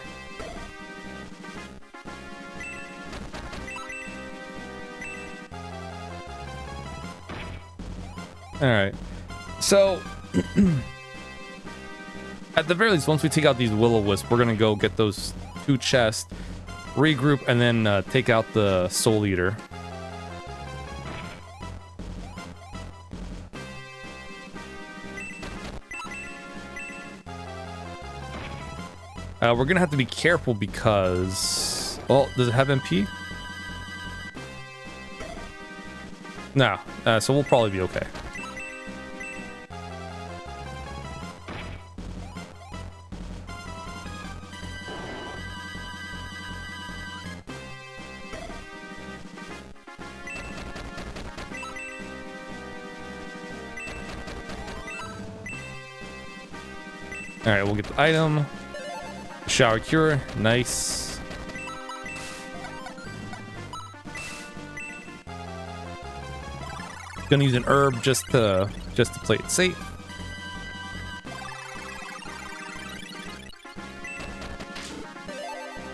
Alright. So, at the very least, once we take out these Will-O-Wisp, we're gonna go get those 2 chests, regroup, and then take out the Soul Eater. We're gonna have to be careful because... Well, does it have MP? No, so we'll probably be okay. Alright, we'll get the item. Shower Cure, nice. Gonna use an herb just to play it safe.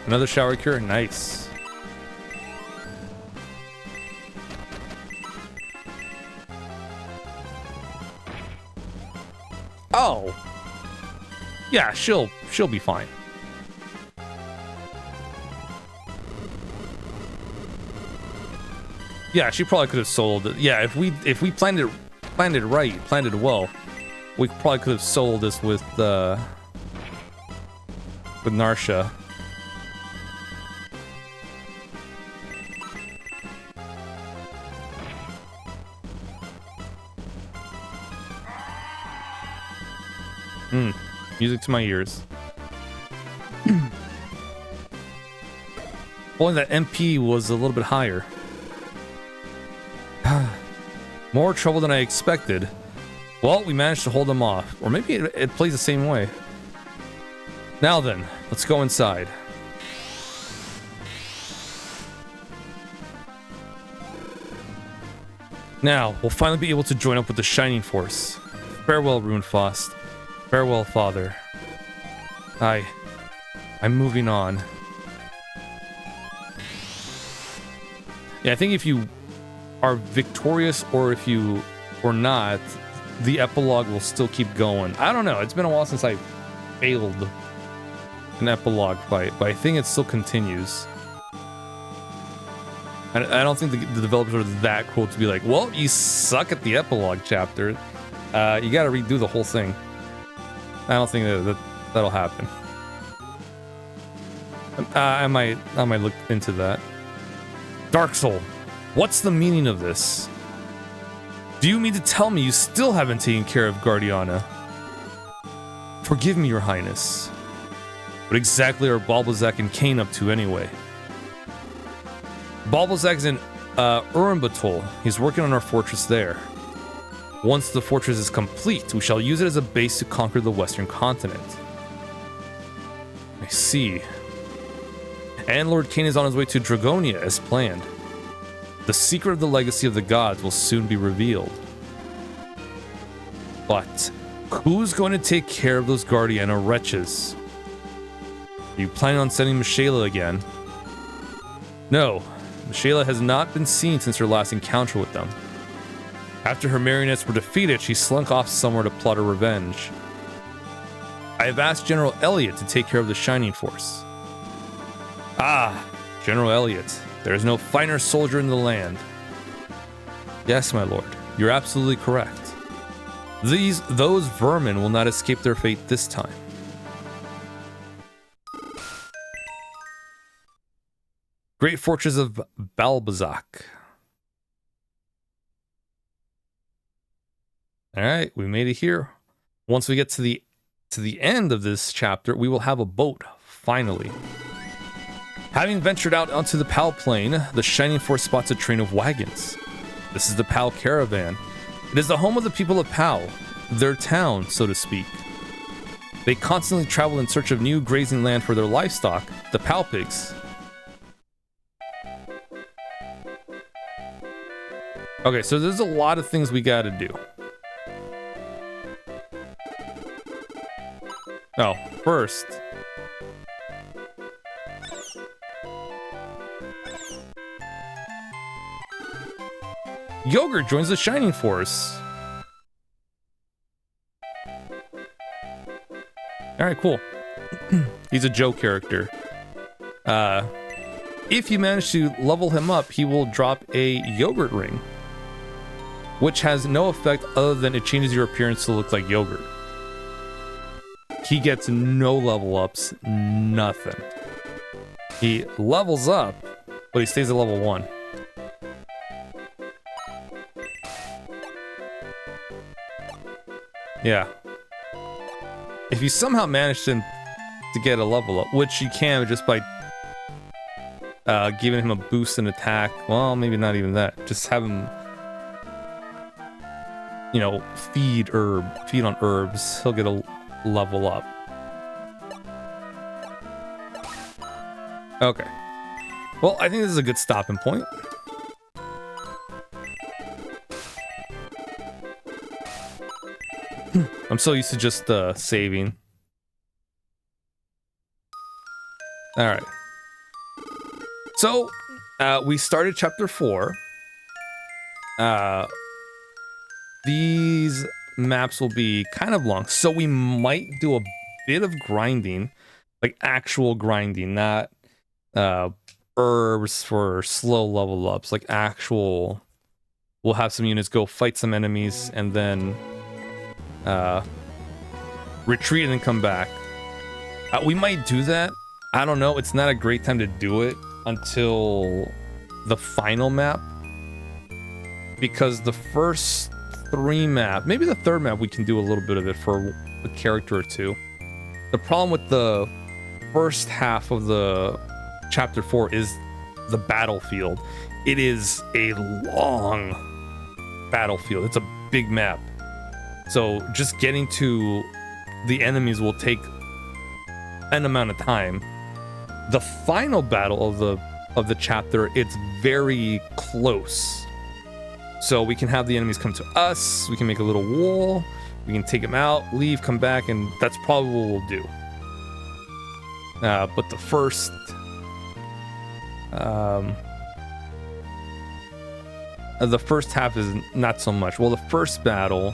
Another Shower Cure, nice. Oh. Yeah, she'll be fine. Yeah, she probably could have sold it. Yeah, if we planned it right, planned it well, we probably could have sold this with Narsha. Music to my ears. Only that MP was a little bit higher. More trouble than I expected. Well, we managed to hold them off. Or maybe it plays the same way. Now then, let's go inside. Now, we'll finally be able to join up with the Shining Force. Farewell, Runefaust. Farewell, Father. I'm moving on. Yeah, I think if you are victorious or not, the epilogue will still keep going. I don't know. It's been a while since I failed an epilogue fight, but I think it still continues. I don't think the developers are that cool to be like, well, you suck at the epilogue chapter. You gotta redo the whole thing. I don't think that'll happen. I might look into that. Dark Soul, what's the meaning of this? Do you mean to tell me you still haven't taken care of Guardiana? Forgive me, Your Highness. What exactly are Balbazak and Kain up to anyway? Balbazak's in Urimbotol. He's working on our fortress there. Once the fortress is complete, we shall use it as a base to conquer the western continent. I see. And Lord Kain is on his way to Dragonia as planned. The secret of the legacy of the gods will soon be revealed. But who's going to take care of those Guardiana wretches? Are you planning on sending Michaela again? No, Michaela has not been seen since her last encounter with them. After her marionettes were defeated, she slunk off somewhere to plot her revenge. I have asked General Elliot to take care of the Shining Force. Ah, General Elliot. There is no finer soldier in the land. Yes, my lord. You're absolutely correct. Those vermin will not escape their fate this time. Great Fortress of Balbazak. All right, we made it here. Once we get to the end of this chapter, we will have a boat, finally. Having ventured out onto the Pal Plain, the Shining Force spots a train of wagons. This is the Pal Caravan. It is the home of the people of Pal, their town, so to speak. They constantly travel in search of new grazing land for their livestock, the Pal Pigs. Okay, so there's a lot of things we gotta do. Oh, first. Yogurt joins the Shining Force. Alright, cool. He's a Joe character. If you manage to level him up, he will drop a yogurt ring, which has no effect other than it changes your appearance to look like yogurt. He gets no level ups, nothing. He levels up, but he stays at level 1. Yeah. If you somehow manage to get a level up, which you can just by giving him a boost in attack, well, maybe not even that. Just have him, you know, feed on herbs. He'll get a level up. Okay. Well, I think this is a good stopping point. I'm so used to just saving. All right. So, we started chapter 4. These maps will be kind of long, so we might do a bit of grinding, like actual grinding, not herbs for slow level ups, like actual. We'll have some units go fight some enemies and then retreat and then come back. We might do that. I don't know. It's not a great time to do it until the final map, because the first 3 map, maybe the 3rd map, we can do a little bit of it for a character or 2. The problem with the first half of the chapter 4 is the battlefield. It is a long battlefield. It's a big map. So just getting to the enemies will take an amount of time. The final battle of the chapter, it's very close. So we can have the enemies come to us, we can make a little wall, we can take them out, leave, come back, and that's probably what we'll do. But the first half is not so much. Well, the first battle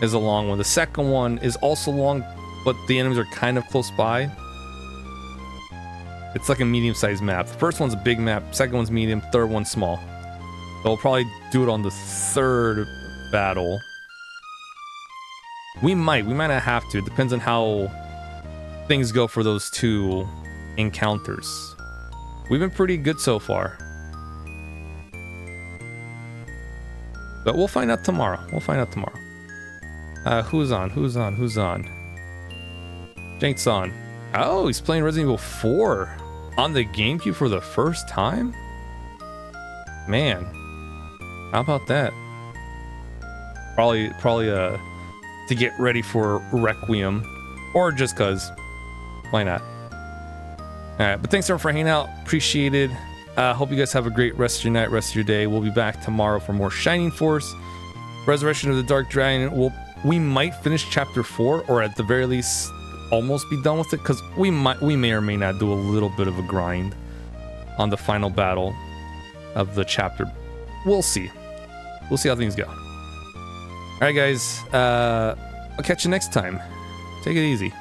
is a long one. The second one is also long, but the enemies are kind of close by. It's like a medium-sized map. The first one's a big map, second one's medium, third one's small. So we'll probably do it on the 3rd battle. We might not have to. It depends on how things go for those 2 encounters. We've been pretty good so far. But we'll find out tomorrow. Who's on? Jake's on. Oh, he's playing Resident Evil 4 on the GameCube for the first time? Man. How about that? Probably to get ready for Requiem, or just cause. Why not? All right, but thanks everyone for hanging out. Appreciated. Hope you guys have a great rest of your night, rest of your day. We'll be back tomorrow for more Shining Force, Resurrection of the Dark Dragon. We might finish chapter 4, or at the very least, almost be done with it, because we may or may not do a little bit of a grind on the final battle of the chapter. We'll see. We'll see how things go. All right, guys. I'll catch you next time. Take it easy.